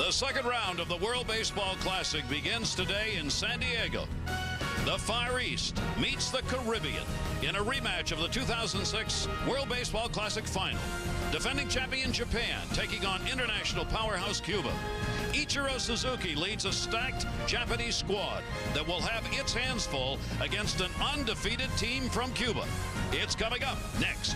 The second round of the World Baseball Classic begins today in San Diego. The Far East meets the Caribbean in a rematch of the 2006 World Baseball Classic final. Defending champion Japan taking on international powerhouse Cuba. Ichiro Suzuki leads a stacked Japanese squad that will have its hands full against an undefeated team from Cuba. It's coming up next.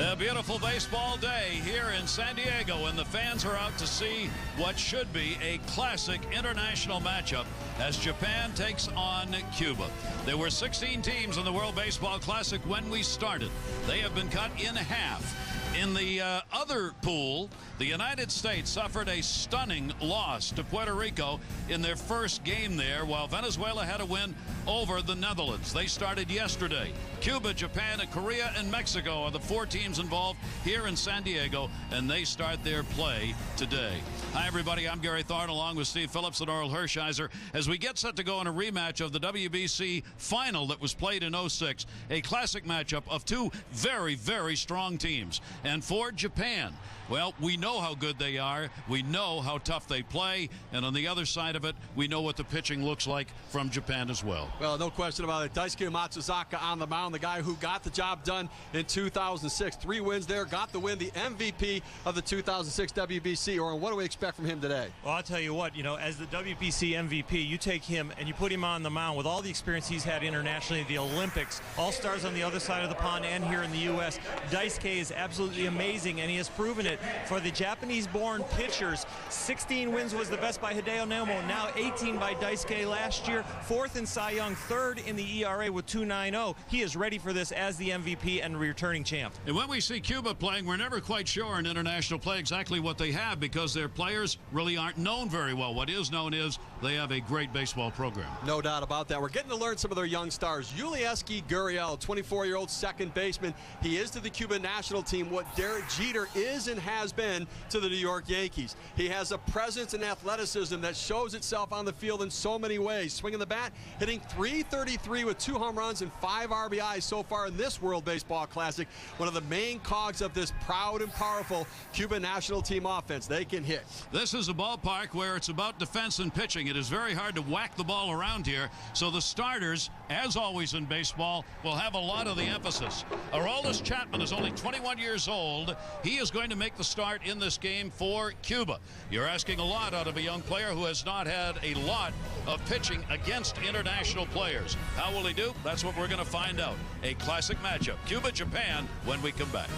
A beautiful baseball day here in San Diego, and the fans are out to see what should be a classic international matchup as Japan takes on Cuba. There were 16 teams in the World Baseball Classic when we started. They have been cut in half. In the other pool, the United States suffered a stunning loss to Puerto Rico in their first game there, while Venezuela had a win over the Netherlands. They started yesterday. Cuba, Japan, and Korea and Mexico are the four teams involved here in San Diego, and they start their play today. Hi, everybody. I'm Gary Thorne, along with Steve Phillips and Oral Hershiser, as we get set to go in a rematch of the WBC final that was played in '06, a classic matchup of two very, very strong teams. And for Japan, well, we know how good they are. We know how tough they play. And on the other side of it, we know what the pitching looks like from Japan as well. Well, no question about it. Daizuke Matsuzaka on the mound, the guy who got the job done in 2006. 3 wins there, got the win, the MVP of the 2006 WBC. Or what do we expect from him today? Well, I'll tell you what, as the WBC MVP, you take him and you put him on the mound with all the experience he's had internationally, the Olympics, all-stars on the other side of the pond and here in the U.S. Daisuke is absolutely amazing, and he has proven it for the Japanese-born pitchers. 16 wins was the best by Hideo Nomo, now 18 by Daisuke last year, 4th in Cy Young, 3rd in the ERA with 2.90. He is ready for this as the MVP and returning champ. And when we see Cuba playing, we're never quite sure in international play exactly what they have, because their players really aren't known very well. What is known is they have a great baseball program. No doubt about that. We're getting to learn some of their young stars. Yulieski Gurriel, 24-year-old second baseman. He is to the Cuban national team what Derek Jeter is and has been to the New York Yankees. He has a presence and athleticism that shows itself on the field in so many ways. Swinging the bat, hitting .333 with 2 home runs and 5 RBIs so far in this World Baseball Classic. One of the main cogs of this proud and powerful Cuban national team offense. They can hit. This is a ballpark where it's about defense and pitching. It is very hard to whack the ball around here, so the starters, as always in baseball, will have a lot of the emphasis. Aroldis Chapman is only 21 years old. He is going to make the start in this game for Cuba. You're asking a lot out of a young player who has not had a lot of pitching against international players. How will he do? That's what we're going to find out. A classic matchup, Cuba-Japan, when we come back.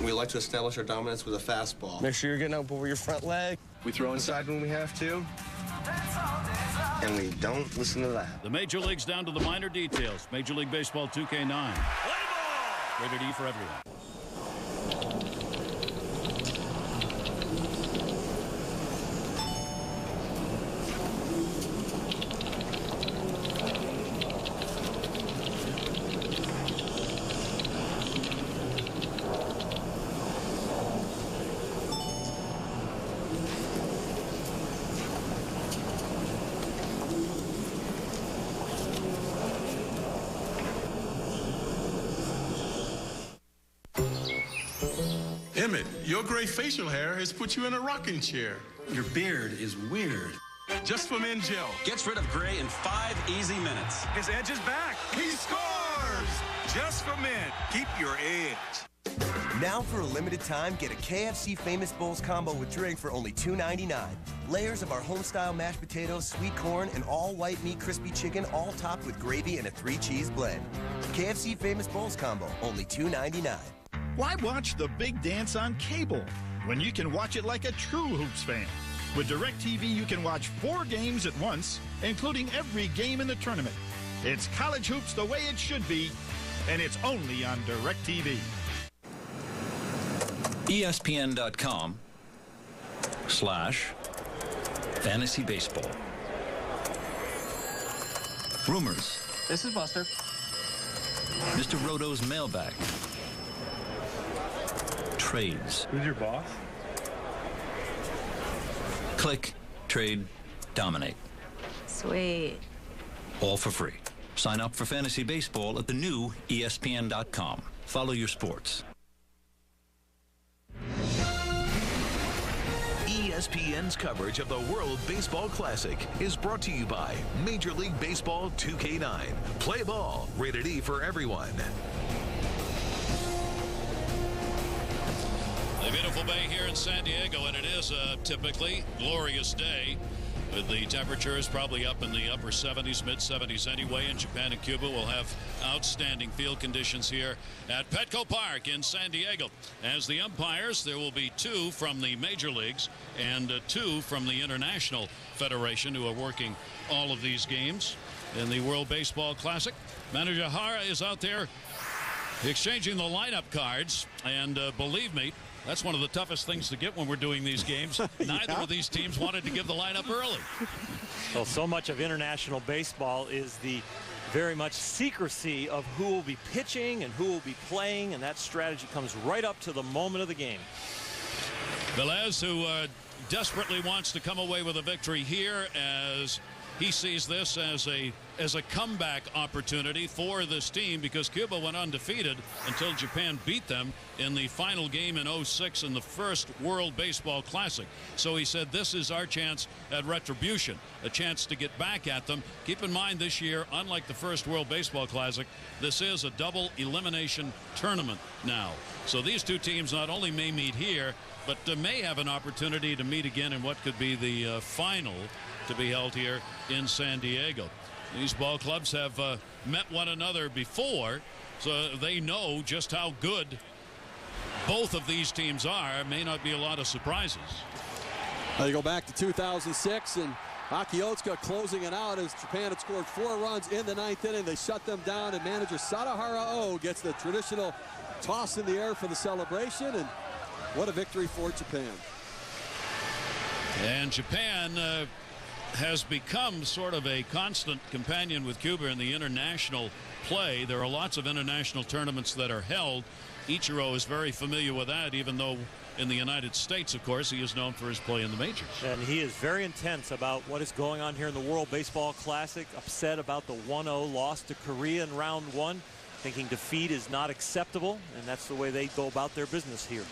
We like to establish our dominance with a fastball. Make sure you're getting up over your front leg. We throw inside when we have to, and we don't listen to that. The major leagues down to the minor details. Major League Baseball 2K9. Rated E for everyone. Emmett, your gray facial hair has put you in a rocking chair. Your beard is weird. Just for Men Gel. Gets rid of gray in 5 easy minutes. His edge is back. He scores! Just for Men. Keep your edge. Now for a limited time, get a KFC Famous Bowls combo with drink for only $2.99. Layers of our home-style mashed potatoes, sweet corn, and all-white meat crispy chicken, all topped with gravy and a 3-cheese blend. KFC Famous Bowls combo, only $2.99. Why watch the big dance on cable when you can watch it like a true Hoops fan? With DirecTV, you can watch 4 games at once, including every game in the tournament. It's college hoops the way it should be, and it's only on DirecTV. ESPN.com/fantasy baseball. Rumors. This is Buster. Mr. Roto's mailbag. Trades. Who's your boss? Click, trade, dominate. Sweet. All for free. Sign up for fantasy baseball at the new ESPN.com. Follow your sports. ESPN's coverage of the World Baseball Classic is brought to you by Major League Baseball 2K9. Play ball. Rated E for everyone. A beautiful bay here in San Diego, and it is a typically glorious day. With the temperatures probably up in the upper 70s, mid-70s anyway. In Japan and Cuba will have outstanding field conditions here at Petco Park in San Diego. As the umpires, there will be 2 from the major leagues and 2 from the International Federation who are working all of these games in the World Baseball Classic. Manager Hara is out there exchanging the lineup cards, and believe me, that's one of the toughest things to get when we're doing these games. Neither of these teams wanted to give the lineup early. Well, so much of international baseball is the very much secrecy of who will be pitching and who will be playing, and that strategy comes right up to the moment of the game. Velez, who desperately wants to come away with a victory here, as he sees this as a comeback opportunity for this team, because Cuba went undefeated until Japan beat them in the final game in '06 in the first World Baseball Classic. So he said, this is our chance at retribution, a chance to get back at them. Keep in mind, this year, unlike the first World Baseball Classic, this is a double elimination tournament now. So these two teams not only may meet here, but may have an opportunity to meet again in what could be the final to be held here in San Diego. These ball clubs have met one another before, so they know just how good both of these teams are. May not be a lot of surprises. They go back to 2006, and Akiotsuka closing it out as Japan had scored 4 runs in the 9th inning. They shut them down, and manager Sadahara Oh gets the traditional toss in the air for the celebration, and what a victory for Japan. And Japan has become sort of a constant companion with Cuba in the international play. There are lots of international tournaments that are held. Ichiro is very familiar with that, even though in the United States, of course, he is known for his play in the majors. And he is very intense about what is going on here in the World Baseball Classic, upset about the 1-0 loss to Korea in round 1, thinking defeat is not acceptable, and that's the way they go about their business here.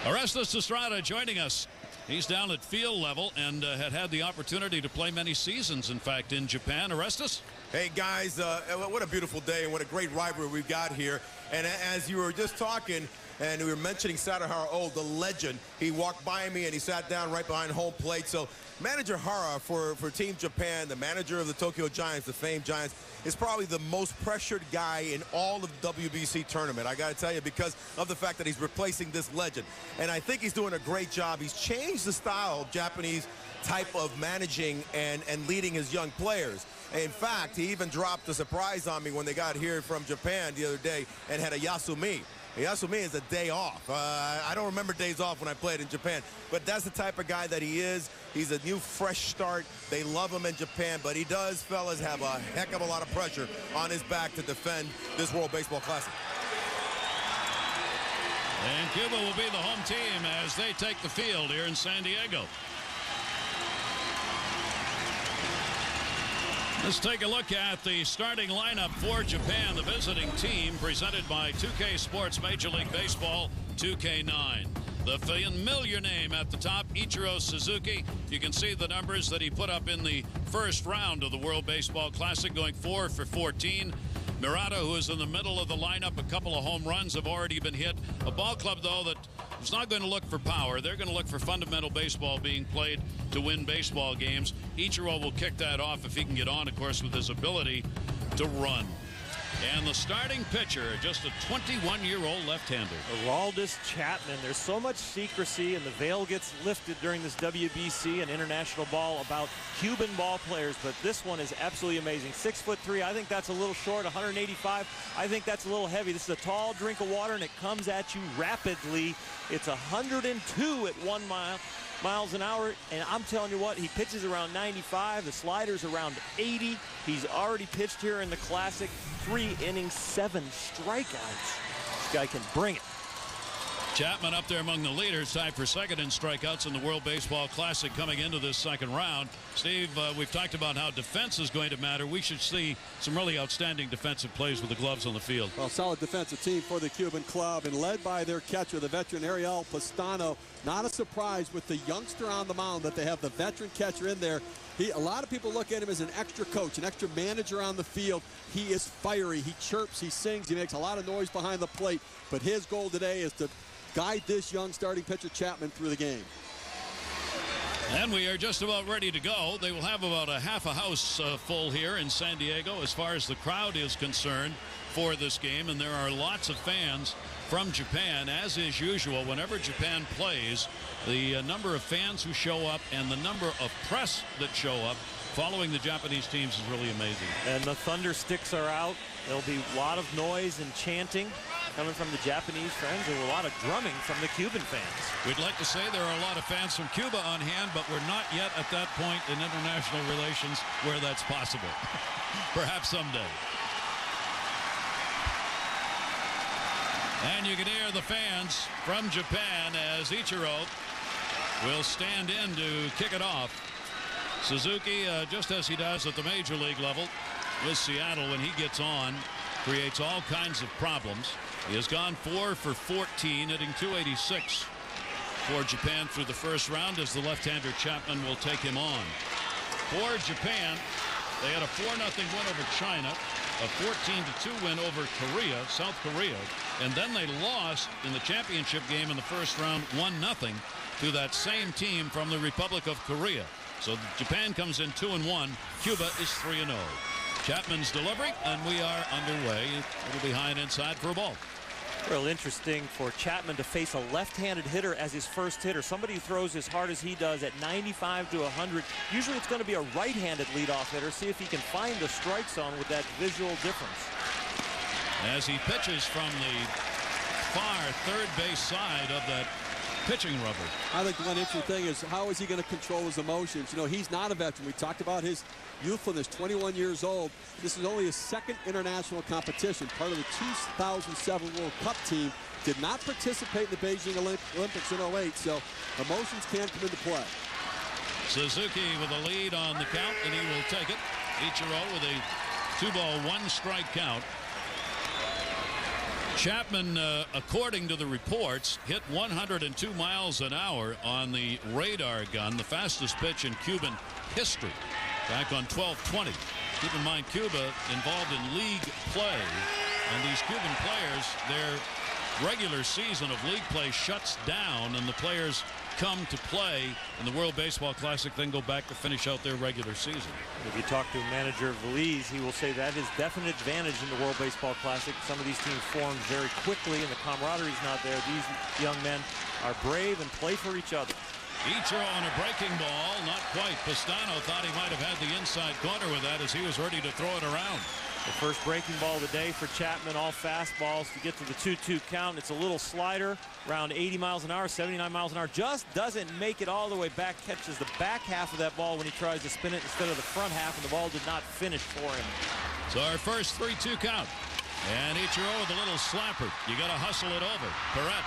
Orestes Estrada joining us. He's down at field level and had the opportunity to play many seasons, in fact, in Japan. Orestes? Hey, guys, what a beautiful day and what a great rivalry we've got here. And as you were just talking, and we were mentioning Sadahara Oh, the legend, he walked by me and he sat down right behind home plate. So manager Hara for Team Japan, the manager of the Tokyo Giants, the famed Giants, is probably the most pressured guy in all of the WBC tournament. I got to tell you, because of the fact that he's replacing this legend. And I think he's doing a great job. He's changed the style of Japanese type of managing and leading his young players. In fact, he even dropped a surprise on me when they got here from Japan the other day and had a Yasumi. Yasumi is a day off. I don't remember days off when I played in Japan, but that's the type of guy that he is. He's a new, fresh start. They love him in Japan, but he does, fellas, have a heck of a lot of pressure on his back to defend this World Baseball Classic. And Cuba will be the home team as they take the field here in San Diego. Let's take a look at the starting lineup for Japan, the visiting team, presented by 2K Sports Major League Baseball 2K9. The familiar name at the top, Ichiro Suzuki. You can see the numbers that he put up in the first round of the World Baseball Classic, going 4 for 14. Murata, who is in the middle of the lineup, a couple of home runs have already been hit. A ball club, though, that is not going to look for power. They're going to look for fundamental baseball being played to win baseball games. Ichiro will kick that off if he can get on, of course, with his ability to run. And the starting pitcher, just a 21-year-old left-hander. Aroldis Chapman. There's so much secrecy, and the veil gets lifted during this WBC and international ball about Cuban ball players, but this one is absolutely amazing. 6'3". I think that's a little short. 185. I think that's a little heavy. This is a tall drink of water, and it comes at you rapidly. It's 102 at 1 mile. miles an hour, and I'm telling you what, he pitches around 95. The slider's around 80. He's already pitched here in the Classic. 3 innings, 7 strikeouts. This guy can bring it. Chapman up there among the leaders, tied for second in strikeouts in the World Baseball Classic coming into this second round. Steve, we've talked about how defense is going to matter. We should see some really outstanding defensive plays with the gloves on the field. Well, solid defensive team for the Cuban club, and led by their catcher, the veteran Ariel Pastano. Not a surprise with the youngster on the mound that they have the veteran catcher in there. A lot of people look at him as an extra coach, an extra manager on the field. He is fiery. He chirps. He sings. He makes a lot of noise behind the plate. But his goal today is to guide this young starting pitcher Chapman through the game. And we are just about ready to go. They will have about a half a house full here in San Diego as far as the crowd is concerned for this game. And there are lots of fans from Japan, as is usual. Whenever Japan plays, the number of fans who show up and the number of press that show up following the Japanese teams is really amazing. And the thunder sticks are out. There'll be a lot of noise and chanting coming from the Japanese fans, and a lot of drumming from the Cuban fans. We'd like to say there are a lot of fans from Cuba on hand, but we're not yet at that point in international relations where that's possible. Perhaps someday. And you can hear the fans from Japan as Ichiro will stand in to kick it off. Suzuki, just as he does at the major league level with Seattle when he gets on, creates all kinds of problems. He has gone 4 for 14, hitting .286 for Japan through the first round, as the left-hander Chapman will take him on. For Japan, they had a 4-0 win over China, a 14-2 win over Korea, South Korea, and then they lost in the championship game in the first round 1-0 to that same team from the Republic of Korea. So Japan comes in 2-1. Cuba is 3-0. Chapman's delivery, and we are underway. It'll be high and inside for a ball. Real interesting for Chapman to face a left-handed hitter as his first hitter. Somebody who throws as hard as he does at 95 to 100. Usually it's going to be a right-handed leadoff hitter. See if he can find the strike zone with that visual difference. As he pitches from the far third base side of that pitching rubber. I think one interesting thing is, how is he going to control his emotions? You know, he's not a veteran. We talked about his youthfulness, 21 years old. This is only his second international competition, part of the 2007 World Cup team. Did not participate in the Beijing Olympics in 08, so emotions can come into play. Suzuki with a lead on the count, and he will take it. Ichiro with a 2-ball, 1-strike count. Chapman, according to the reports, hit 102 miles an hour on the radar gun, the fastest pitch in Cuban history, back on 12/20. Keep in mind, Cuba involved in league play, and these Cuban players, their regular season of league play shuts down, and the players come to play in the World Baseball Classic, then go back to finish out their regular season. If you talk to manager Veliz, he will say that is definite advantage in the World Baseball Classic. Some of these teams form very quickly, and the camaraderie is not there. These young men are brave and play for each other. Ichiro on a breaking ball, not quite. Pastano thought he might have had the inside corner with that as he was ready to throw it around. The first breaking ball of the day for Chapman, all fastballs to get to the 2-2 count. It's a little slider, around 80 miles an hour, 79 miles an hour. Just doesn't make it all the way back. Catches the back half of that ball when he tries to spin it instead of the front half, and the ball did not finish for him. So our first 3-2 count. And Ichiro with a little slapper. You got to hustle it over. Paret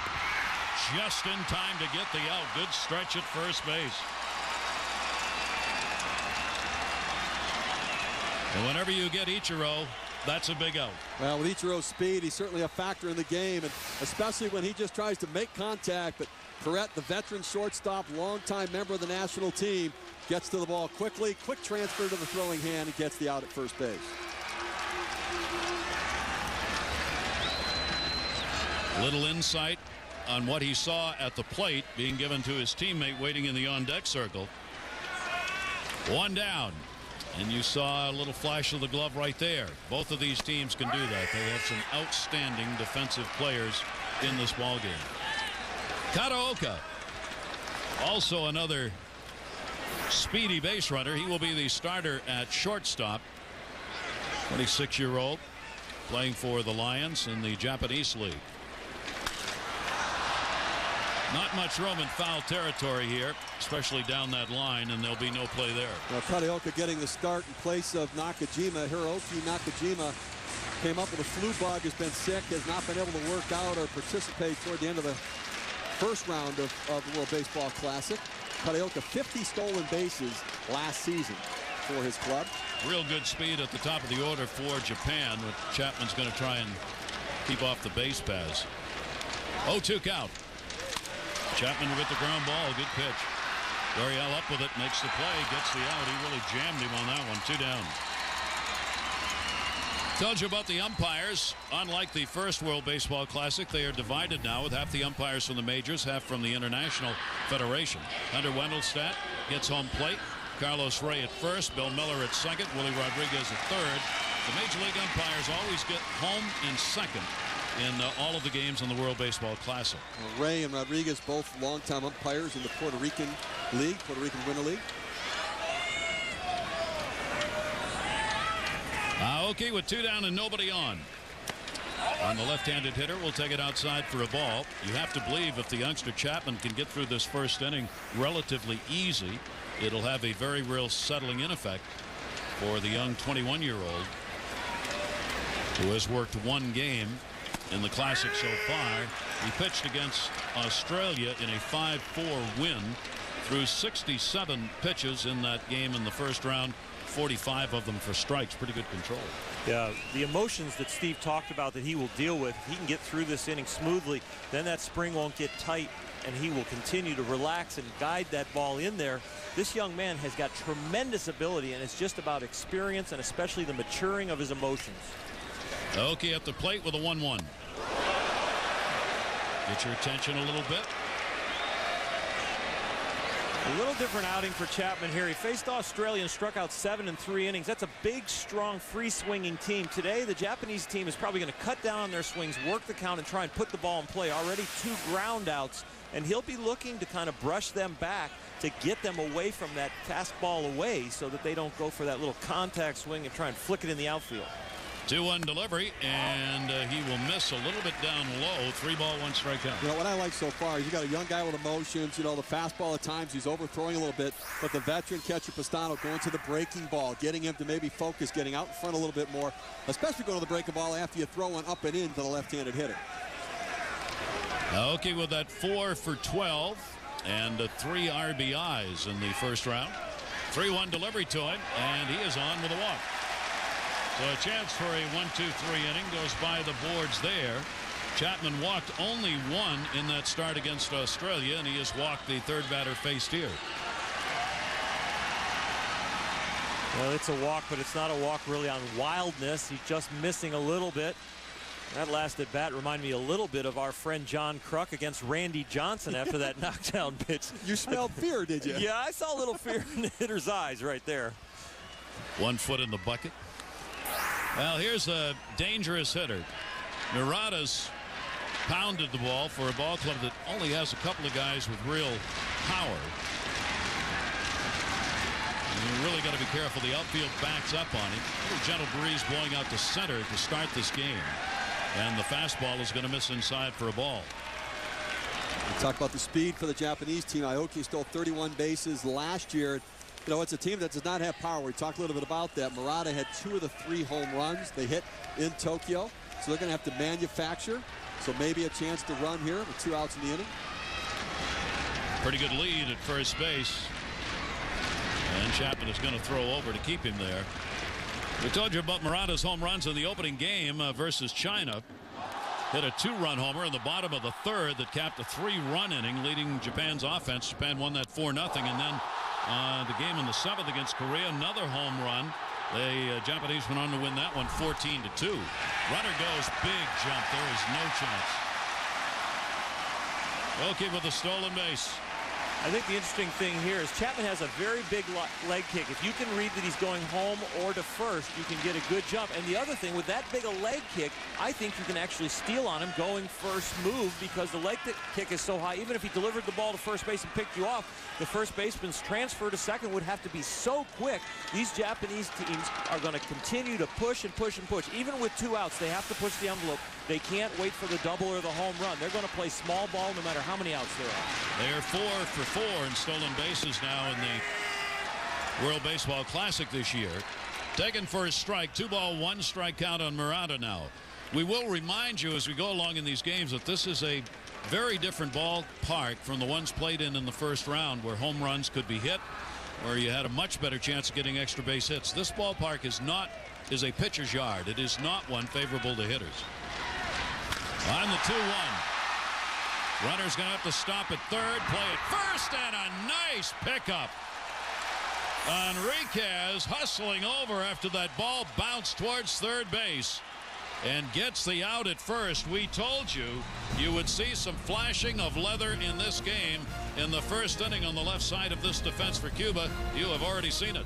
just in time to get the out. Good stretch at first base. And whenever you get Ichiro, that's a big out. Well, with Ichiro's speed, he's certainly a factor in the game, and especially when he just tries to make contact. But Paret, the veteran shortstop, longtime member of the national team, gets to the ball quickly, quick transfer to the throwing hand, and gets the out at first base. Little insight on what he saw at the plate being given to his teammate waiting in the on-deck circle. One down. And you saw a little flash of the glove right there. Both of these teams can do that. They have some outstanding defensive players in this ball game. Kataoka, also another speedy base runner. He will be the starter at shortstop. 26-year-old playing for the Lions in the Japanese League. Not much room in foul territory here, especially down that line, and there'll be no play there. Well, Kataoka getting the start in place of Nakajima. Hiroki Nakajima came up with a flu bug, has been sick, has not been able to work out or participate toward the end of the first round of the World Baseball Classic. Kataoka 50 stolen bases last season for his club. Real good speed at the top of the order for Japan, but Chapman's going to try and keep off the base paths. 0-2 count. Chapman with the ground ball. Good pitch. Gurriel up with it, makes the play, gets the out. He really jammed him on that one. 2 down. Told you about the umpires. Unlike the first World Baseball Classic, they are divided now with half the umpires from the majors, half from the International Federation. Hunter Wendelstedt gets home plate. Carlos Ray at first. Bill Miller at second. Willie Rodriguez at third. The Major League umpires always get home and second in all of the games in the World Baseball Classic. Well, Ray and Rodriguez both longtime umpires in the Puerto Rican League, Puerto Rican Winter League. Aoki with 2 down and nobody on. On the left-handed hitter, will take it outside for a ball. You have to believe if the youngster Chapman can get through this first inning relatively easy, it'll have a very real settling in effect for the young 21-year-old who has worked 1 game in the Classic so far. He pitched against Australia in a 5-4 win, threw 67 pitches in that game in the first round, 45 of them for strikes. Pretty good control. Yeah, the emotions that Steve talked about that he will deal with, if he can get through this inning smoothly, then that spring won't get tight and he will continue to relax and guide that ball in there. This young man has got tremendous ability, and it's just about experience and especially the maturing of his emotions. Okay, at the plate with a 1-1. Get your attention a little bit. A little different outing for Chapman here. He faced Australia and struck out 7 in 3 innings. That's a big, strong, free-swinging team. Today, the Japanese team is probably going to cut down on their swings, work the count, and try and put the ball in play. Already 2 ground outs, and he'll be looking to kind of brush them back to get them away from that fastball away so that they don't go for that little contact swing and try and flick it in the outfield. 2-1 delivery, and he will miss a little bit down low. 3-1 strikeout. You know what I like so far is you got a young guy with emotions. You know, the fastball at times he's overthrowing a little bit, but the veteran catcher Pastano going to the breaking ball, getting him to maybe focus, getting out in front a little bit more, especially going to the breaking ball after you throw one up and in to the left-handed hitter. Okay, with that 4 for 12 and 3 RBIs in the first round. 3-1 delivery to him, and he is on with a walk. So a chance for a 1-2-3 inning goes by the boards there. Chapman walked only 1 in that start against Australia, and he has walked the third batter faced here. Well, it's a walk, but it's not a walk really on wildness. He's just missing a little bit. That last at bat reminded me a little bit of our friend John Kruk against Randy Johnson after that knockdown pitch. You smelled fear, did you? Yeah, I saw a little fear in the hitter's eyes right there. 1 foot in the bucket. Well, here's a dangerous hitter. Murata's pounded the ball for a ball club that only has a couple of guys with real power. And you really got to be careful. The outfield backs up on him. A little gentle breeze blowing out to center to start this game. And the fastball is going to miss inside for a ball. We talk about the speed for the Japanese team. Aoki stole 31 bases last year. You know, it's a team that does not have power. We talked a little bit about that. Murata had 2 of the 3 home runs they hit in Tokyo. So they're going to have to manufacture. So maybe a chance to run here with 2 outs in the inning. Pretty good lead at first base. And Chapman is going to throw over to keep him there. We told you about Murata's home runs in the opening game versus China. Hit a 2-run homer in the bottom of the 3rd that capped a 3-run inning, leading Japan's offense. Japan won that 4-0, and then the game in the 7th against Korea, another home run. The Japanese went on to win that one 14-2. Runner goes, big jump. There is no chance. Okay, with a stolen base. I think the interesting thing here is Chapman has a very big leg kick. If you can read that he's going home or to first, you can get a good jump. And the other thing, with that big a leg kick, I think you can actually steal on him going first move because the leg kick is so high. Even if he delivered the ball to first base and picked you off, the first baseman's transfer to second would have to be so quick. These Japanese teams are going to continue to push and push and push. Even with 2 outs, they have to push the envelope. They can't wait for the double or the home run. They're going to play small ball no matter how many outs there are. They are 4 for 4 in stolen bases now in the World Baseball Classic this year. Taken for a strike. 2-ball, 1-strike count on Murata now. We will remind you as we go along in these games that this is a very different ballpark from the ones played in the first round where home runs could be hit, where you had a much better chance of getting extra base hits. This ballpark is a pitcher's yard. It is not one favorable to hitters. On the 2-1. Runner's going to have to stop at third, play at first, and a nice pickup. Enriquez hustling over after that ball bounced towards third base and gets the out at first. We told you would see some flashing of leather in this game in the first inning on the left side of this defense for Cuba. You have already seen it.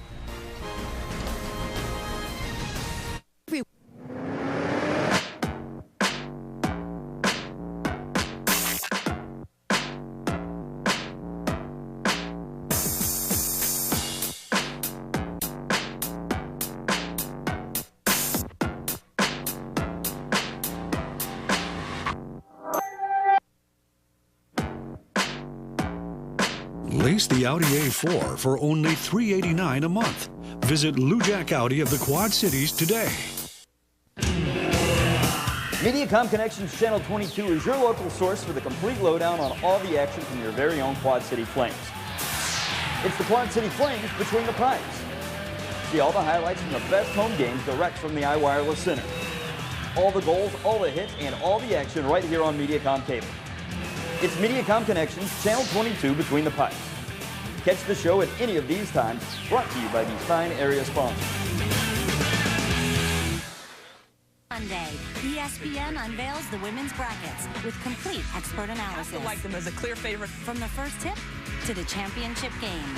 Lease the Audi A4 for only $389 a month. Visit Lujack Audi of the Quad Cities today. Mediacom Connections Channel 22 is your local source for the complete lowdown on all the action from your very own Quad City Flames. It's the Quad City Flames between the pipes. See all the highlights from the best home games direct from the iWireless Center. All the goals, all the hits, and all the action right here on Mediacom Cable. It's Mediacom Connections Channel 22 between the pipes. Catch the show at any of these times, brought to you by these fine area sponsors. Monday, ESPN unveils the women's brackets with complete expert analysis. I feel like them as a clear favorite. From the first tip to the championship game.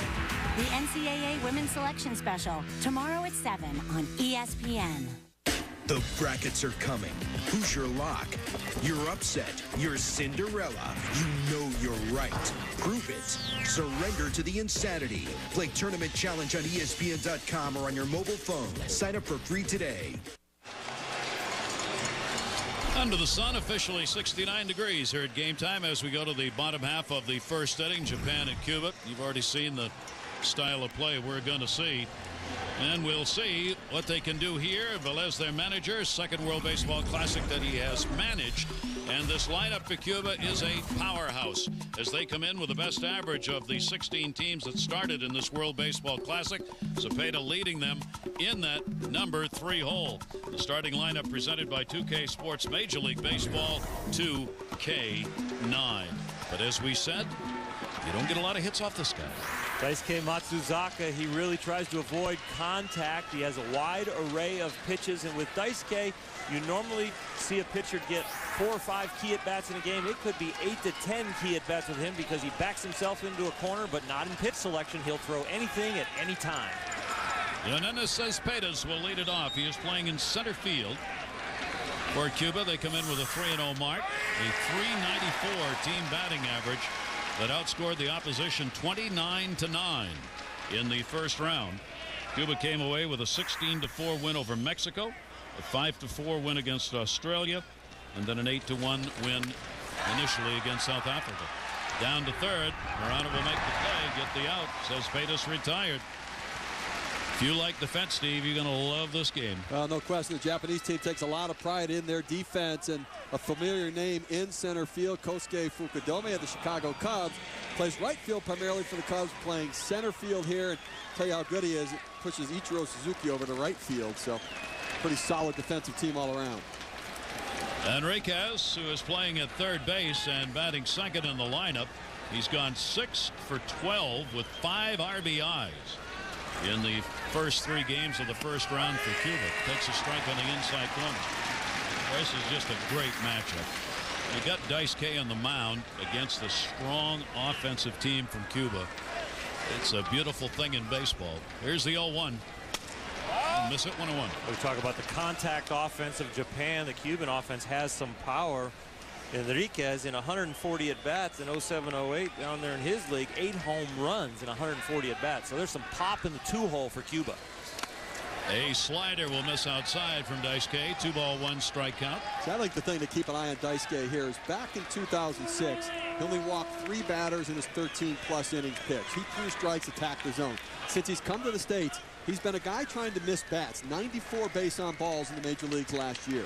The NCAA Women's Selection Special, tomorrow at 7 on ESPN. The brackets are coming. Who's your lock? You're upset. You're Cinderella. You know you're right. Prove it. Surrender to the insanity. Play Tournament Challenge on ESPN.com or on your mobile phone. Sign up for free today. Under the sun, officially 69 degrees here at game time as we go to the bottom half of the first inning. Japan and Cuba. You've already seen the style of play we're going to see. And we'll see what they can do here. Velez, their manager, second World Baseball Classic that he has managed. And this lineup for Cuba is a powerhouse as they come in with the best average of the 16 teams that started in this World Baseball Classic. Cepeda leading them in that number 3 hole. The starting lineup presented by 2K Sports Major League Baseball 2K9. But as we said, you don't get a lot of hits off this guy. Daisuke Matsuzaka, he really tries to avoid contact. He has a wide array of pitches, and with Daisuke, you normally see a pitcher get 4 or 5 key at-bats in a game. It could be 8 to 10 key at-bats with him because he backs himself into a corner, but not in pitch selection. He'll throw anything at any time. Yoenis Cespedes will lead it off. He is playing in center field. For Cuba, they come in with a 3-0 mark, a .394 team batting average that outscored the opposition 29-9 in the first round. Cuba came away with a 16-4 win over Mexico, a 5-4 win against Australia, and then an 8-1 win initially against South Africa. Down to third, Murata will make the play, get the out. Cespedes retired. If you like defense, Steve, you're going to love this game. No question. The Japanese team takes a lot of pride in their defense, and a familiar name in center field, Kosuke Fukudome of the Chicago Cubs, plays right field primarily for the Cubs, playing center field here. And tell you how good he is. It pushes Ichiro Suzuki over to right field. So pretty solid defensive team all around. Enriquez, who is playing at third base and batting second in the lineup, he's gone 6 for 12 with 5 RBIs. In the first 3 games of the first round for Cuba. Takes a strike on the inside corner. This is just a great matchup. You got Daizuke on the mound against a strong offensive team from Cuba. It's a beautiful thing in baseball. Here's the 0-1. Miss it 1-1. We talk about the contact offense of Japan. The Cuban offense has some power. Enriquez in 140 at-bats in 07-08 down there in his league, 8 home runs in 140 at-bats. So there's some pop in the 2-hole for Cuba. A slider will miss outside from Daizuke. 2-1 strike count. So I think the thing to keep an eye on Daizuke here is back in 2006, he only walked 3 batters in his 13-plus innings pitched. He threw strikes, attacked the zone. Since he's come to the States, he's been a guy trying to miss bats. 94 base on balls in the major leagues last year.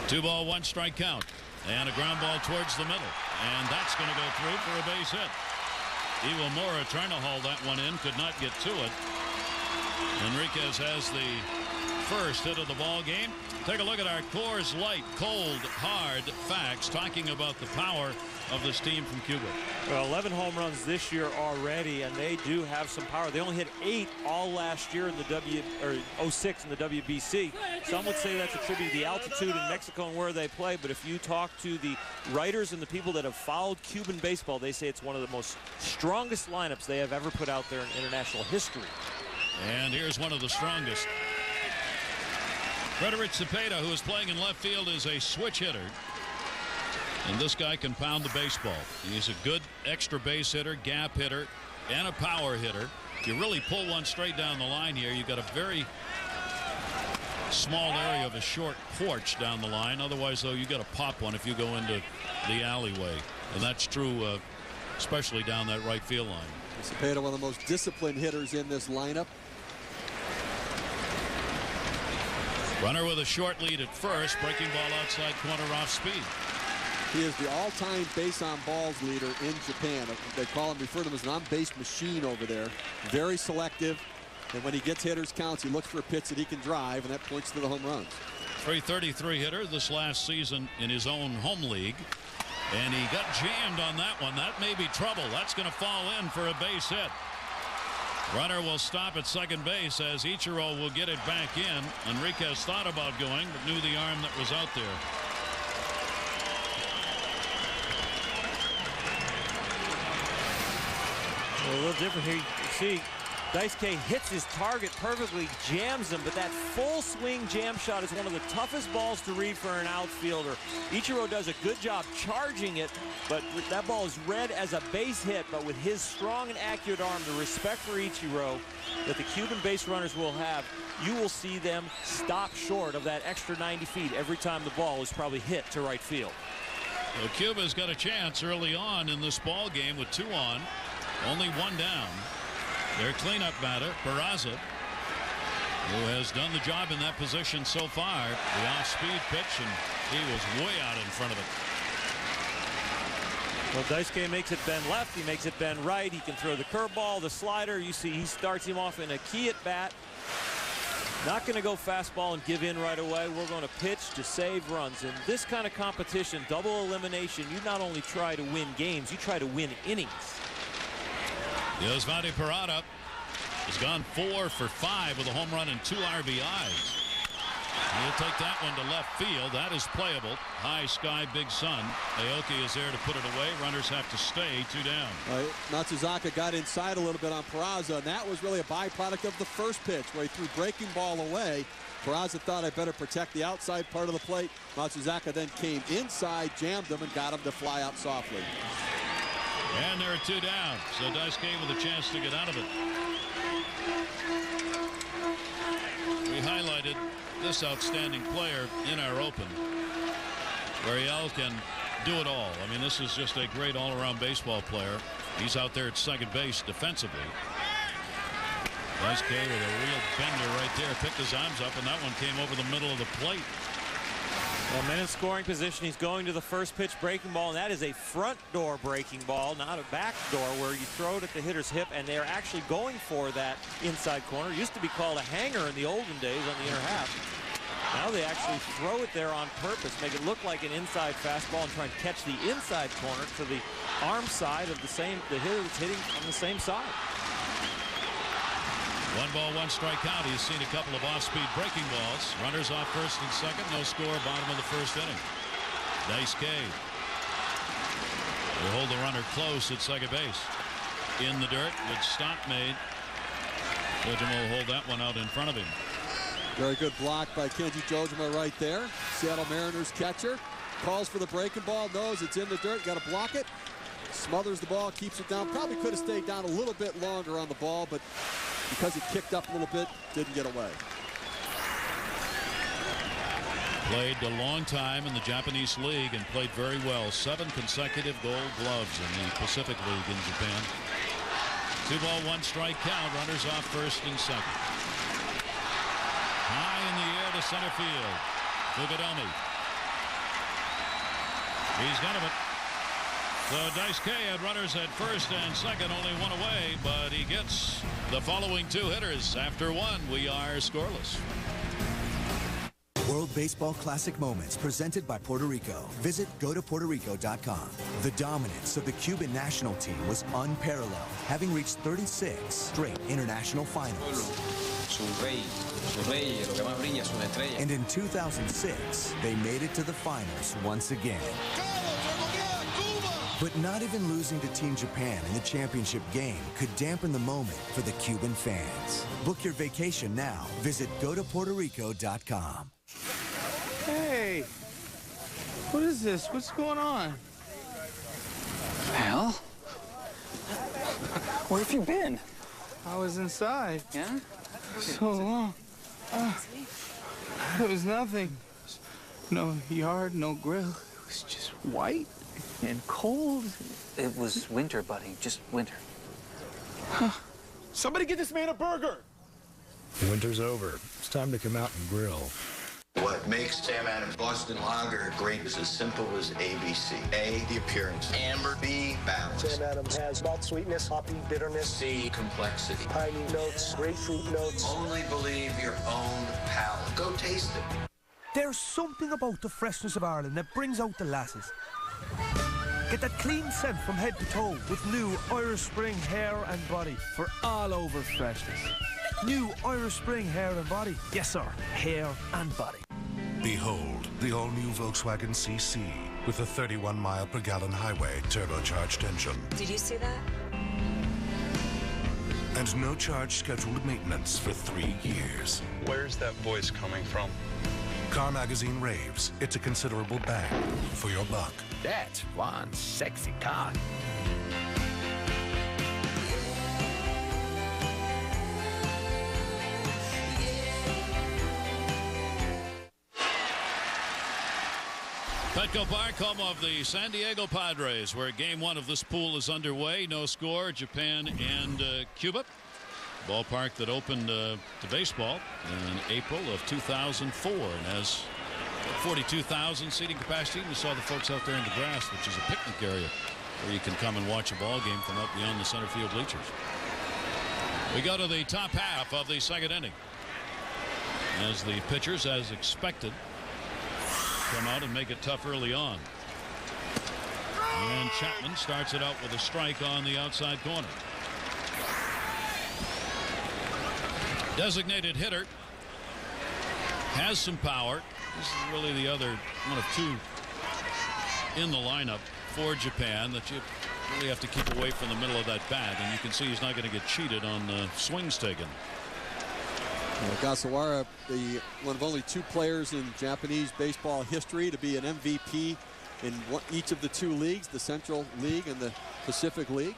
2-1 strike count. And a ground ball towards the middle. And that's going to go through for a base hit. Iwamura trying to haul that one in, could not get to it. Enriquez has the first hit of the ball game. Take a look at our Coors Light cold hard facts talking about the power of this team from Cuba. Well, 11 home runs this year already, and they do have some power. They only hit 8 all last year in the 06 in the WBC. Some would say that's attributed to the altitude in Mexico and where they play, but if you talk to the writers and the people that have followed Cuban baseball, they say it's one of the most strongest lineups they have ever put out there in international history. And here's one of the strongest. Frederich Cepeda, who is playing in left field, is a switch hitter. And this guy can pound the baseball. He's a good extra base hitter, gap hitter, and a power hitter. If you really pull one straight down the line here, you've got a very small area of a short porch down the line. Otherwise, though, you got to pop one if you go into the alleyway. And that's true, especially down that right field line. Cepeda, one of the most disciplined hitters in this lineup. Runner with a short lead at first. Breaking ball outside corner off speed. He is the all-time base on balls leader in Japan. They refer to him as an on-base machine over there. Very selective. And when he gets hitters counts, he looks for a pitch that he can drive, and that points to the home runs. 333 hitter this last season in his own home league. And he got jammed on that one. That may be trouble. That's going to fall in for a base hit. Runner will stop at second base as Ichiro will get it back in. Enriquez thought about going, but knew the arm that was out there. A little different here. You see, Daizuke hits his target perfectly, jams him, but that full swing jam shot is one of the toughest balls to read for an outfielder. Ichiro does a good job charging it, but that ball is read as a base hit, but with his strong and accurate arm, the respect for Ichiro that the Cuban base runners will have, you will see them stop short of that extra 90 feet every time the ball is probably hit to right field. Well, Cuba's got a chance early on in this ball game with 2 on, only 1 down. Their cleanup batter, Peraza, who has done the job in that position so far. The off-speed pitch, and he was way out in front of it. Well, Daizuke makes it bend left. He makes it bend right. He can throw the curveball, the slider. You see he starts him off in a key at bat. Not going to go fastball and give in right away. We're going to pitch to save runs. In this kind of competition, double elimination, you not only try to win games, you try to win innings. Yosvati Parada has gone 4 for 5 with a home run and 2 RBIs. He'll take that one to left field. That is playable. High sky, big sun. Aoki is there to put it away. Runners have to stay 2 down. Matsuzaka got inside a little bit on Peraza, and that was really a byproduct of the first pitch where he threw breaking ball away. Peraza thought, I better protect the outside part of the plate. Matsuzaka then came inside, jammed him, and got him to fly out softly. And there are 2 down. So Daizuke with a chance to get out of it. We highlighted this outstanding player in our open. Gurriel can do it all. I mean, this is just a great all-around baseball player. He's out there at second base defensively. Daizuke with a real bender right there. Picked his arms up, and that one came over the middle of the plate. Well, man in scoring position. He's going to the first pitch breaking ball, and that is a front door breaking ball, not a back door where you throw it at the hitter's hip, and they're actually going for that inside corner. It used to be called a hanger in the olden days on the inner half. Now they actually throw it there on purpose, make it look like an inside fastball and try and catch the inside corner to the arm side of the hitter that's hitting on the same side. 1 ball, 1 strike count. He's seen a couple of off-speed breaking balls. Runners off first and second. No score, bottom of the first inning. Daizuke. They hold the runner close at second base. In the dirt with stop made. Jojima will hold that one out in front of him. Very good block by Kenji Jojima right there. Seattle Mariners catcher calls for the breaking ball, knows it's in the dirt, got to block it. Smothers the ball, keeps it down. Probably could have stayed down a little bit longer on the ball, but because it kicked up a little bit, didn't get away. Played a long time in the Japanese League and played very well. 7 consecutive Gold Gloves in the Pacific League in Japan. 2-ball, 1-strike count. Runners off first and second. High in the air to center field. Fukudomi. He's got him. So Daizuke had runners at first and second, only one away, but he gets the following 2 hitters. After 1, we are scoreless. World Baseball Classic Moments presented by Puerto Rico. Visit gotopuertorico.com. The dominance of the Cuban national team was unparalleled, having reached 36 straight international finals. And in 2006, they made it to the finals once again. But not even losing to Team Japan in the championship game could dampen the moment for the Cuban fans. Book your vacation now. Visit gotopuertorico.com. Hey, what is this? What's going on? Well, where have you been? I was inside. Yeah? So long. It was nothing. No yard, no grill. It was just white and cold. It was winter, buddy. Just winter. Somebody get this man a burger! Winter's over. It's time to come out and grill. What makes Sam Adams Boston Lager great is as simple as ABC. A, the appearance. Amber. B, balance. Sam Adams has malt sweetness, hoppy bitterness. C, complexity. Piney notes, grapefruit notes. Only believe your own palate. Go taste it. There's something about the freshness of Ireland that brings out the lasses. Get that clean scent from head to toe with new Irish Spring hair and body for all over freshness. New Irish Spring hair and body. Yes, sir. Hair and body. Behold, the all-new Volkswagen CC with a 31-mile-per-gallon highway turbocharged engine. Did you see that? And no charge scheduled maintenance for 3 years. Where's that voice coming from? Car Magazine raves it's a considerable bang for your buck. That's one sexy car. Petco Park, home of the San Diego Padres, where Game 1 of this pool is underway. No score, Japan and Cuba. Ballpark that opened to baseball in April of 2004 and has 42,000 seating capacity. We saw the folks out there in the grass, which is a picnic area where you can come and watch a ball game from up beyond the center field bleachers. We go to the top half of the second inning as the pitchers, as expected, come out and make it tough early on. And Chapman starts it out with a strike on the outside corner. Designated hitter has some power. This is really the other one of 2 in the lineup for Japan that you really have to keep away from the middle of that bat, and you can see he's not going to get cheated on the swings taken. Ogasawara, one of only 2 players in Japanese baseball history to be an MVP in each of the 2 leagues, the Central League and the Pacific League,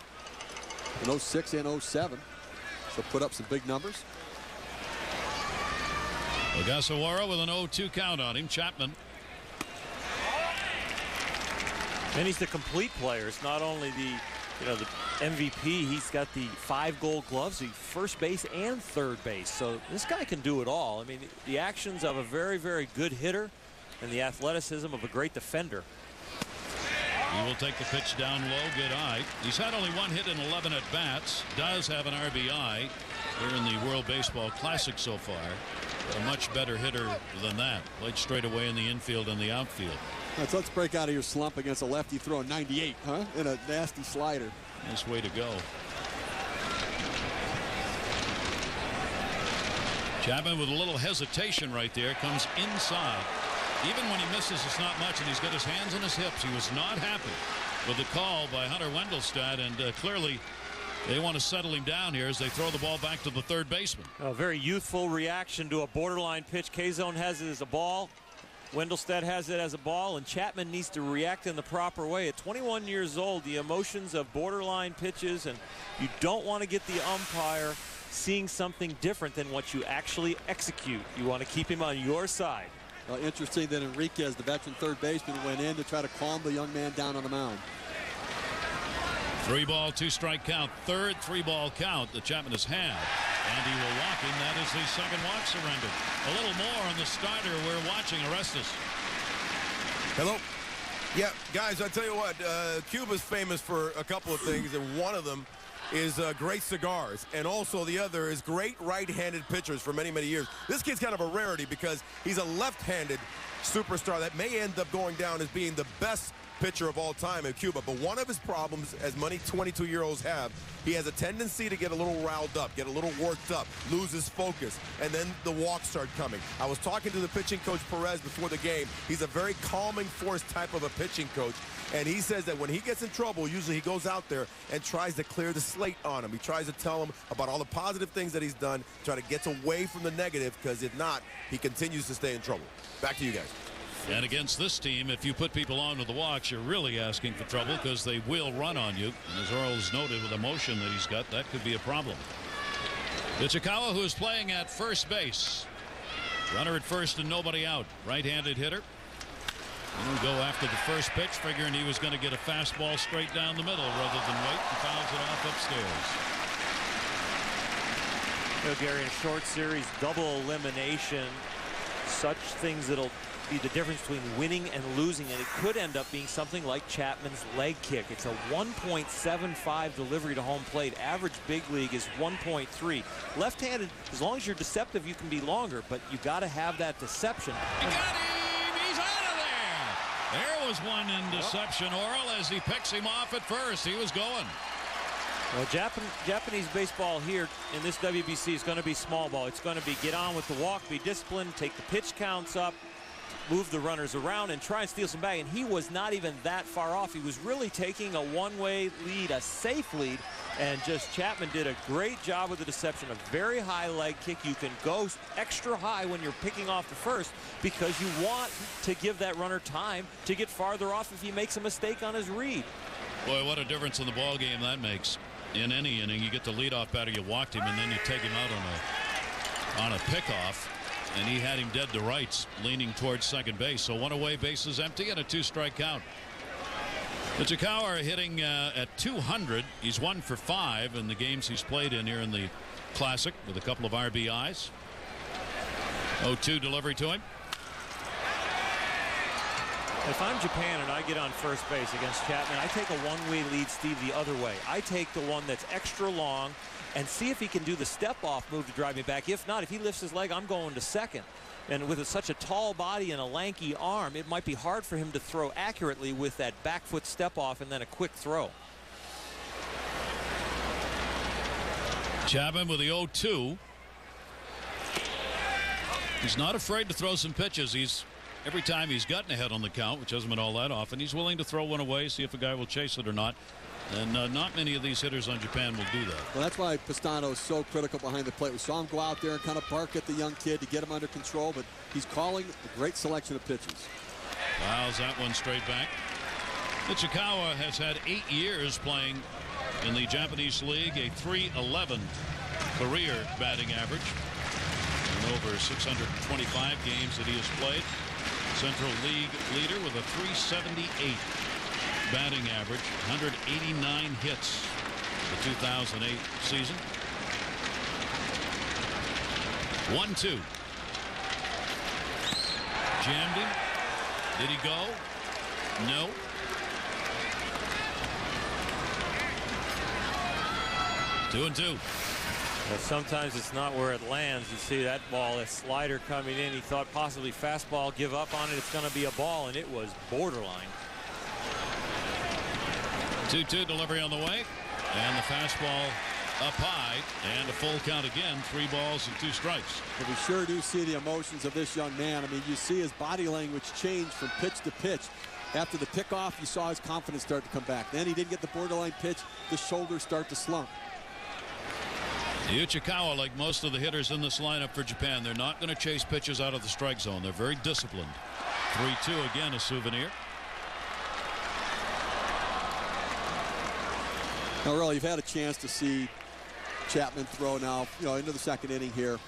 in 06 and 07. So put up some big numbers. Ogasawara with an 0-2 count on him. Chapman. And he's the complete player. It's not only the MVP. He's got the 5 Gold Gloves, the first base and third base. So this guy can do it all. I mean, the actions of a very, very good hitter and the athleticism of a great defender. He will take the pitch down low. Good eye. He's had only 1 hit in 11 at bats. Does have an RBI here in the World Baseball Classic so far. A much better hitter than that. Played straight away in the infield and the outfield. Let's break out of your slump against a lefty throwing 98, huh? In a nasty slider. Nice way to go. Chapman with a little hesitation right there. Comes inside. Even when he misses, it's not much, and he's got his hands on his hips. He was not happy with the call by Hunter Wendelstedt, and clearly they want to settle him down here as they throw the ball back to the third baseman. A very youthful reaction to a borderline pitch. K-Zone has it as a ball. Wendelstedt has it as a ball, and Chapman needs to react in the proper way. At 21 years old, the emotions of borderline pitches, and you don't want to get the umpire seeing something different than what you actually execute. You want to keep him on your side. Well, interesting that Enriquez, the veteran third baseman, went in to try to calm the young man down on the mound. 3-ball, 2-strike count. Third 3-ball count that Chapman has had. And he will walk him. That is the second walk surrendered. A little more on the starter. We're watching Aroldis. Hello. Yeah, guys, I tell you what, Cuba's famous for a couple of things, and one of them is great cigars, and also the other is great right-handed pitchers for many, many years. This kid's kind of a rarity because he's a left-handed superstar that may end up going down as being the best pitcher of all time in Cuba. But one of his problems, as many 22-year-olds have, he has a tendency to get a little riled up, get a little worked up, lose his focus, and then the walks start coming. I was talking to the pitching coach Perez before the game. He's a very calming force type of a pitching coach, and he says that when he gets in trouble, usually he goes out there and tries to clear the slate on him. He tries to tell him about all the positive things that he's done, try to get away from the negative, because if not, he continues to stay in trouble. Back to you guys. And against this team, if you put people on with the walks, you're really asking for trouble because they will run on you. And as Earl has noted, with the motion that he's got, that could be a problem. Ichikawa, who is playing at first base. Runner at first and nobody out. Right-handed hitter. He'll go after the first pitch, figuring he was going to get a fastball straight down the middle rather than wait, and fouls it off upstairs. You know, Gary, in a short series, double elimination, such things that'll be the difference between winning and losing, and it could end up being something like Chapman's leg kick. It's a 1.75 delivery to home plate. Average big league is 1.3. Left-handed, as long as you're deceptive, you can be longer, but you got to have that deception. He got him! He's out of there! There was one in deception, Oral, as he picks him off at first. He was going. Well, Japanese baseball here in this WBC is going to be small ball. It's going to be get on with the walk, be disciplined, take the pitch counts up, move the runners around, and try and steal some bag. And he was not even that far off. He was really taking a one-way lead, a safe lead, and just Chapman did a great job with the deception. A very high leg kick. You can go extra high when you're picking off the first because you want to give that runner time to get farther off if he makes a mistake on his read. Boy, what a difference in the ball game that makes. In any inning, you get the leadoff batter, you walked him, and then you take him out on a pickoff. And he had him dead to rights, leaning towards second base. So one away, bases empty, and a 2-strike count. Ichikawa hitting at 200. He's 1 for 5 in the games he's played in here in the Classic with a couple of RBIs. 0-2 delivery to him. If I'm Japan and I get on first base against Chapman, I take a one-way lead, Steve, the other way. I take the one that's extra long and see if he can do the step-off move to drive me back. If not, if he lifts his leg, I'm going to second. And with such a tall body and a lanky arm, it might be hard for him to throw accurately with that back foot step-off and then a quick throw. Chapman with the 0-2. He's not afraid to throw some pitches. Every time he's gotten ahead on the count, which hasn't been all that often, he's willing to throw one away, see if a guy will chase it or not. And not many of these hitters on Japan will do that. Well, that's why Pastano is so critical behind the plate. We saw him go out there and kind of bark at the young kid to get him under control, but he's calling a great selection of pitches. Fouls that one straight back. Ichikawa has had 8 years playing in the Japanese League, a .311 career batting average. And over 625 games that he has played. Central League leader with a .378 batting average, 189 hits the 2008 season. 1-2. Jammed him. Did he go? No. Two and two. Well, sometimes it's not where it lands. You see that ball, a slider coming in. He thought possibly fastball, give up on it. It's going to be a ball, and it was borderline. 2-2 delivery on the way. And the fastball up high, and a full count again, 3 balls and 2 strikes. But we sure do see the emotions of this young man. I mean, you see his body language change from pitch to pitch. After the pickoff, you saw his confidence start to come back. Then he didn't get the borderline pitch. The shoulders start to slump. Uchikawa, like most of the hitters in this lineup for Japan, they're not going to chase pitches out of the strike zone. They're very disciplined. 3-2 again, a souvenir. Now, really, you've had a chance to see Chapman throw now, into the second inning here.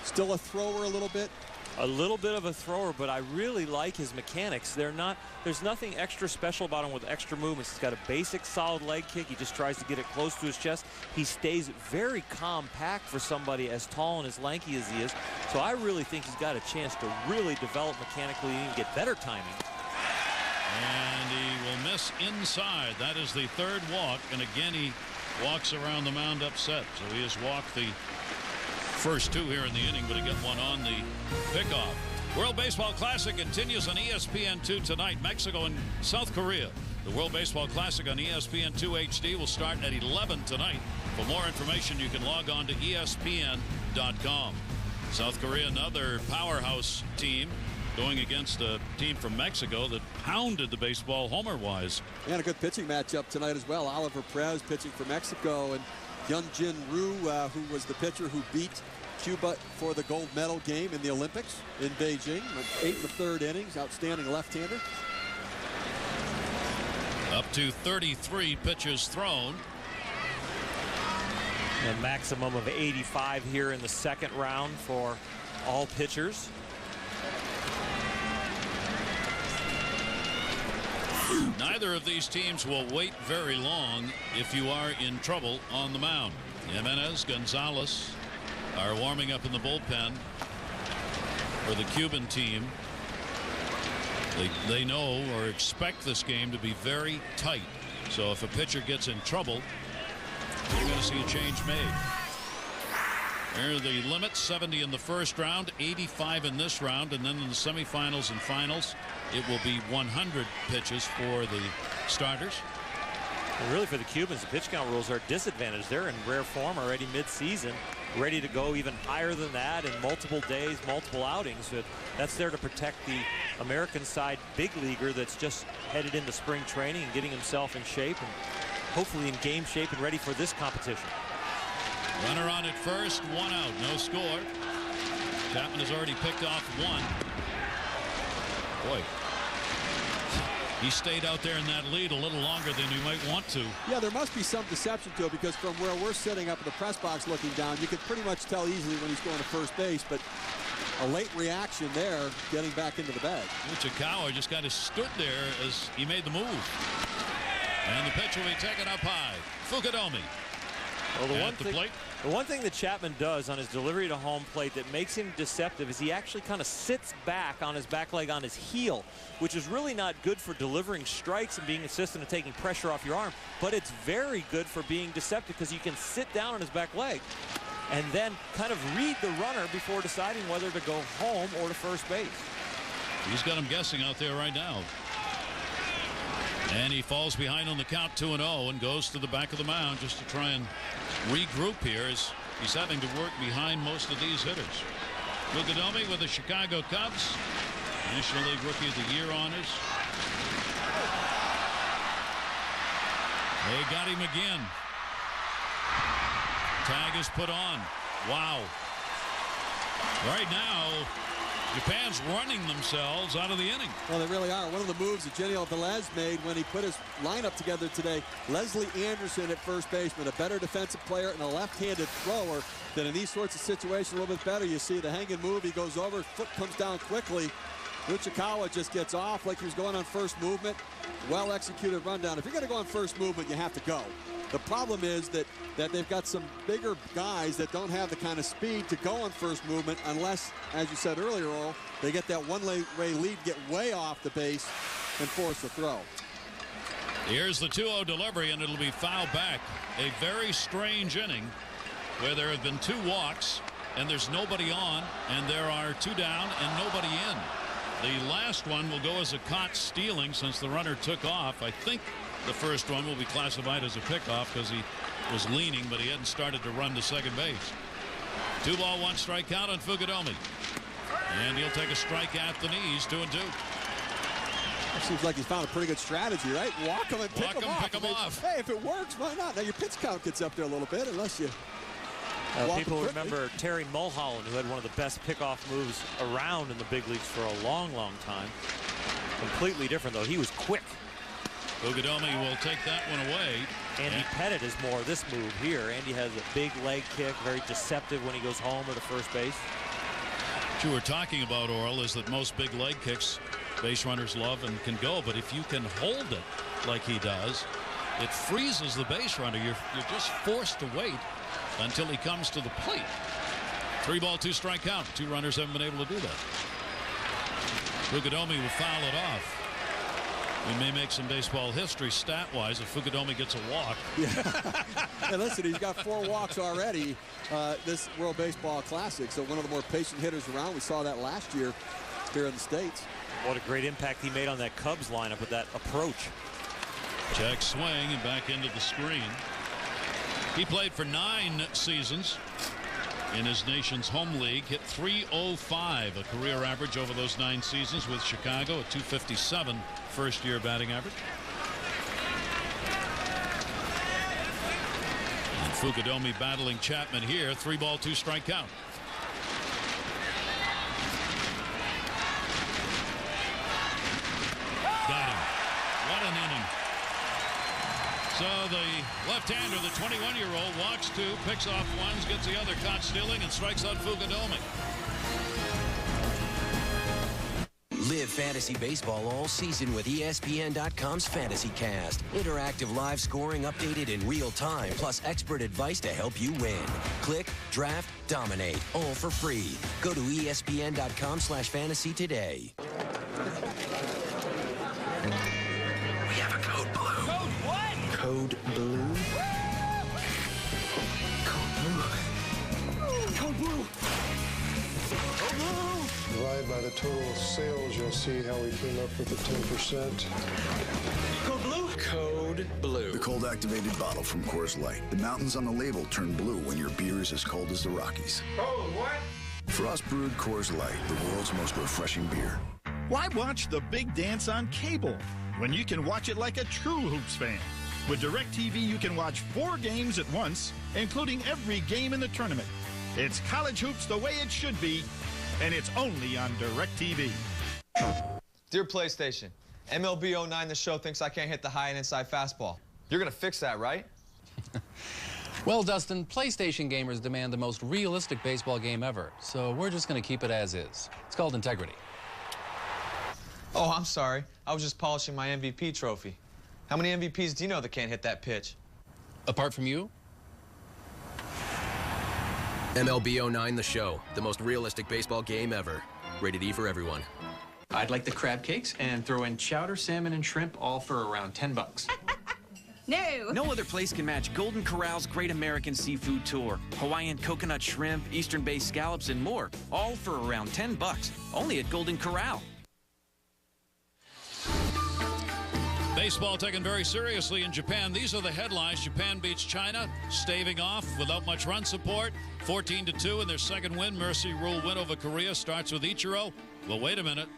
Still a thrower a little bit. A little bit of a thrower, but I really like his mechanics. There's nothing extra special about him with extra movements. He's got a basic solid leg kick. He just tries to get it close to his chest. He stays very compact for somebody as tall and as lanky as he is. So I really think he's got a chance to really develop mechanically and get better timing. And he will miss inside. That is the 3rd walk. And again, he walks around the mound upset. So he has walked the first 2 here in the inning, but he got one on the pickoff. World Baseball Classic continues on ESPN2 tonight. Mexico and South Korea. The World Baseball Classic on ESPN2 HD will start at 11 tonight. For more information, you can log on to ESPN.com. South Korea, another powerhouse team, going against a team from Mexico that pounded the baseball homer-wise. And a good pitching matchup tonight as well. Oliver Perez pitching for Mexico, and Hyunjin Ryu, who was the pitcher who beat Cuba for the gold medal game in the Olympics in Beijing. 8 1/3 innings, outstanding left-hander. Up to 33 pitches thrown. A maximum of 85 here in the second round for all pitchers. Neither of these teams will wait very long if you are in trouble on the mound. Jimenez, Gonzalez are warming up in the bullpen for the Cuban team. They know or expect this game to be very tight. So if a pitcher gets in trouble, you're going to see a change made. There are the limits: 70 in the first round, 85 in this round, and then in the semifinals and finals, it will be 100 pitches for the starters. Well, really, for the Cubans, the pitch count rules are a disadvantage. They're in rare form already mid-season, ready to go even higher than that in multiple days, multiple outings. That's there to protect the American side big leaguer that's just headed into spring training and getting himself in shape and hopefully in game shape and ready for this competition. Runner on at first, 1 out, no score. Chapman has already picked off 1. Boy, he stayed out there in that lead a little longer than he might want to. Yeah, there must be some deception to it, because from where we're sitting up in the press box looking down, you could pretty much tell easily when he's going to first base, but a late reaction there, getting back into the bag. Uchikawa just kind of stood there as he made the move. And the pitch will be taken up high. Fukudomi. Well, the one thing that Chapman does on his delivery to home plate that makes him deceptive is he actually kind of sits back on his back leg on his heel, which is really not good for delivering strikes and being insistent and taking pressure off your arm, but it's very good for being deceptive because you can sit down on his back leg and then kind of read the runner before deciding whether to go home or to first base. He's got him guessing out there right now. And he falls behind on the count, 2-0, and goes to the back of the mound just to try and regroup here, as he's having to work behind most of these hitters. Fukudomi with the Chicago Cubs, National League Rookie of the Year honors. They got him again. Tag is put on. Wow. Right now, Japan's running themselves out of the inning. Well, they really are. One of the moves that Geniel Velez made when he put his lineup together today, Leslie Anderson at first baseman, a better defensive player and a left-handed thrower, that in these sorts of situations a little bit better. You see the hanging move. He goes over, foot comes down quickly. Uchikawa just gets off like he was going on first movement. Well-executed rundown. If you're going to go on first movement, you have to go. The problem is that they've got some bigger guys that don't have the kind of speed to go on first movement unless, as you said earlier, Earl, they get that one-way lead, get way off the base, and force the throw. Here's the 2-0 delivery, and it'll be fouled back. A very strange inning where there have been 2 walks, and there's nobody on, and there are 2 down and nobody in. The last one will go as a caught stealing since the runner took off. I think the first one will be classified as a pickoff because he was leaning, but he hadn't started to run to second base. 2 ball, 1 strike count on Fukudomi. And he'll take a strike at the knees, 2-2. It seems like he's found a pretty good strategy, right? Walk him and pick him off. Hey, if it works, why not? Now your pitch count gets up there a little bit, unless you people remember Terry Mulholland, who had one of the best pickoff moves around in the big leagues for a long, long time. Completely different, though. He was quick. Fukudomi will take that one away. Andy Pettit is more this move here. Andy has a big leg kick, very deceptive when he goes home or to first base. What you were talking about, Oral, is that most big leg kicks base runners love and can go, but if you can hold it like he does, it freezes the base runner. You're just forced to wait until he comes to the plate. 3 ball, 2 strike count. 2 runners haven't been able to do that. Fukudomi will foul it off. We may make some baseball history stat-wise if Fukudomi gets a walk. Yeah. And listen, he's got 4 walks already this World Baseball Classic, so one of the more patient hitters around. We saw that last year here in the States. What a great impact he made on that Cubs lineup with that approach. Check swing and back into the screen. He played for 9 seasons in his nation's home league, hit .305, a career average over those 9 seasons with Chicago, a .257 first-year batting average. And Fukudomi battling Chapman here. 3 ball, 2 strike count. Got him. What an inning. So the left-hander, the 21-year-old, walks 2, picks off 1, gets the other caught stealing, and strikes out Fukudomi. Live fantasy baseball all season with ESPN.com's Fantasy Cast. Interactive live scoring updated in real time, plus expert advice to help you win. Click, draft, dominate, all for free. Go to ESPN.com/fantasy today. We have a code blue. Code what? Code blue. Code blue. Code blue. Divide by the total sales, you'll see how we came up with the 10%. Code blue? Code blue. The cold activated bottle from Coors Light. The mountains on the label turn blue when your beer is as cold as the Rockies. Code what? Frost brewed Coors Light, the world's most refreshing beer. Why watch the big dance on cable when you can watch it like a true Hoops fan? With DirecTV, you can watch 4 games at once, including every game in the tournament. It's college hoops the way it should be, and it's only on DirecTV. Dear PlayStation, MLB 09 The Show thinks I can't hit the high and inside fastball. You're gonna fix that, right? Well, Dustin, PlayStation gamers demand the most realistic baseball game ever, so we're just gonna keep it as is. It's called integrity. Oh, I'm sorry. I was just polishing my MVP trophy. How many MVPs do you know that can't hit that pitch? Apart from you? MLB 09 The Show, the most realistic baseball game ever. Rated E for everyone. I'd like the crab cakes and throw in chowder, salmon, and shrimp, all for around $10. No! No other place can match Golden Corral's Great American Seafood Tour. Hawaiian coconut shrimp, Eastern Bay scallops, and more, all for around $10. Only at Golden Corral. Baseball taken very seriously in Japan. These are the headlines. Japan beats China, staving off without much run support. 14-2 in their second win. Mercy rule win over Korea starts with Ichiro. Well, wait a minute.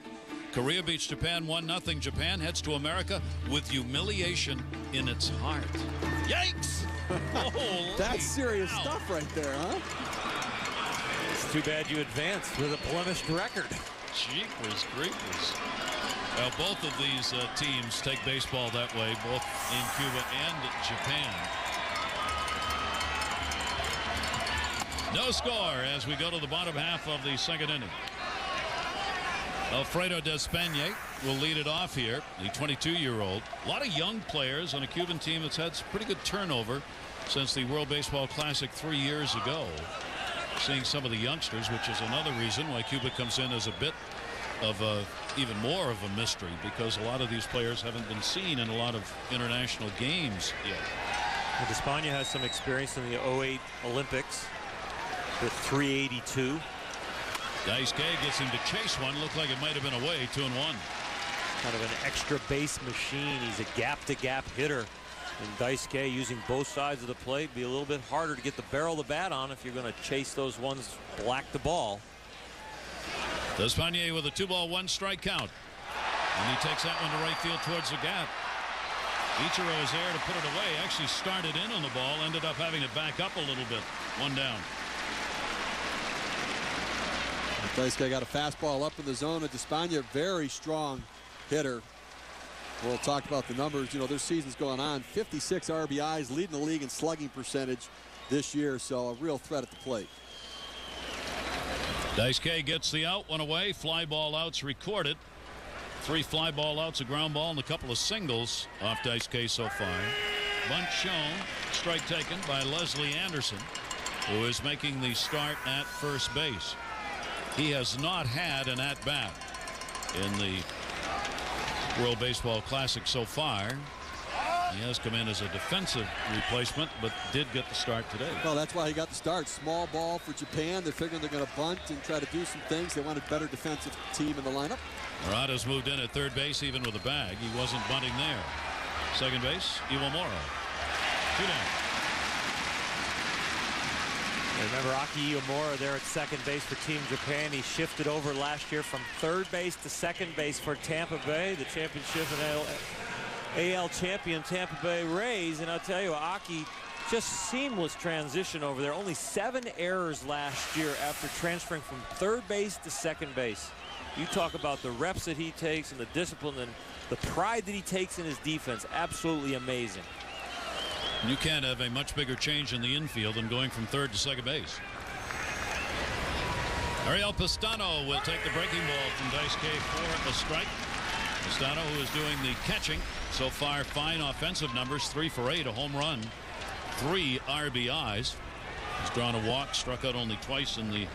Korea beats Japan 1-0. Japan heads to America with humiliation in its heart. Yikes! That's serious stuff right there, huh? It's too bad you advanced with a blemished record. Jeepers creepers. Well, both of these teams take baseball that way, both in Cuba and Japan. No score as we go to the bottom half of the second inning. Alfredo Despaigne will lead it off here, the 22-year-old. A lot of young players on a Cuban team that's had pretty good turnover since the World Baseball Classic 3 years ago. Seeing some of the youngsters, which is another reason why Cuba comes in as a bit of even more of a mystery, because a lot of these players haven't been seen in a lot of international games yet. Well, Despaigne has some experience in the 08 Olympics with .382. Daisuke gets him to chase one. Looked like it might have been away. 2-1. Kind of an extra base machine. He's a gap-to-gap hitter. And Daizuke using both sides of the plate. Be a little bit harder to get the barrel of the bat on if you're going to chase those ones black to ball. Despaigne with a 2-ball-1-strike count. And he takes that one to right field towards the gap. Ichiro is there to put it away. Actually started in on the ball. Ended up having it back up a little bit. One down. Daizuke got a fastball up in the zone. Despaigne, very strong hitter. We'll talk about the numbers. You know, their season's going on. 56 RBIs, leading the league in slugging percentage this year. So a real threat at the plate. Daizuke gets the out, one away. Fly ball outs recorded. 3 fly ball outs, a ground ball, and a couple of singles off Daizuke so far. Bunt shown. Strike taken by Leslie Anderson, who is making the start at first base. He has not had an at-bat in the World Baseball Classic so far. He has come in as a defensive replacement, but did get the start today. Well, that's why he got the start. Small ball for Japan. They're figuring they're going to bunt and try to do some things. They wanted a better defensive team in the lineup. Murata's moved in at third base even with a bag. He wasn't bunting there. Second base, Iwamura. 2 down. Remember Aki Iwamura there at second base for Team Japan. He shifted over last year from third base to second base for Tampa Bay, the championship and AL champion Tampa Bay Rays. And I'll tell you, Aki, just seamless transition over there. Only 7 errors last year after transferring from third base to second base. You talk about the reps that he takes and the discipline and the pride that he takes in his defense. Absolutely amazing. You can't have a much bigger change in the infield than going from third to second base. Ariel Pastano will take the breaking ball from Daizuke for a strike. Pastano, who is doing the catching so far, fine offensive numbers, 3 for 8, a home run, 3 RBIs. He's drawn a walk, struck out only twice in the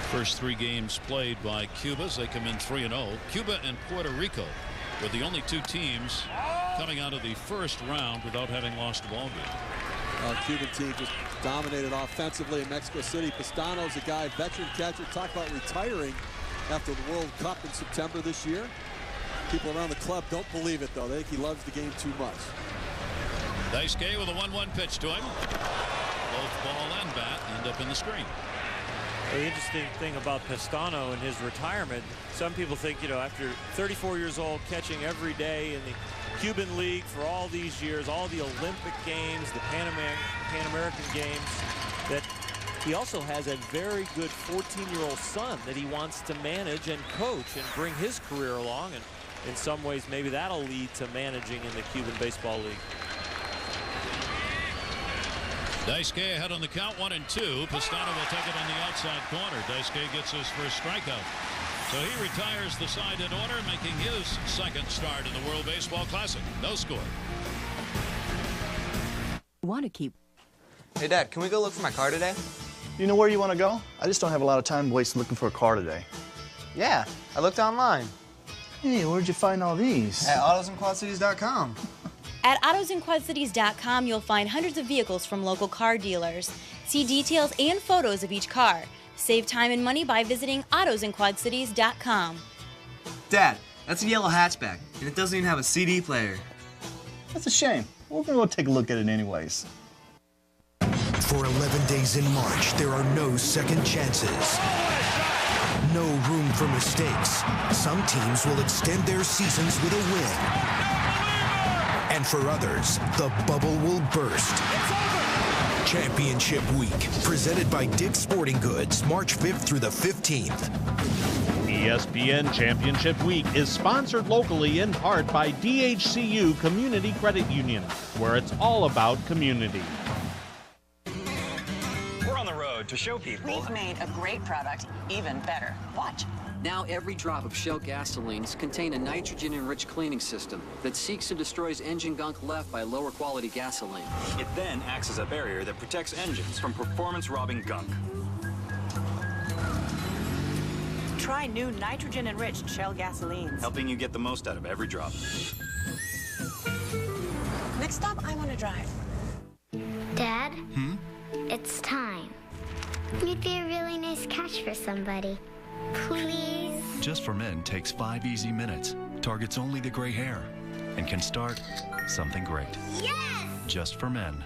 first 3 games played by Cuba. As they come in 3-0. Cuba and Puerto Rico were the only 2 teams coming out of the first round without having lost a ball game. Cuban team just dominated offensively in Mexico City. Pastano's a guy, veteran catcher. Talk about retiring after the World Cup in September this year. People around the club don't believe it, though. They think he loves the game too much. Daizuke with a 1-1 pitch to him. Both ball and bat end up in the screen. The interesting thing about Pastano and his retirement, some people think, you know, after 34 years old, catching every day in the Cuban League for all these years, all the Olympic Games, the Pan American Games, that he also has a very good 14-year-old son that he wants to manage and coach and bring his career along. And in some ways, maybe that'll lead to managing in the Cuban Baseball League. Daizuke ahead on the count, 1-2. Pastano will take it on the outside corner. Daizuke gets his first strikeout. So he retires the side in order, making his second start in the World Baseball Classic. No score. Want to keep. Hey, Dad, can we go look for my car today? You know where you want to go? I just don't have a lot of time to waste looking for a car today. Yeah, I looked online. Hey, where'd you find all these? At autosandquadcities.com. At autosandquadcities.com, you'll find hundreds of vehicles from local car dealers. See details and photos of each car. Save time and money by visiting autosandquadcities.com. Dad, that's a yellow hatchback, and it doesn't even have a CD player. That's a shame. We're going to go take a look at it anyways. For 11 days in March, there are no second chances. No room for mistakes. Some teams will extend their seasons with a win. And for others, the bubble will burst. Championship Week, presented by Dick's Sporting Goods, March 5th through the 15th. ESPN Championship Week is sponsored locally in part by DHCU Community Credit Union, where it's all about community. We're on the road to show people we've made a great product even better. Watch. Now every drop of Shell gasolines contain a nitrogen-enriched cleaning system that seeks and destroys engine gunk left by lower quality gasoline. It then acts as a barrier that protects engines from performance-robbing gunk. Try new nitrogen-enriched Shell gasolines. Helping you get the most out of every drop. Next stop, I want to drive. Dad? It's time. You'd be a really nice catch for somebody. Please? Just for Men takes 5 easy minutes. Targets only the gray hair. and can start something great. Yes! Just for men.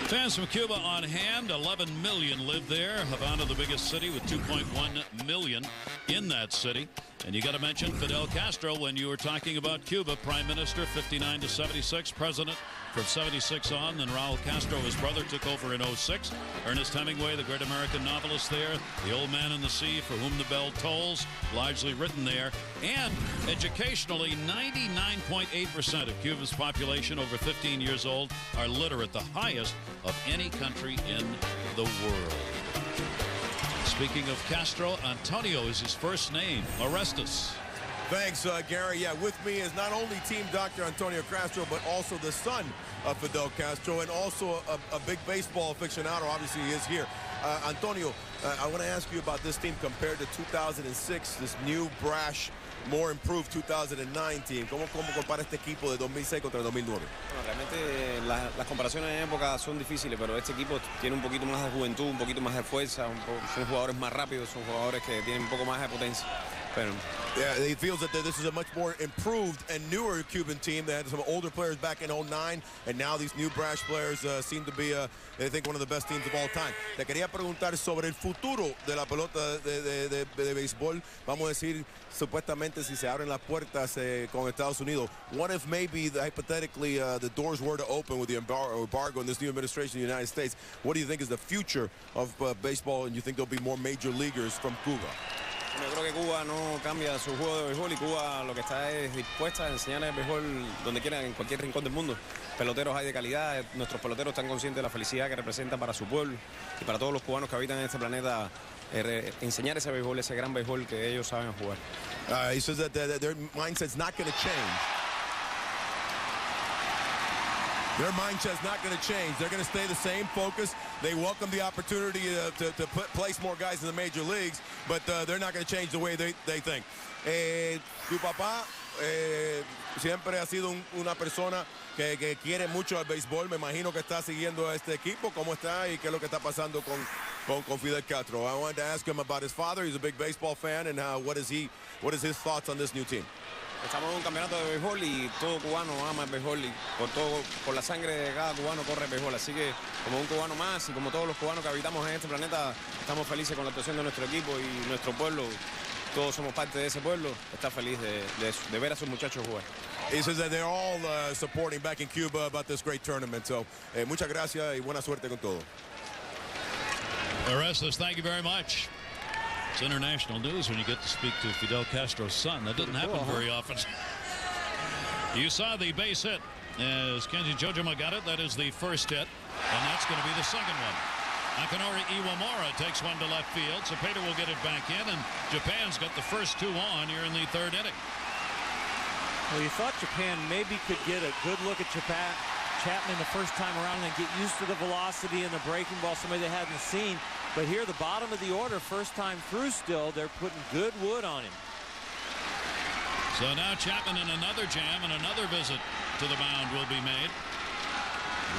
Fans from Cuba on hand, 11 million live there. Havana, the biggest city, with 2.1 million in that city. And you got to mention Fidel Castro when you were talking about Cuba. Prime Minister, 59 to 76. President from 76 on. Then Raul Castro, his brother, took over in 06. Ernest Hemingway, the great American novelist there. The Old Man and the Sea, For Whom the Bell Tolls, largely written there. And educationally, 99.8% of Cuba's population over 15 years old are literate, the highest of any country in the world. Speaking of Castro, Antonio is his first name. Orestes. Thanks, Gary. Yeah, with me is not only team Dr. Antonio Castro, but also the son of Fidel Castro, and also a big baseball aficionado. Obviously, he is here. Antonio, I want to ask you about this team compared to 2006, this new, brash, more improved 2009 team. ¿Cómo compara este equipo de 2006 contra el 2009? Bueno, realmente las comparaciones en época son difíciles, pero este equipo tiene un poquito más de juventud, un poquito más de fuerza, son jugadores más rápidos, son jugadores que tienen un poco más de potencia. Pero yeah, he feels that this is a much more improved and newer Cuban team. They had some older players back in 09, and now these new brash players seem to be, I think, one of the best teams of all time. Te quería preguntar sobre el futuro de la pelota de béisbol. Vamos a decir, supuestamente, si se abren las puertas con Estados Unidos. What if maybe, hypothetically, the doors were to open with the embargo in this new administration in the United States? What do you think is the future of baseball, and you think there'll be more major leaguers from Cuba? Yo creo que Cuba no cambia su juego de béisbol, y Cuba lo que está es dispuesta a enseñar el béisbol donde quiera, en cualquier rincón del mundo. Peloteros hay de calidad, nuestros peloteros están conscientes de la felicidad que representa para su pueblo y para todos los cubanos que habitan en este planeta, enseñar ese béisbol, ese gran béisbol que ellos saben jugar. He says that their mindset's not going to change. Their mindset's not going to change. They're going to stay the same focus. They welcome the opportunity to place more guys in the major leagues, but they're not going to change the way they think. Tu papá siempre ha sido una persona que quiere mucho el béisbol. Me imagino que está siguiendo a este equipo. ¿Cómo está y qué es lo que está pasando con Fidel Castro? I wanted to ask him about his father. He's a big baseball fan, and what is his thoughts on this new team? Estamos en un campeonato de béisbol y todo cubano ama el béisbol, y por la sangre de cada cubano corre el béisbol. Así que, como un cubano más y como todos los cubanos que habitamos en este planeta, estamos felices con la actuación de nuestro equipo, y nuestro pueblo, todos somos parte de ese pueblo, está feliz de ver a sus muchachos jugar. He says that they're all supporting back in Cuba about this great tournament. So, muchas gracias y buena suerte con todo. Orestes, thank you very much. It's international news when you get to speak to Fidel Castro's son. That doesn't happen very often. You saw the base hit as Kenji Jojima got it. That is the first hit, and that's going to be the second one. Akinori Iwamura takes one to left field. Cepeda will get it back in, and Japan's got the first two on here in the third inning. Well, you thought Japan maybe could get a good look at Chapman the first time around and get used to the velocity and the breaking ball, somebody they hadn't seen. But here, the bottom of the order, first time through still, they're putting good wood on him. So now Chapman in another jam, and another visit to the mound will be made.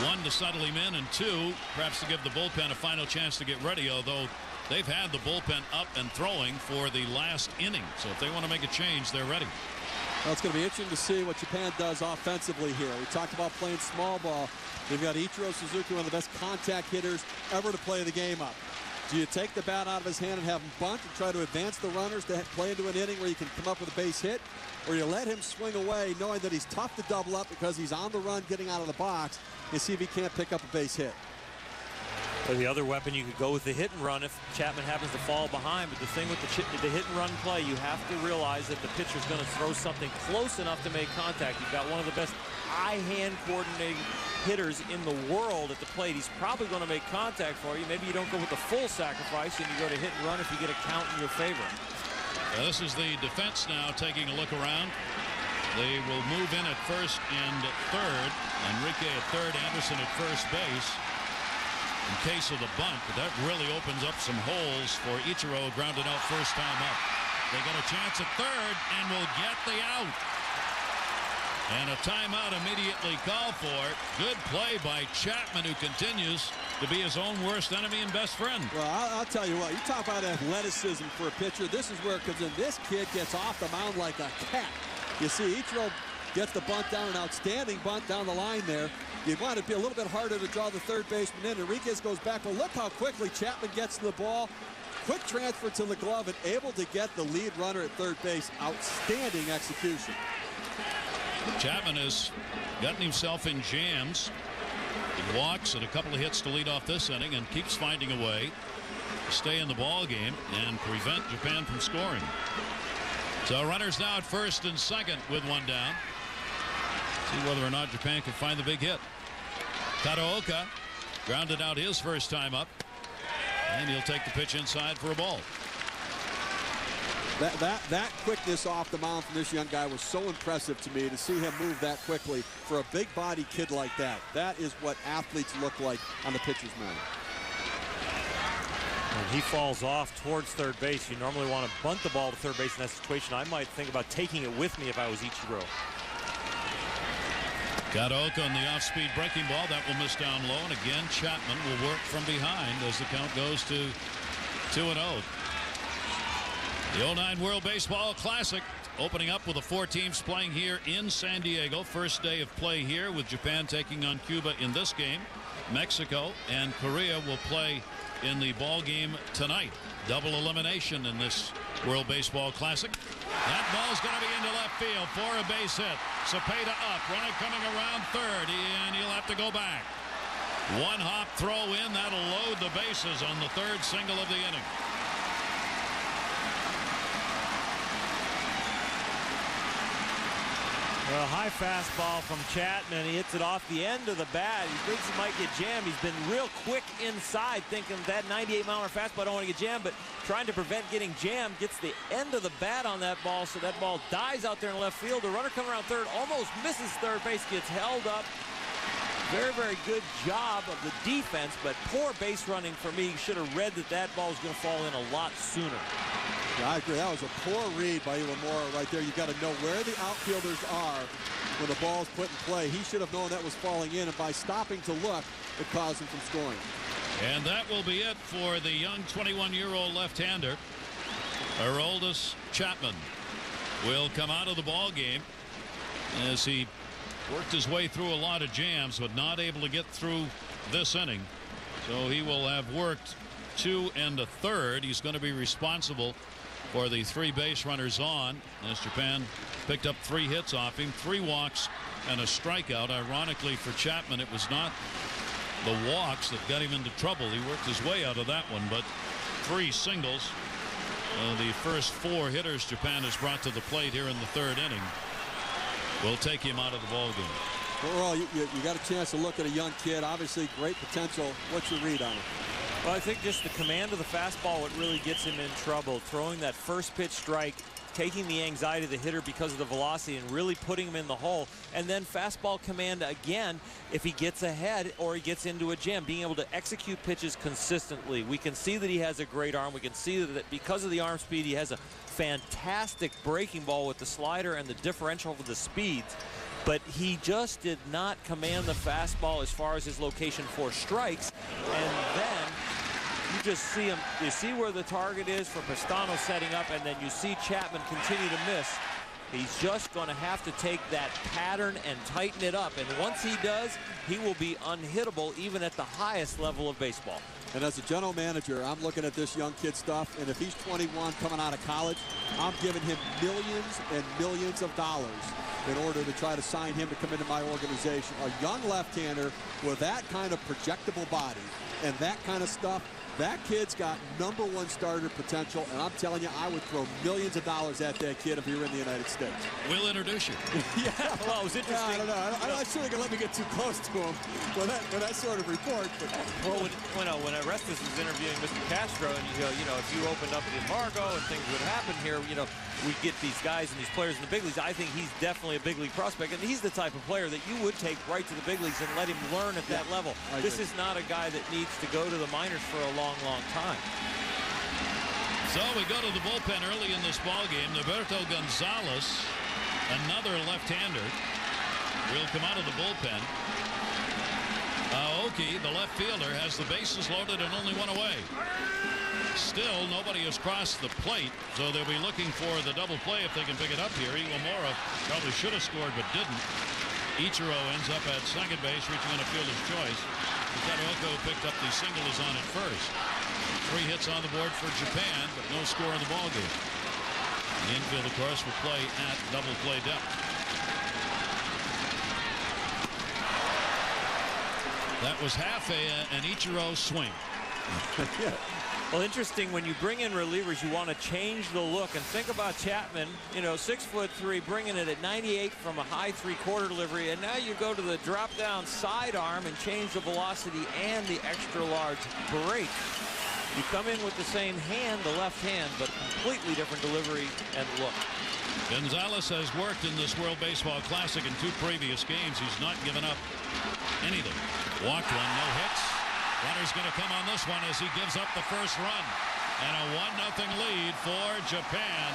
One to settle him in, and two, perhaps to give the bullpen a final chance to get ready, although they've had the bullpen up and throwing for the last inning. So if they want to make a change, they're ready. Well, it's going to be interesting to see what Japan does offensively here. We talked about playing small ball. They've got Ichiro Suzuki, one of the best contact hitters ever to play the game up. Do you take the bat out of his hand and have him bunt and try to advance the runners to play into an inning where you can come up with a base hit? Or you let him swing away knowing that he's tough to double up because he's on the run getting out of the box, and see if he can't pick up a base hit? Or the other weapon, you could go with the hit and run if Chapman happens to fall behind. But the thing with the hit and run play, you have to realize that the pitcher's going to throw something close enough to make contact. You've got one of the best eye-hand coordinating hitters in the world at the plate. He's probably going to make contact for you. Maybe you don't go with the full sacrifice and you go to hit and run if you get a count in your favor. This is the defense now taking a look around. They will move in at first and third. Enrique at third, Anderson at first base in case of the bunt, but that really opens up some holes for Ichiro, grounded out first time up. They got a chance at third and will get the out. And a timeout immediately called for. Good play by Chapman, who continues to be his own worst enemy and best friend. Well, I'll tell you what, you talk about athleticism for a pitcher. This is where it comes in. This kid gets off the mound like a cat. You see Ichiro gets the bunt down, an outstanding bunt down the line there. You want it to be a little bit harder to draw the third baseman in. Enriquez goes back, but look how quickly Chapman gets to the ball. Quick transfer to the glove and able to get the lead runner at third base. Outstanding execution. Chapman has gotten himself in jams. He walks and a couple of hits to lead off this inning and keeps finding a way to stay in the ball game and prevent Japan from scoring. So runners now at first and second with one down. See whether or not Japan can find the big hit. Kataoka grounded out his first time up, and he'll take the pitch inside for a ball. That quickness off the mound from this young guy was so impressive to me, to see him move that quickly for a big body kid like that. That is what athletes look like on the pitcher's mound. When he falls off towards third base, you normally want to bunt the ball to third base in that situation. I might think about taking it with me if I was Ichiro. Kataoka on the off-speed breaking ball. That will miss down low. And again, Chapman will work from behind as the count goes to 2-0. The 09 World Baseball Classic opening up with the 4 teams playing here in San Diego. First day of play here with Japan taking on Cuba in this game. Mexico and Korea will play in the ball game tonight. Double elimination in this World Baseball Classic. That ball's going to be into left field for a base hit. Cepeda up, runner coming around third, and he'll have to go back. One hop throw in, that'll load the bases on the third single of the inning. Well, high fastball from Chapman. He hits it off the end of the bat. He thinks he might get jammed. He's been real quick inside, thinking that 98-mile-an-hour fastball, I don't want to get jammed, but trying to prevent getting jammed, gets the end of the bat on that ball, so that ball dies out there in left field. The runner coming around third almost misses third base, gets held up. Very, very good job of the defense, but poor base running for me. Should have read that ball was going to fall in a lot sooner. Yeah, I agree. That was a poor read by Iwamura right there. You got to know where the outfielders are when the ball's put in play. He should have known that was falling in, and by stopping to look, it caused him from scoring. And that will be it for the young 21-year-old left-hander. Aroldis Chapman will come out of the ball game as he worked his way through a lot of jams, but not able to get through this inning. So he will have worked 2 and a third. He's going to be responsible for the 3 base runners on, as Japan picked up 3 hits off him, 3 walks and a strikeout. Ironically for Chapman, it was not the walks that got him into trouble. He worked his way out of that one, but 3 singles. The first 4 hitters Japan has brought to the plate here in the third inning will take him out of the ball game. Well, you got a chance to look at a young kid. Obviously, great potential. What's your read on it? Well, I think just the command of the fastball, what really gets him in trouble. Throwing that first pitch strike, taking the anxiety of the hitter because of the velocity and really putting him in the hole. And then fastball command again if he gets ahead or he gets into a jam, being able to execute pitches consistently. We can see that he has a great arm. We can see that because of the arm speed, he has a fantastic breaking ball with the slider and the differential of the speeds. But he just did not command the fastball as far as his location for strikes. And then you just see him, you see where the target is for Pastano setting up, and then you see Chapman continue to miss. He's just going to have to take that pattern and tighten it up. And once he does, he will be unhittable even at the highest level of baseball. And as a general manager, I'm looking at this young kid stuff, and if he's 21 coming out of college, I'm giving him millions and millions of dollars in order to try to sign him to come into my organization. A young left-hander with that kind of projectable body and that kind of stuff, that kid's got #1 starter potential, and I'm telling you, I would throw millions of dollars at that kid if he were in the United States. We'll introduce you. Yeah, well, it was interesting. Yeah, I don't know. I'm not sure they can let me get too close to him for that sort of report. But. Well, when Aroldis was interviewing Mr. Castro, and if you opened up the embargo and things would happen here, we get these guys and these players in the big leagues. I think he's definitely a big league prospect, and he's the type of player that you would take right to the big leagues and let him learn at that level. This is not a guy that needs to go to the minors for a long time. So we go to the bullpen early in this ball game. Roberto Gonzalez, another left-hander, will come out of the bullpen. Aoki, the left fielder, has the bases loaded and only one away. Still, nobody has crossed the plate, so they'll be looking for the double play if they can pick it up here. Iwamura probably should have scored but didn't. Ichiro ends up at second base, reaching on a fielder's choice. Takaoka picked up the single, is on at first. 3 hits on the board for Japan, but no score in the ballgame. The infield, of course, will play at double play depth. That was half an Ichiro swing. Yeah. Well, interesting, when you bring in relievers, you want to change the look. And think about Chapman, you know, 6'3", bringing it at 98 from a high 3/4 delivery. And now you go to the drop-down sidearm and change the velocity and the extra large break. You come in with the same hand, the left hand, but completely different delivery and look. Gonzalez has worked in this World Baseball Classic in 2 previous games. He's not given up anything. Walked one, no hits. Runner's going to come on this one as he gives up the first run. And a 1-0 lead for Japan.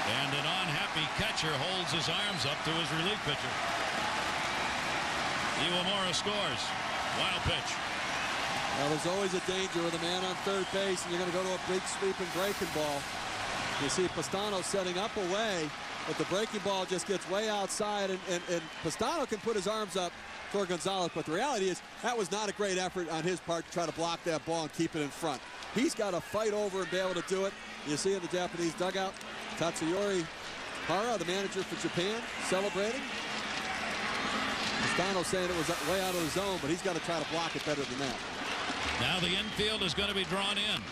And an unhappy catcher holds his arms up to his relief pitcher. Iwamura scores. Wild pitch. Well, there's always a danger with a man on third base, and you're going to go to a big sweeping breaking ball. You see Pastano setting up away, but the breaking ball just gets way outside, and Pastano can put his arms up toward Gonzalez, but the reality is that was not a great effort on his part to try to block that ball and keep it in front. He's got to fight over and be able to do it. You see in the Japanese dugout, Tatsuyori Hara, the manager for Japan, celebrating. Pastano saying it was way out of the zone, but he's got to try to block it better than that. Now the infield is going to be drawn in.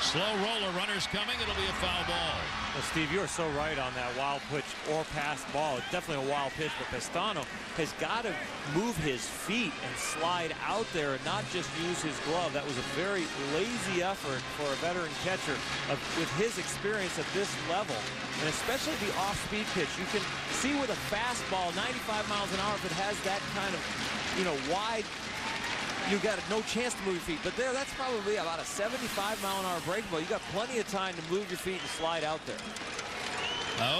Slow roller, runners coming. It'll be a foul ball. Well, Steve, you're so right on that wild pitch or pass ball. It's definitely a wild pitch, but Pastano has got to move his feet and slide out there and not just use his glove. That was a very lazy effort for a veteran catcher with his experience at this level, and especially the off-speed pitch. You can see with a fastball, 95 miles an hour, if it has that kind of, you know, wide, you got no chance to move your feet. But there, that's probably about a 75-mile-an-hour breaking ball. You got plenty of time to move your feet and slide out there.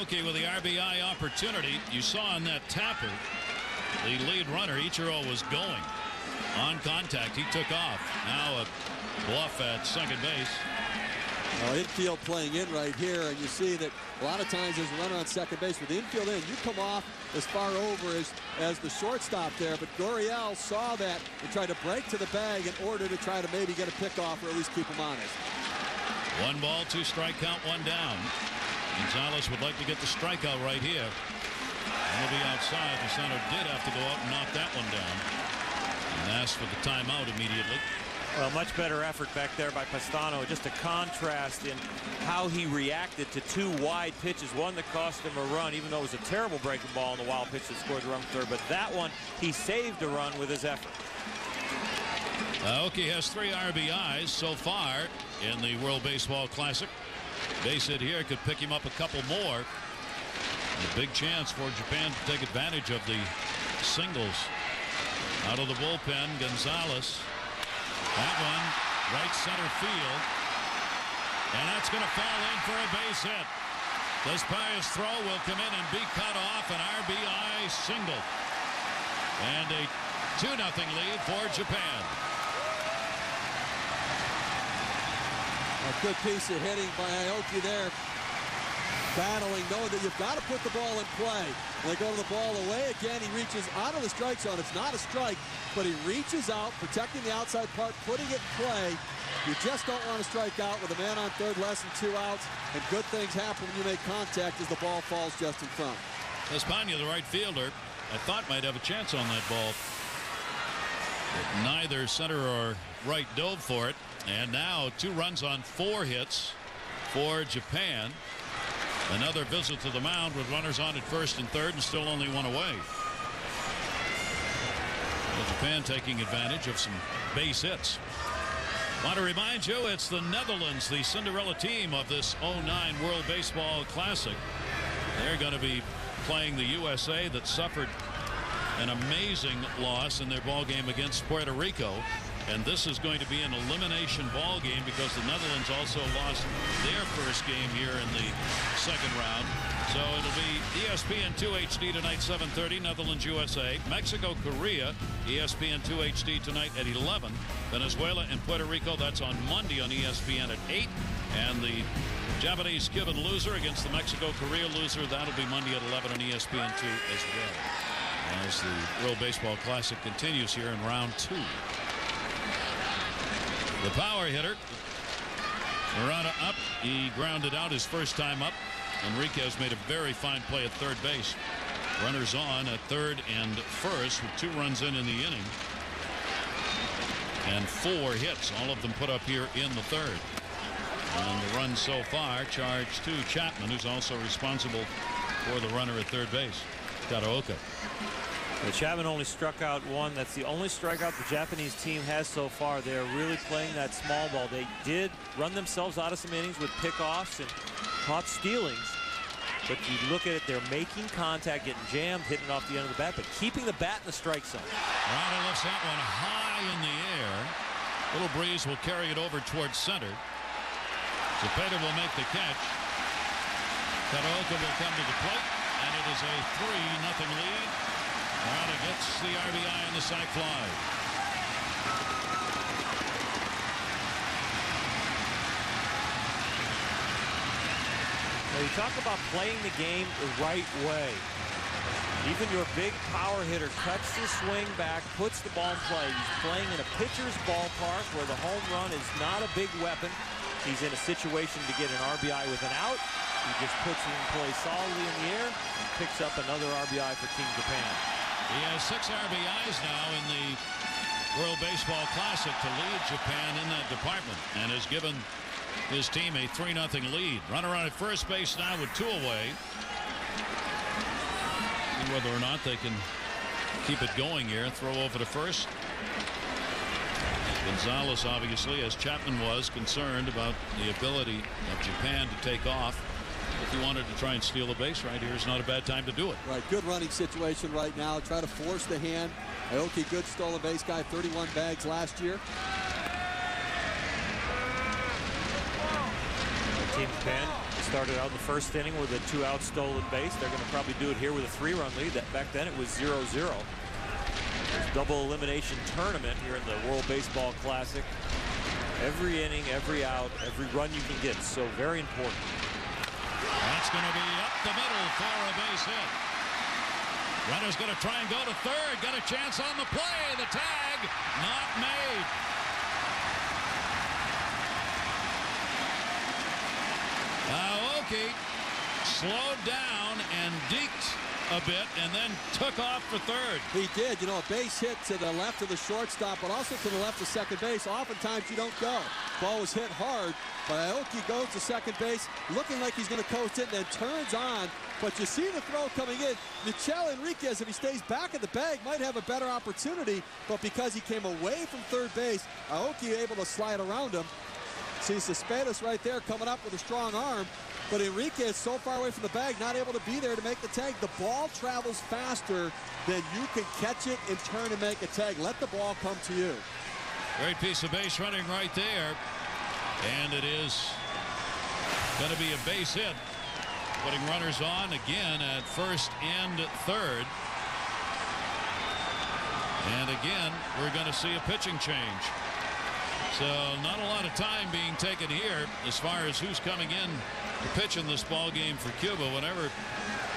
Okay, with the RBI opportunity, you saw on that tapper, the lead runner, Ichiro, was going. On contact, he took off. Now a bluff at second base. Infield playing in right here, and you see that a lot of times there's a runner on second base. With the infield in, you come off as far over as the shortstop there, but Gurriel saw that and tried to break to the bag in order to try to maybe get a pickoff or at least keep him honest. 1 ball, 2 strike count, 1 down. Gonzalez would like to get the strikeout right here. He'll be outside. The center did have to go out and knock that one down and asked for the timeout immediately. Well, much better effort back there by Pastano. Just a contrast in how he reacted to 2 wide pitches. One that cost him a run, even though it was a terrible breaking ball in the wild pitch that scored the run for third. But that one, he saved a run with his effort. Aoki has 3 RBIs so far in the World Baseball Classic. Base hit here could pick him up a couple more. A big chance for Japan to take advantage of the singles. Out of the bullpen, Gonzalez. That one, right center field. And that's going to fall in for a base hit. Cespedes' throw will come in and be cut off. An RBI single. And a 2-0 lead for Japan. A good piece of hitting by Aoki there. Battling, knowing that you've got to put the ball in play. When they go to the ball away again, he reaches out of the strike zone. It's not a strike, but he reaches out, protecting the outside part, putting it in play. You just don't want to strike out with a man on third, less than 2 outs, and good things happen when you make contact as the ball falls just in front. Espana, the right fielder, I thought might have a chance on that ball. But neither center or right dove for it. And now 2 runs on 4 hits for Japan. Another visit to the mound with runners on at first and third and still only 1 away. Well, Japan taking advantage of some base hits. Want to remind you, it's the Netherlands, the Cinderella team of this 2009 World Baseball Classic. They're going to be playing the USA that suffered an amazing loss in their ball game against Puerto Rico. And this is going to be an elimination ball game because the Netherlands also lost their first game here in the second round. So it'll be ESPN 2 HD tonight, 7:30, Netherlands, USA. Mexico, Korea, ESPN 2 HD tonight at 11. Venezuela and Puerto Rico, that's on Monday on ESPN at 8. And the Japanese-Cuban loser against the Mexico-Korea loser, that'll be Monday at 11 on ESPN 2 as well. As the World Baseball Classic continues here in round 2. The power hitter, Murata up. He grounded out his first time up. Enriquez made a very fine play at third base. Runners on at third and first with 2 runs in the inning. And 4 hits, all of them put up here in the third. And the runs so far charged to Chapman, who's also responsible for the runner at third base, Taraoka. Chapman only struck out 1. That's the only strikeout the Japanese team has so far. They're really playing that small ball. They did run themselves out of some innings with pickoffs and caught stealings. But you look at it, they're making contact, getting jammed, hitting it off the end of the bat, but keeping the bat in the strike zone. Rada lifts that one high in the air. Little breeze will carry it over towards center. Cepeda will make the catch. Taraoka will come to the plate, and it is a 3-0 lead. Rada gets the RBI on the sac fly. Now you talk about playing the game the right way. Even your big power hitter cuts his swing back, puts the ball in play. He's playing in a pitcher's ballpark where the home run is not a big weapon. He's in a situation to get an RBI with an out. He just puts it in play solidly in the air and picks up another RBI for Team Japan. He has 6 RBIs now in the World Baseball Classic to lead Japan in that department, and has given his team a 3-0 lead. Runner on at first base now with 2 away. See whether or not they can keep it going here. Throw over to first. Gonzalez, obviously, as Chapman was, concerned about the ability of Japan to take off. If you wanted to try and steal a base right here, is not a bad time to do it. Right, good running situation right now. Try to force the hand. Aoki, good stolen base guy, 31 bags last year. Team Japan started out in the first inning with a 2-out stolen base. They're going to probably do it here with a 3-run lead. Back then it was 0-0. Double elimination tournament here in the World Baseball Classic. Every inning, every out, every run you can get. So very important. That's going to be up the middle for a base hit. Runner's going to try and go to third. Got a chance on the play. The tag not made. Aoki slowed down and deked a bit and then took off for third. He did. You know, a base hit to the left of the shortstop, but also to the left of second base. Oftentimes you don't go. Ball was hit hard, but Aoki goes to second base, looking like he's going to coast it, and then turns on. But you see the throw coming in. Michel Enriquez, if he stays back at the bag, might have a better opportunity, but because he came away from third base, Aoki able to slide around him. See Cespedes right there coming up with a strong arm. But Enriquez so far away from the bag, not able to be there to make the tag. The ball travels faster than you can catch it and turn and make a tag. Let the ball come to you. Great piece of base running right there. And it is going to be a base hit. Putting runners on again at first and third. And again, we're going to see a pitching change. So not a lot of time being taken here as far as who's coming in to pitch in this ball game for Cuba. Whenever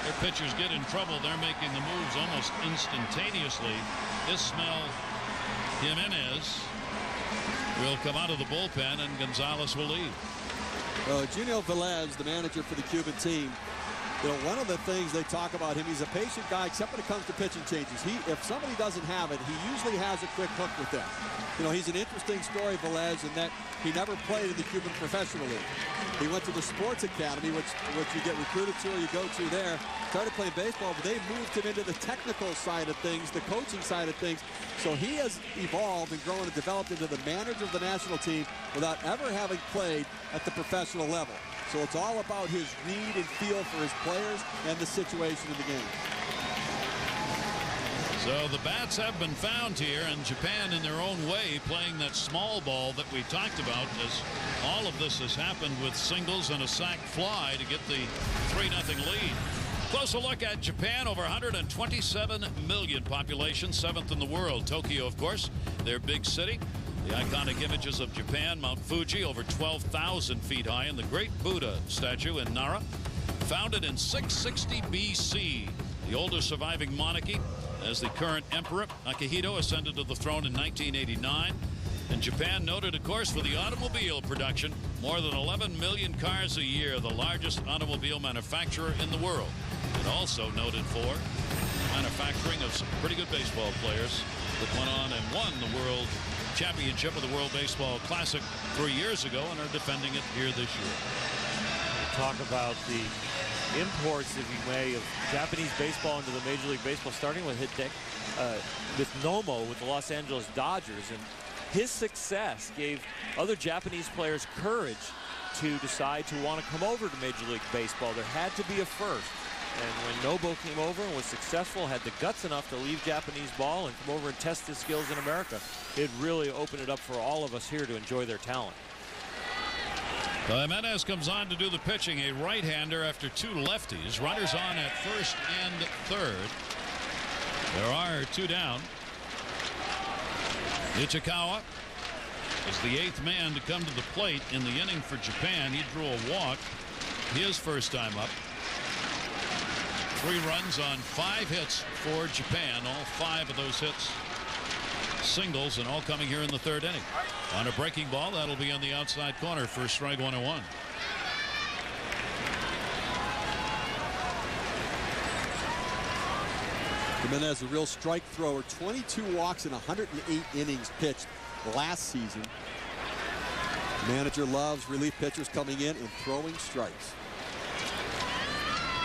their pitchers get in trouble, they're making the moves almost instantaneously. Ismael Jimenez will come out of the bullpen, and Gonzalez will lead. Junio Velez, the manager for the Cuban team, you know, one of the things they talk about him, he's a patient guy, except when it comes to pitching changes. If somebody doesn't have it, he usually has a quick hook with them. You know, he's an interesting story, Velez, in that he never played in the Cuban Professional League. He went to the Sports Academy, which you get recruited to or you go to there. Started playing baseball, but they moved him into the technical side of things, the coaching side of things. So he has evolved and grown and developed into the manager of the national team without ever having played at the professional level. So it's all about his read and feel for his players and the situation of the game. So the bats have been found here, and Japan in their own way playing that small ball that we talked about, as all of this has happened with singles and a sac fly to get the 3-0 lead. Closer look at Japan, over 127 million population, 7th in the world. Tokyo, of course, their big city. The iconic images of Japan, Mount Fuji, over 12,000 feet high, and the Great Buddha statue in Nara, founded in 660 BC. The oldest surviving monarchy, as the current emperor, Akihito, ascended to the throne in 1989. And Japan noted, of course, for the automobile production, more than 11 million cars a year, the largest automobile manufacturer in the world. And also noted for manufacturing of some pretty good baseball players that went on and won the World Championship of the World Baseball Classic 3 years ago and are defending it here this year. Talk about the imports, if you may, of Japanese baseball into the Major League Baseball, starting with with Nomo with the Los Angeles Dodgers. And his success gave other Japanese players courage to decide to want to come over to Major League Baseball. There had to be a first. And when Nobo came over and was successful, had the guts enough to leave Japanese ball and come over and test his skills in America, it really opened it up for all of us here to enjoy their talent. Jimenez comes on to do the pitching, a right-hander after 2 lefties. Runners on at first and third. There are 2 down. Ichikawa is the 8th man to come to the plate in the inning for Japan. He drew a walk his first time up. 3 runs on 5 hits for Japan. All 5 of those hits singles, and all coming here in the 3rd inning. On a breaking ball, that'll be on the outside corner for strike 101. Jimenez, a real strike thrower, 22 walks in 108 innings pitched last season. The manager loves relief pitchers coming in and throwing strikes.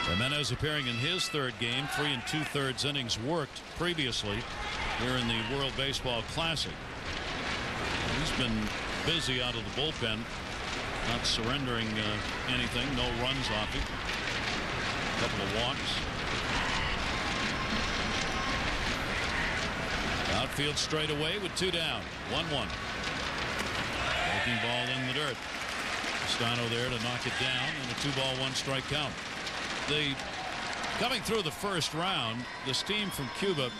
Jimenez appearing in his 3rd game, 3 2/3 innings worked previously here in the World Baseball Classic. He's been busy out of the bullpen, not surrendering anything. No runs off him. A couple of walks. Outfield straight away with 2 down. 1-1. Breaking ball in the dirt. Castano there to knock it down, and a 2-ball 1-strike count. Coming through the first round, this team from Cuba,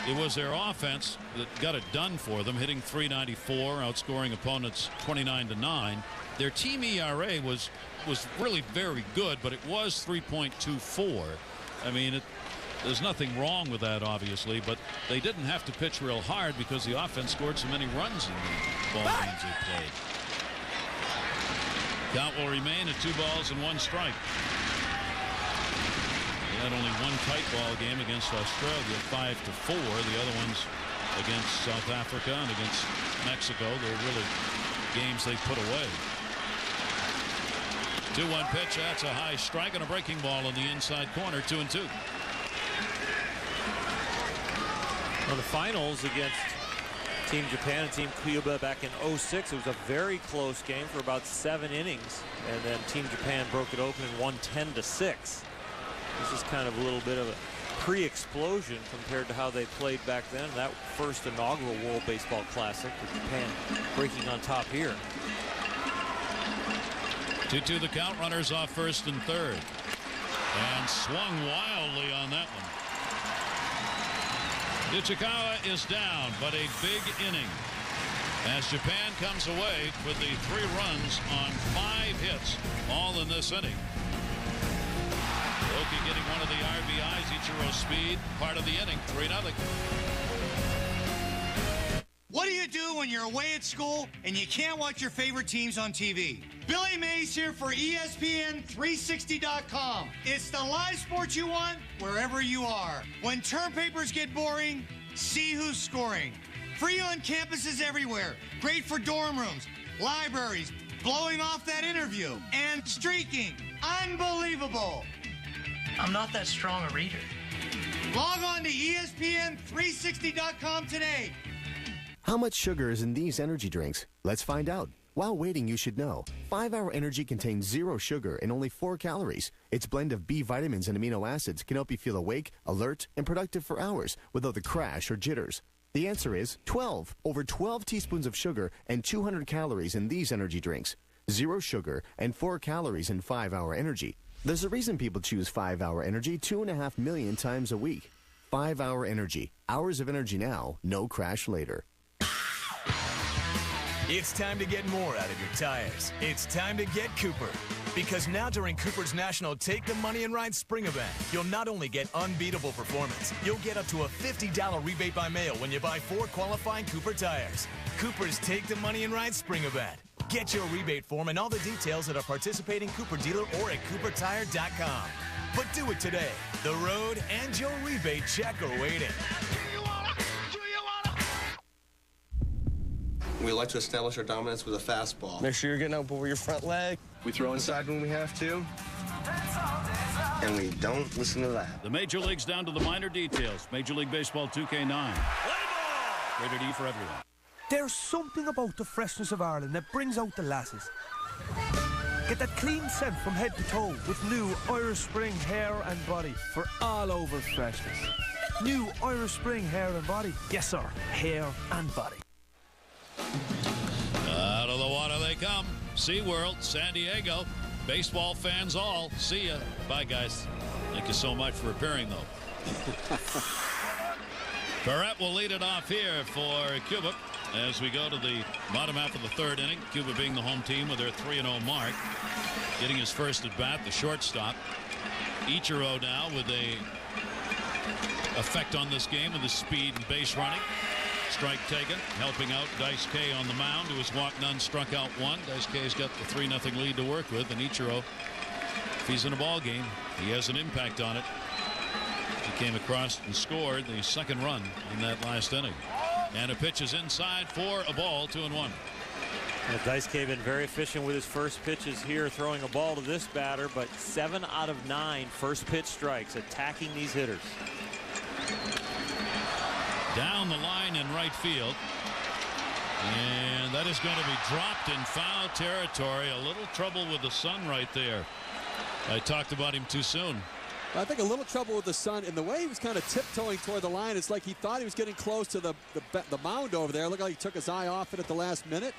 it was their offense that got it done for them, hitting .394, outscoring opponents 29-9. Their team ERA was really very good, but it was 3.24. I mean, there's nothing wrong with that, obviously, but they didn't have to pitch real hard because the offense scored so many runs in the ball games they played. Count will remain at 2 balls and 1 strike. They had only 1 tight ball game against Australia, 5-4. The other ones against South Africa and against Mexico, they're really games they put away. 2-1 pitch. That's a high strike and a breaking ball in the inside corner. 2-2. Well, the finals against Team Japan and Team Cuba back in '06, it was a very close game for about 7 innings, and then Team Japan broke it open and won 10-6. This is kind of a little bit of a pre-explosion compared to how they played back then. That first inaugural World Baseball Classic, with Japan breaking on top here. 2-2 the count. Runners off first and third, and swung wildly on that one. Ichikawa is down, but a big inning as Japan comes away with the 3 runs on 5 hits, all in this inning. Loki getting one of the RBIs, Ichiro Speed, part of the inning, 3-0. What do you do when you're away at school and you can't watch your favorite teams on TV? Billy Mays here for ESPN360.com. It's the live sports you want wherever you are. When term papers get boring, see who's scoring. Free on campuses everywhere. Great for dorm rooms, libraries, blowing off that interview, and streaking. Unbelievable. I'm not that strong a reader. Log on to ESPN360.com today. How much sugar is in these energy drinks? Let's find out. While waiting, you should know. 5-Hour Energy contains 0 sugar and only 4 calories. Its blend of B vitamins and amino acids can help you feel awake, alert, and productive for hours without the crash or jitters. The answer is 12. Over 12 teaspoons of sugar and 200 calories in these energy drinks. 0 sugar and 4 calories in 5-Hour Energy. There's a reason people choose 5-Hour Energy 2.5 million times a week. 5-Hour Energy. Hours of energy now, no crash later. It's time to get more out of your tires. It's time to get Cooper. Because now during Cooper's National Take the Money and Ride Spring Event, you'll not only get unbeatable performance, you'll get up to a $50 rebate by mail when you buy 4 qualifying Cooper tires. Cooper's Take the Money and Ride Spring Event. Get your rebate form and all the details at a participating Cooper dealer or at CooperTire.com. But do it today. The road and your rebate check are waiting. We like to establish our dominance with a fastball. Make sure you're getting up over your front leg. We throw inside when we have to. And we don't listen to that. The major leagues down to the minor details. Major League Baseball 2K9. Rated E for everyone. There's something about the freshness of Ireland that brings out the lasses. Get that clean scent from head to toe with new Irish Spring hair and body for all over freshness. New Irish Spring hair and body. Yes, sir. Hair and body. Out of the water they come. SeaWorld, San Diego. Baseball fans all. See ya. Bye, guys. Thank you so much for appearing, though. Paret will lead it off here for Cuba as we go to the bottom half of the 3rd inning. Cuba being the home team with their 3-0 mark. Getting his first at bat, the shortstop. Ichiro now with a effect on this game with his speed and base running. Strike taken, helping out Daizuke on the mound, who has walked none, struck out 1. Daisuke's got the 3-0 lead to work with, and Ichiro, if he's in a ball game, he has an impact on it. He came across and scored the 2nd run in that last inning. And a pitch is inside for a ball, 2-1. Well, Daisuke been very efficient with his first pitches here, throwing a ball to this batter, but 7 out of 9 first pitch strikes, attacking these hitters. Down the line in right field. And that is going to be dropped in foul territory. A little trouble with the sun right there. I talked about him too soon. I think a little trouble with the sun, and the way he was kind of tiptoeing toward the line, it's like he thought he was getting close to the mound over there. It looked like he took his eye off it at the last minute.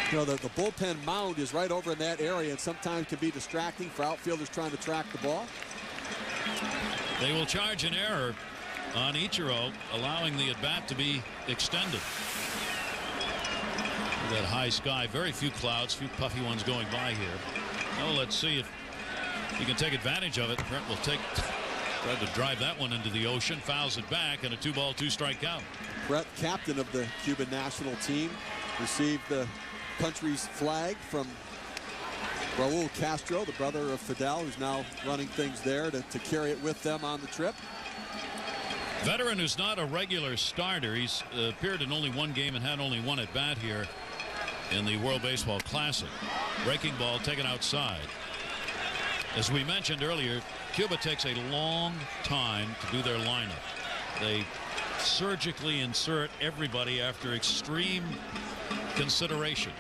You know, the bullpen mound is right over in that area, and sometimes can be distracting for outfielders trying to track the ball. They will charge an error on Ichiro, allowing the at-bat to be extended. That high sky, very few clouds, few puffy ones going by here. Now let's see if he can take advantage of it. Brent will try to drive that one into the ocean, fouls it back, and a 2-ball, 2-strike count. Brett, captain of the Cuban national team, received the country's flag from Raul Castro, the brother of Fidel, who's now running things there to carry it with them on the trip. Veteran who's not a regular starter. He's appeared in only 1 game and had only 1 at bat here in the World Baseball Classic. Breaking ball taken outside. As we mentioned earlier, Cuba takes a long time to do their lineup. They surgically insert everybody after extreme consideration.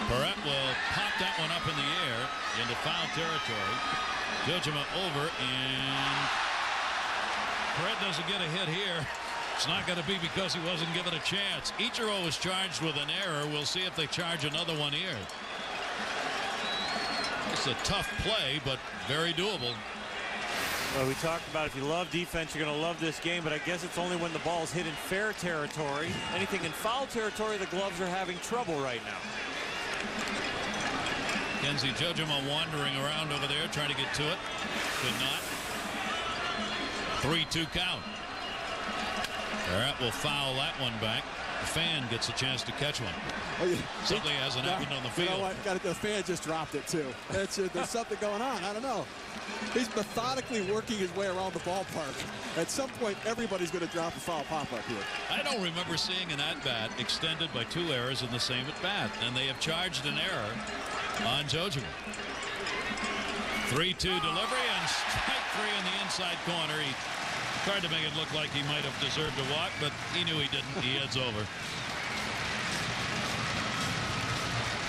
Paret will pop that one up in the air into foul territory. Jojima over, and Paret doesn't get a hit here. It's not going to be because he wasn't given a chance. Ichiro was charged with an error. We'll see if they charge another one here. It's a tough play, but very doable. Well, we talked about if you love defense, you're going to love this game, but I guess it's only when the ball's hit in fair territory. Anything in foul territory, the gloves are having trouble right now. Kenzie Jojima wandering around over there trying to get to it. Could not. 3-2 count. Paret will foul that one back. The fan gets a chance to catch one. Oh, yeah. Something hasn't happened on the field. You know what? The fan just dropped it too. There's something going on. I don't know. He's methodically working his way around the ballpark. At some point, everybody's going to drop a foul pop-up here. I don't remember seeing an at-bat extended by 2 errors in the same at-bat, and they have charged an error on Jojima. 3-2 delivery and strike 3 in the inside corner. He tried to make it look like he might have deserved a walk, but he knew he didn't. He heads over.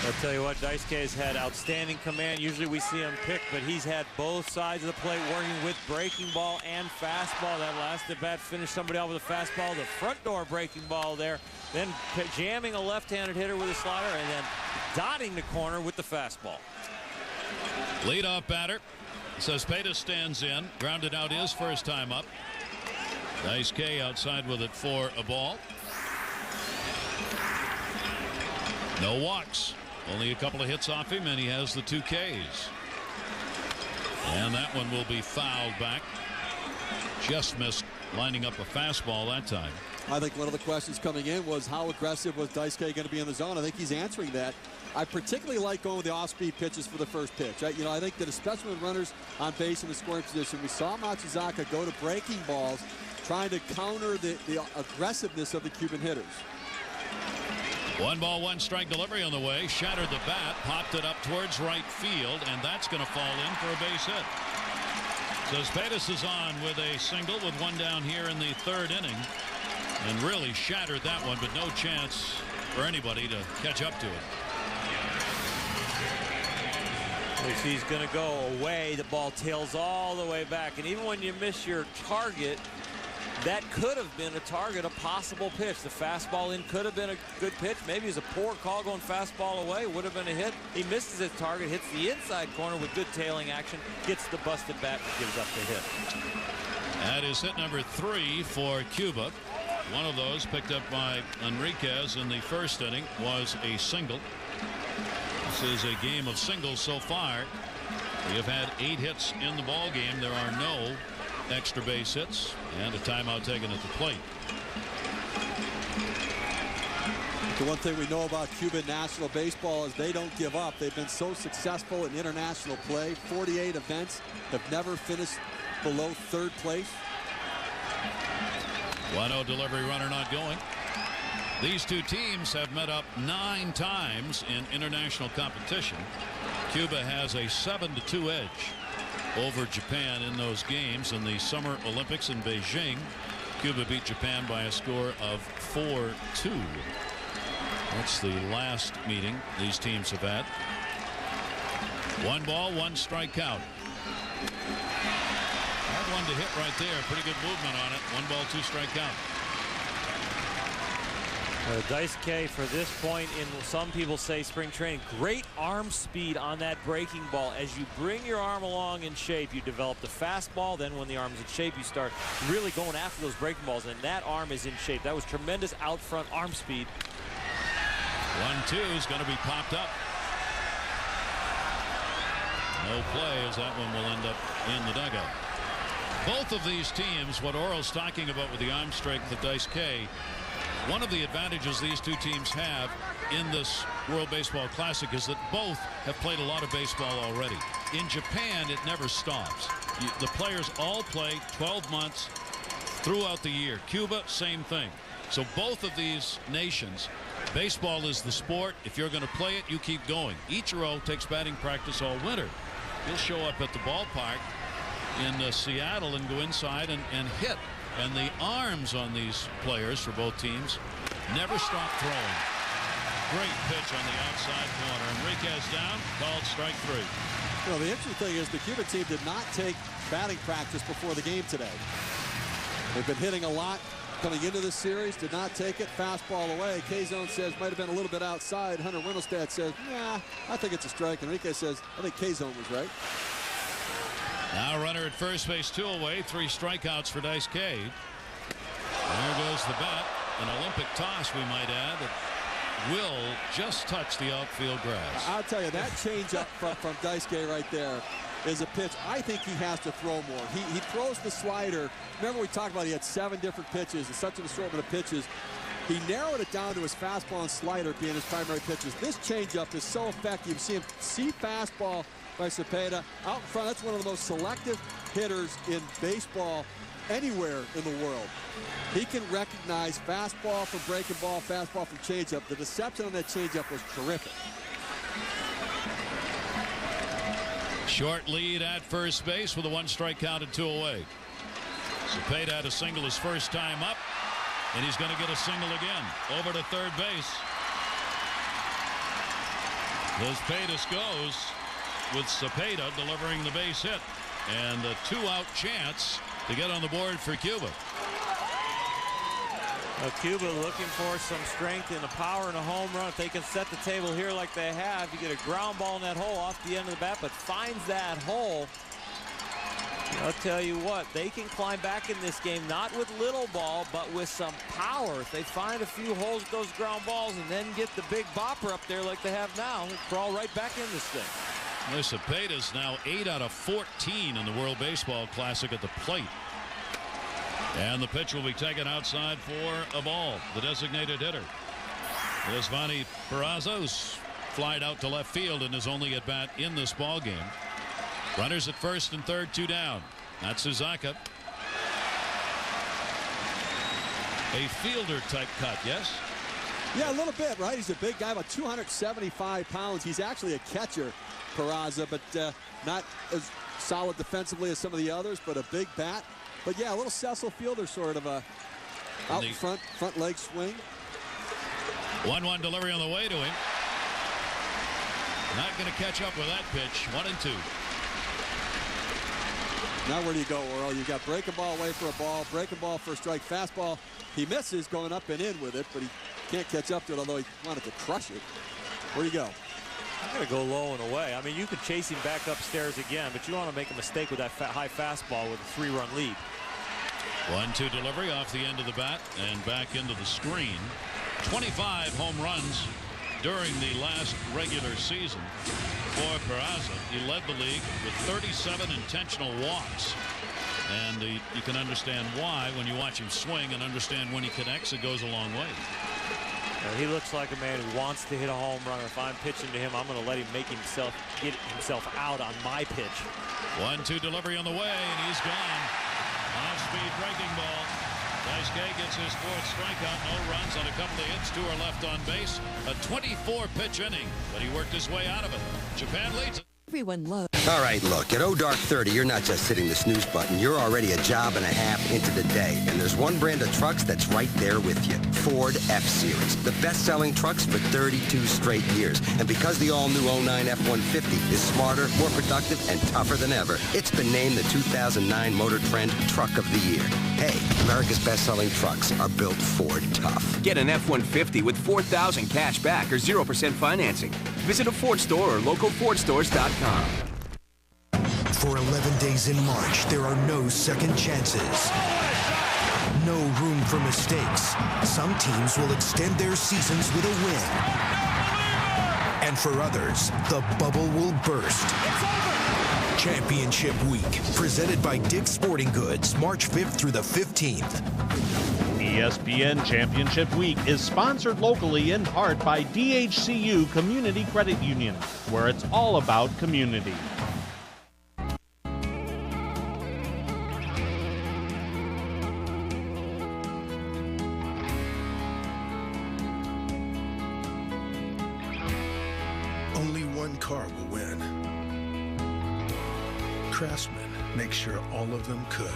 I'll tell you what, Daizuke has had outstanding command. Usually we see him pick, but he's had both sides of the plate working with breaking ball and fastball. That last at bat finished somebody off with a fastball. The front door breaking ball there. Then jamming a left-handed hitter with a slider and then dotting the corner with the fastball. Leadoff batter. Cespedes stands in. Grounded out his first time up. Daizuke outside with it for a ball. No walks. Only a couple of hits off him, and he has the 2 Ks. And that one will be fouled back. Just missed lining up a fastball that time. I think one of the questions coming in was how aggressive was Daizuke going to be in the zone. I think he's answering that. I particularly like going with the off-speed pitches for the first pitch. I think that especially with runners on base in the scoring position, we saw Matsuzaka go to breaking balls, trying to counter the aggressiveness of the Cuban hitters. 1 ball, 1 strike delivery on the way. Shattered the bat, popped it up towards right field, and that's going to fall in for a base hit. Cespedes is on with a single with 1 down here in the 3rd inning, and really shattered that one, but no chance for anybody to catch up to it. If he's going to go away, the ball tails all the way back, and even when you miss your target, that could have been a target, a possible pitch. The fastball in could have been a good pitch. Maybe it's a poor call going fastball away. Would have been a hit. He misses his target, hits the inside corner with good tailing action, gets the busted bat, and gives up the hit. That is hit number 3 for Cuba. One of those picked up by Enriquez in the 1st inning was a single. This is a game of singles so far. We have had 8 hits in the ball game. There are no extra base hits, and a timeout taken at the plate. The one thing we know about Cuban national baseball is they don't give up. They've been so successful in international play. 48 events, have never finished below 3rd place. 1-0 delivery, runner not going. These two teams have met up 9 times in international competition. Cuba has a 7-2 edge over Japan in those games. In the Summer Olympics in Beijing, Cuba beat Japan by a score of 4-2. That's the last meeting these teams have had. 1 ball, 1 strike count. Hard one to hit right there. Pretty good movement on it. 1 ball, 2 strike count. Daizuke, for this point in, some people say, spring training, great arm speed on that breaking ball. As you bring your arm along in shape, you develop the fastball. Then when the arm's in shape, you start really going after those breaking balls, and that arm is in shape. That was tremendous out front arm speed. 1-2 is going to be popped up. No play, as that one will end up in the dugout. Both of these teams, what Oral's talking about with the arm strength of Daizuke, one of the advantages these two teams have in this World Baseball Classic is that both have played a lot of baseball already. In Japan, it never stops. The players all play 12 months throughout the year. Cuba, same thing. So both of these nations, baseball is the sport. If you're going to play it, you keep going. Ichiro takes batting practice all winter. He'll show up at the ballpark in Seattle and go inside and hit. And the arms on these players for both teams never stop throwing. Great pitch on the outside corner. Enriquez down, called strike 3. You know, the interesting thing is the Cuban team did not take batting practice before the game today. They've been hitting a lot coming into this series, did not take it. Fastball away. K-Zone says might have been a little bit outside. Hunter Windelstad says, nah, I think it's a strike. Enriquez says, I think K-Zone was right. Now runner at first base, 2 away, 3 strikeouts for Daizuke. There goes the bat. An Olympic toss, we might add. It will just touch the outfield grass. I'll tell you, that changeup from Daizuke right there is a pitch I think he has to throw more. He throws the slider. Remember we talked about he had 7 different pitches and such an assortment of pitches. He narrowed it down to his fastball and slider being his primary pitches. This changeup is so effective. You see him see fastball by Cepeda out in front. That's one of the most selective hitters in baseball anywhere in the world. He can recognize fastball from breaking ball, fastball from changeup. The deception on that changeup was terrific. Short lead at first base with a 1 strike count and 2 away. Cepeda had a single his first time up, and he's going to get a single again over to third base. Cespedes goes with Cepeda delivering the base hit. And a 2-out chance to get on the board for Cuba. Cuba looking for some strength and a power and a home run. If they can set the table here like they have, you get a ground ball in that hole off the end of the bat, but finds that hole. I'll tell you what, they can climb back in this game, not with little ball, but with some power. If they find a few holes with those ground balls and then get the big bopper up there like they have now, they crawl right back in this thing. Cepeda's now 8 out of 14 in the World Baseball Classic at the plate. And the pitch will be taken outside for a ball. The designated hitter. Yasmani Peraza's flied out to left field and is only at bat in this ball game. Runners at first and third, 2 down. Matsuzaka. A fielder type cut, yes? Yeah, a little bit, right? He's a big guy, about 275 pounds. He's actually a catcher, Peraza, but not as solid defensively as some of the others, but a big bat. But yeah, a little Cecil Fielder sort of a out front leg swing. 1-1 delivery on the way to him. Not going to catch up with that pitch. 1-2. Now where do you go, Earl? You've got breaking ball away for a ball, breaking ball for a strike, fastball. He misses going up and in with it, but he can't catch up to it, although he wanted to crush it. Where do you go? I'm going to go low and away. I mean, you could chase him back upstairs again, but you don't want to make a mistake with that high fastball with a 3-run lead. 1-2 delivery off the end of the bat and back into the screen. 25 home runs during the last regular season for Peraza. He led the league with 37 intentional walks. And you can understand why when you watch him swing and understand when he connects, it goes a long way. He looks like a man who wants to hit a home run. If I'm pitching to him, I'm going to let him get himself out on my pitch. 1-2 delivery on the way, and he's gone. Off-speed breaking ball. Daizuke gets his 4th strikeout. No runs on a couple of hits. 2 are left on base. A 24-pitch inning, but he worked his way out of it. Japan leads. Everyone loves. All right, look, at O-Dark30, you're not just hitting the snooze button. You're already a job and a half into the day. And there's one brand of trucks that's right there with you. Ford F-Series. The best-selling trucks for 32 straight years. And because the all-new 09 F-150 is smarter, more productive, and tougher than ever, it's been named the 2009 Motor Trend Truck of the Year. Hey, America's best-selling trucks are built Ford tough. Get an F-150 with $4,000 cash back or 0% financing. Visit a Ford store or localfordstores.com. For 11 days in March, there are no second chances. No room for mistakes. Some teams will extend their seasons with a win. And for others, the bubble will burst. Championship Week, presented by Dick's Sporting Goods, March 5th through the 15th. ESPN Championship Week is sponsored locally in part by DHCU Community Credit Union, where it's all about community. Only one car will win. Craftsman makes sure all of them could.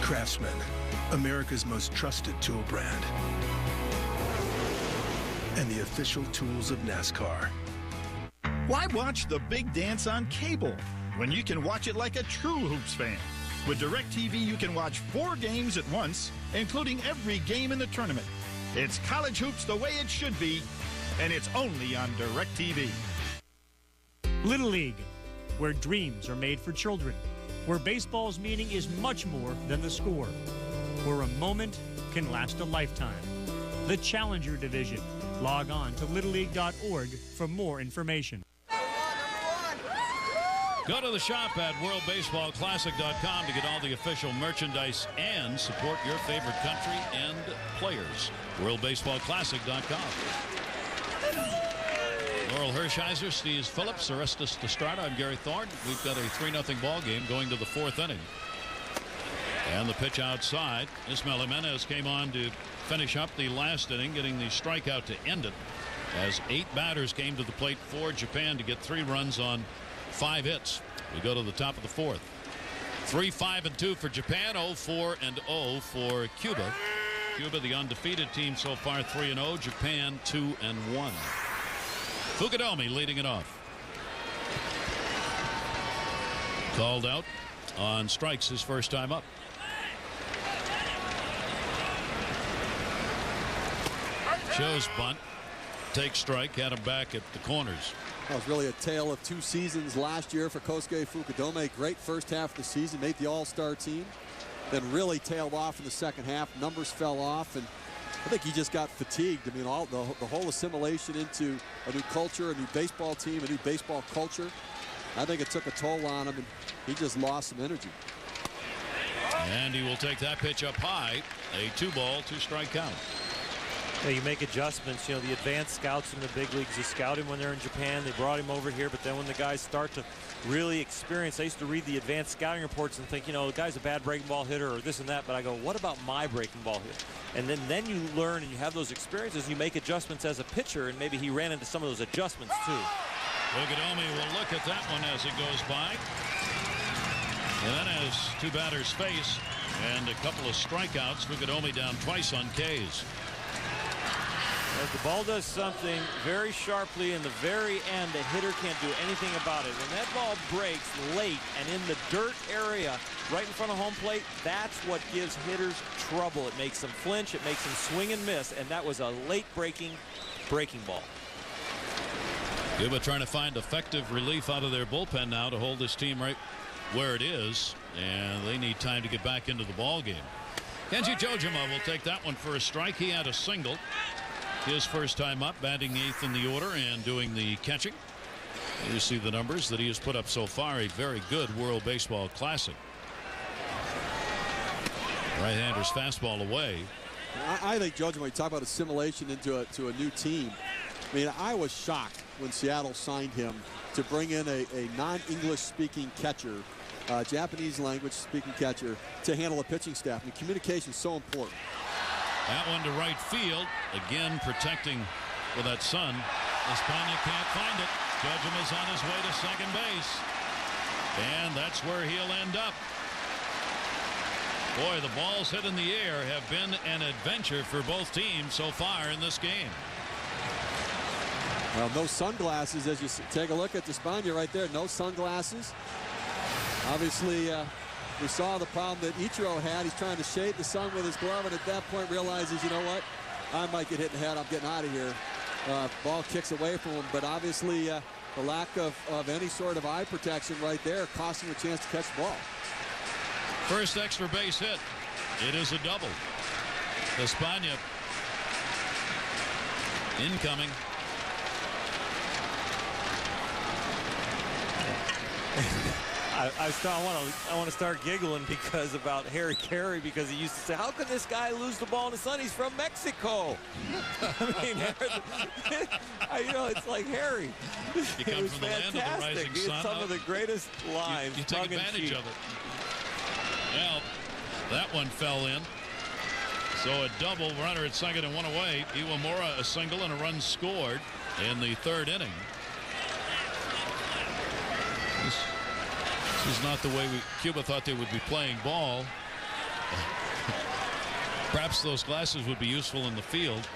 Craftsman, America's most trusted tool brand. And the official tools of NASCAR. Why watch the big dance on cable when you can watch it like a true Hoops fan? With DirecTV, you can watch 4 games at once, including every game in the tournament. It's college hoops the way it should be, and it's only on DirecTV. Little League, where dreams are made for children, where baseball's meaning is much more than the score, where a moment can last a lifetime. The Challenger Division. Log on to littleleague.org for more information. Go to the shop at worldbaseballclassic.com to get all the official merchandise and support your favorite country and players. worldbaseballclassic.com. Laurel Hershiser, Steve Phillips, Orestes Destrada. I'm Gary Thorne. We've got a 3-0 ball game going to the 4th inning. And the pitch outside. Ismael Jimenez came on to finish up the last inning, getting the strikeout to end it, as 8 batters came to the plate for Japan to get 3 runs on 5 hits. We go to the top of the 4th. 3-5-2 for Japan, 0-4-0 for Cuba. Cuba, the undefeated team so far, 3-0. Japan, 2-1. Fukudome leading it off. Called out on strikes his first time up. Shows bunt. Take strike. Had him back at the corners. That was really a tale of 2 seasons last year for Kosuke Fukudome. Great first half of the season. Made the All-Star team. Then really tailed off in the second half. Numbers fell off. And I think he just got fatigued. I mean, the whole assimilation into a new culture, a new baseball team, a new baseball culture. I think it took a toll on him, and he just lost some energy. And he will take that pitch up high. A 2-ball, 2-strike count. Yeah, you make adjustments. You know, the advanced scouts in the big leagues, you scout him when they're in Japan. They brought him over here, but then when the guys start to really experience, I used to read the advanced scouting reports and think, you know, the guy's a bad breaking ball hitter or this and that, but I go, what about my breaking ball hit? And then you learn and you have those experiences, you make adjustments as a pitcher, and maybe he ran into some of those adjustments too. Fukudome will look at that one as it goes by. And then has 2 batters face and a couple of strikeouts. Fukudome down twice on Ks. As the ball does something very sharply in the very end, the hitter can't do anything about it. When that ball breaks late and in the dirt area right in front of home plate, that's what gives hitters trouble. It makes them flinch, it makes them swing and miss, and that was a late breaking ball. Cuba trying to find effective relief out of their bullpen now to hold this team right where it is, and they need time to get back into the ball game. Kenji Tojima will take that one for a strike. He had a single his first time up, batting 8th in the order and doing the catching. You see the numbers that he has put up so far. A very good World Baseball Classic. Right-hander's fastball away. I think, Judge, when you talk about assimilation into a new team, I mean, I was shocked when Seattle signed him to bring in a non-English speaking catcher, Japanese language speaking catcher, to handle a pitching staff. I mean, communication is so important. That one to right field. Again, protecting with that sun. Espana can't find it. Judgem is on his way to second base. And that's where he'll end up. Boy, the balls hit in the air have been an adventure for both teams so far in this game. Well, no sunglasses as you take a look at Espana right there. No sunglasses. Obviously, we saw the problem that Ichiro had. He's trying to shade the sun with his glove, and at that point realizes, you know what, I might get hit in the head. I'm getting out of here. Ball kicks away from him, but obviously the lack of any sort of eye protection right there cost him a chance to catch the ball. First extra base hit. It is a double. Espana incoming. I want to start giggling because about Harry Carey, because he used to say, how could this guy lose the ball in the sun? He's from Mexico. I mean, you know, it's like Harry. You come from the land of the rising sun. Some of the greatest lines. You take advantage of it. Well, that one fell in. So a double, runner at second and one away. Iwamura a single and a run scored in the 3rd inning. This is not the way Cuba thought they would be playing ball. Perhaps those glasses would be useful in the field.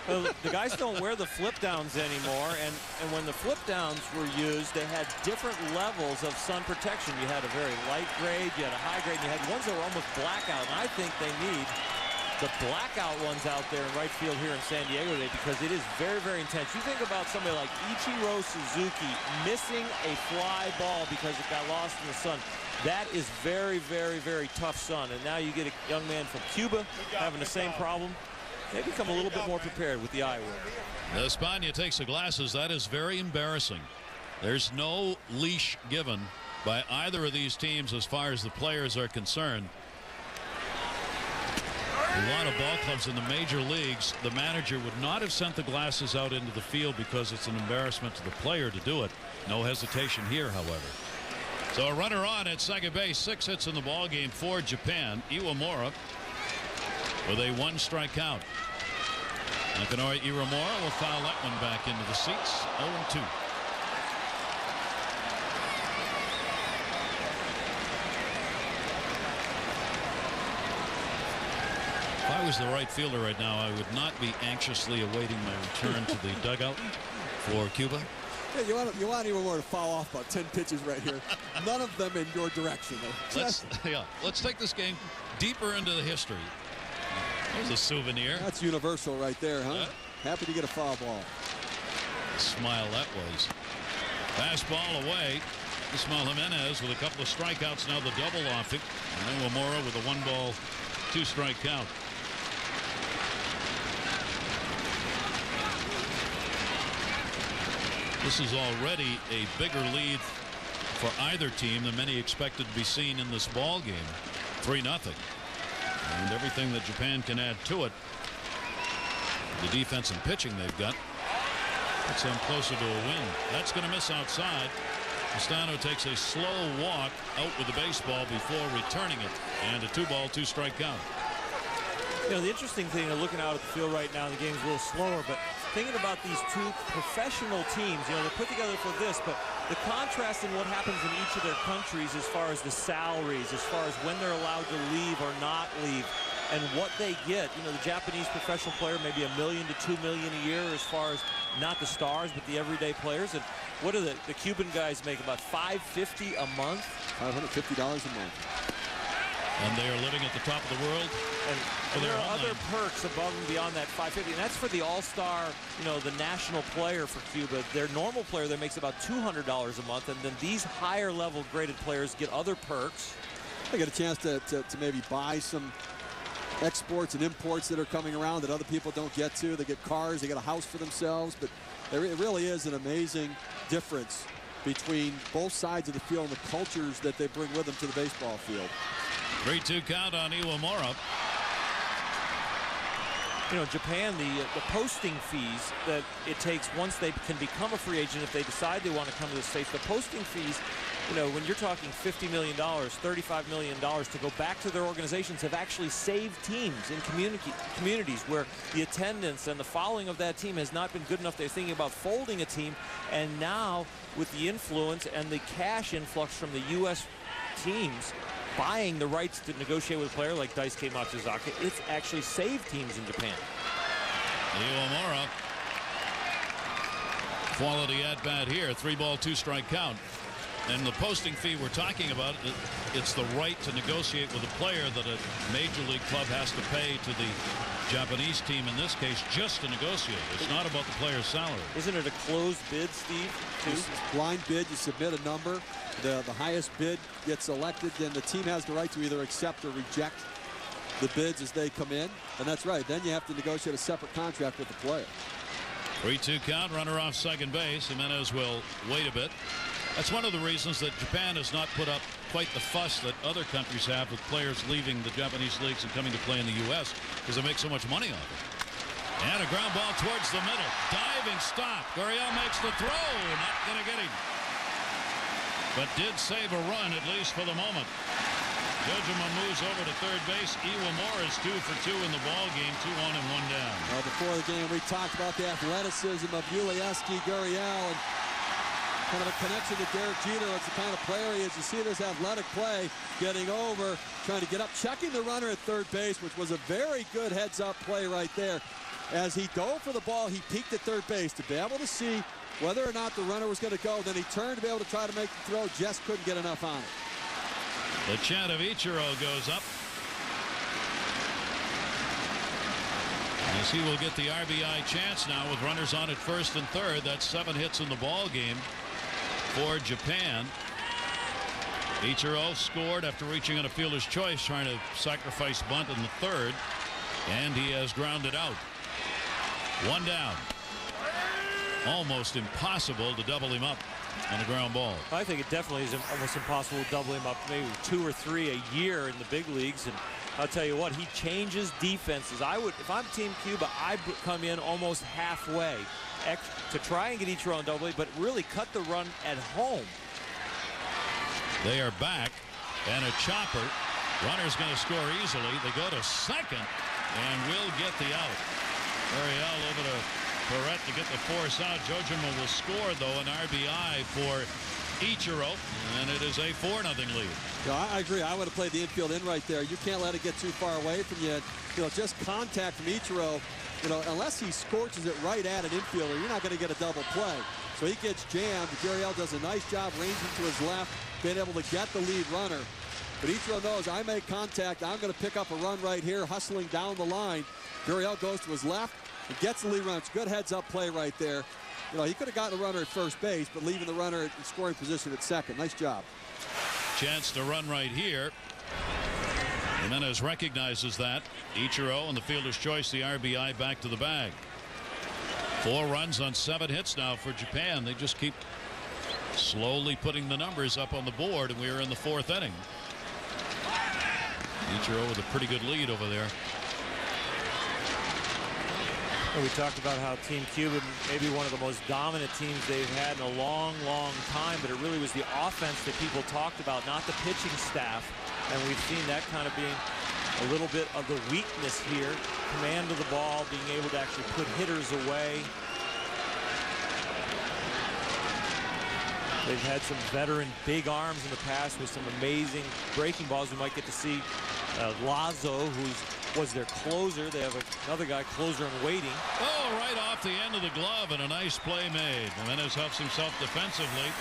Well, the guys don't wear the flip downs anymore, and when the flip downs were used, they had different levels of sun protection. You had a very light grade, you had a high grade, and you had ones that were almost blackout, and I think they need the blackout ones out there in right field here in San Diego today, because it is very, very intense. You think about somebody like Ichiro Suzuki missing a fly ball because it got lost in the sun. That is very, very, very tough sun. And now you get a young man from Cuba having the same problem. They become a little bit more prepared with the eyewear. Espana takes the glasses. That is very embarrassing. There's no leash given by either of these teams as far as the players are concerned. A lot of ball clubs in the major leagues, the manager would not have sent the glasses out into the field because it's an embarrassment to the player to do it. No hesitation here, however. So a runner on at second base, 6 hits in the ball game for Japan. Iwamura with a 1-strike count. Nakanori Iwamura will foul that one back into the seats. 0-2. If I was the right fielder right now, I would not be anxiously awaiting my return to the dugout. for Cuba. Yeah, you want Iwamura to foul off about 10 pitches right here. None of them in your direction, though. Let's take this game deeper into the history. There's a souvenir. That's universal right there, huh? Happy to get a foul ball. Smile that was. Fastball away. Ismael Jimenez with a couple of strikeouts, now the double off it. And Iwamura with a 1-ball, 2-strike count. This is already a bigger lead for either team than many expected to be seen in this ball game. 3-0. And everything that Japan can add to it, the defense and pitching they've got, gets them closer to a win. That's going to miss outside. Castano takes a slow walk out with the baseball before returning it. And a 2-ball, 2-strike count. You know, the interesting thing, looking out at the field right now, the game's a little slower, but thinking about these two professional teams, you know, they're put together for this, but the contrast in what happens in each of their countries as far as the salaries, as far as when they're allowed to leave or not leave, and what they get. You know, the Japanese professional player, maybe $1 million to $2 million a year as far as not the stars, but the everyday players. And what do the Cuban guys make? About $550 a month? $550 a month. And they are living at the top of the world. And there are other perks above and beyond that $550, and that's for the all-star, you know, the national player for Cuba. Their normal player there makes about $200 a month, and then these higher-level graded players get other perks. They get a chance to maybe buy some exports and imports that are coming around that other people don't get to. They get cars, they get a house for themselves, but it really is an amazing difference between both sides of the field and the cultures that they bring with them to the baseball field. 3-2 count on Iwamura. You know, Japan, the posting fees that it takes once they can become a free agent, if they decide they want to come to the States, the posting fees, you know, when you're talking $50 million, $35 million to go back to their organizations, have actually saved teams in communities where the attendance and the following of that team has not been good enough. They're thinking about folding a team, and now with the influence and the cash influx from the U.S. teams buying the rights to negotiate with a player like Daizuke Matsuzaka, it's actually saved teams in Japan. Iwamura, quality at bat here, 3-ball, 2-strike count. And the posting fee we're talking about, it's the right to negotiate with a player that a major league club has to pay to the Japanese team, in this case, just to negotiate. It's not about the player's salary. Isn't it a closed bid, Steve? It's a blind bid. You submit a number. The highest bid gets selected. Then the team has the right to either accept or reject the bids as they come in. And that's right. Then you have to negotiate a separate contract with the player. 3-2 count, runner off second base. Jimenez will wait a bit. That's one of the reasons that Japan has not put up quite the fuss that other countries have with players leaving the Japanese leagues and coming to play in the U.S. because they make so much money off it. And a ground ball towards the middle. Diving stop. Gurriel makes the throw. Not going to get him. But did save a run, at least for the moment. Jojima moves over to third base. Iwamura is 2 for 2 in the ball game. 2-1 and 1 down. Well, before the game, we talked about the athleticism of Yulieski Gurriel and kind of a connection to Derek Jeter. It's the kind of player he is. You see this athletic play, getting over, trying to get up, checking the runner at third base, which was a very good heads-up play right there. As he dove for the ball, he peeked at third base to be able to see whether or not the runner was going to go. Then he turned to be able to try to make the throw. Just couldn't get enough on it. The chant of Ichiro goes up. As he will get the RBI chance now with runners on at first and third. That's 7 hits in the ball game for Japan. Ichiro scored after reaching on a fielder's choice, trying to sacrifice bunt in the third, and he has grounded out. 1 down. Almost impossible to double him up on a ground ball. I think it definitely is almost impossible to double him up, maybe 2 or 3 a year in the big leagues. And I'll tell you what, he changes defenses. I would, if I'm Team Cuba, I'd come in almost halfway to try and get Ichiro on double A, but really cut the run at home. They are back, and a chopper. Runner's going to score easily. They go to second and will get the out. Gurriel over to Paret to get the force out. Jojima will score, though, an RBI for Ichiro, and it is a 4-0 lead. Yeah, I agree. I would have played the infield in right there. You can't let it get too far away from you. You know, just contact from Ichiro unless he scorches it right at an infielder, you're not going to get a double play. So he gets jammed. Gurriel does a nice job ranging to his left, being able to get the lead runner. But Ichiro knows, I make contact, I'm going to pick up a run right here, hustling down the line. Gurriel goes to his left and gets the lead run. It's a good heads-up play right there. He could have gotten the runner at first base, but leaving the runner in scoring position at second. Nice job. Chance to run right here. Jimenez recognizes that. Ichiro and the fielder's choice, the RBI back to the bag. 4 runs on 7 hits now for Japan. They just keep slowly putting the numbers up on the board, and we are in the 4th inning. Ichiro with a pretty good lead over there. We talked about how Team Cuba may be one of the most dominant teams they've had in a long, long time, but it really was the offense that people talked about, not the pitching staff. And we've seen that kind of being a little bit of the weakness here. Command of the ball, being able to actually put hitters away. They've had some veteran big arms in the past with some amazing breaking balls. We might get to see Lazo, who was their closer. They have another guy, closer and waiting. Oh, right off the end of the glove, and a nice play made. Jimenez helps himself defensively.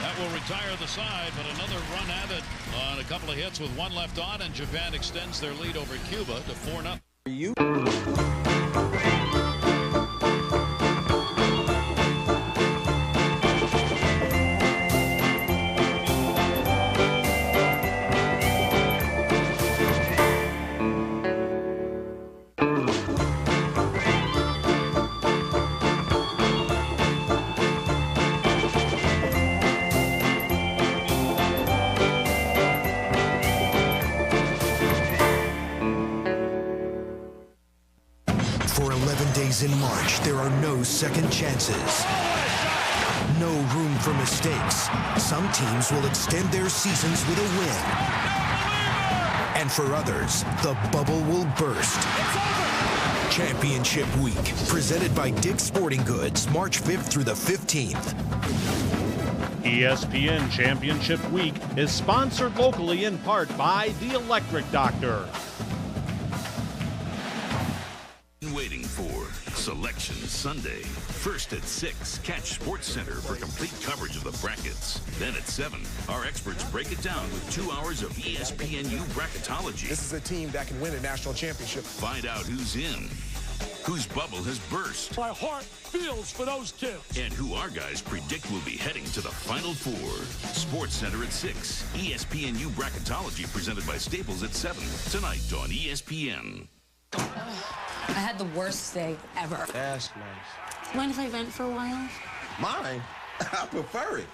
That will retire the side, but another run added on a couple of hits with 1 left on, and Japan extends their lead over Cuba to 4-0. In March, there are no second chances. No room for mistakes. Some teams will extend their seasons with a win. And for others, the bubble will burst. Championship Week, presented by Dick's Sporting Goods, March 5th through the 15th. ESPN Championship Week is sponsored locally in part by The Electric Doctor. Waiting for Selection Sunday. First at 6, catch SportsCenter for complete coverage of the brackets. Then at 7, our experts break it down with 2 hours of ESPNU bracketology. This is a team that can win a national championship. Find out who's in, whose bubble has burst. My heart feels for those kids. And who our guys predict will be heading to the Final Four. SportsCenter at 6. ESPNU bracketology presented by Staples at 7. Tonight on ESPN. I had the worst day ever. That's nice. Mind if I vent for a while? Mine? I prefer it.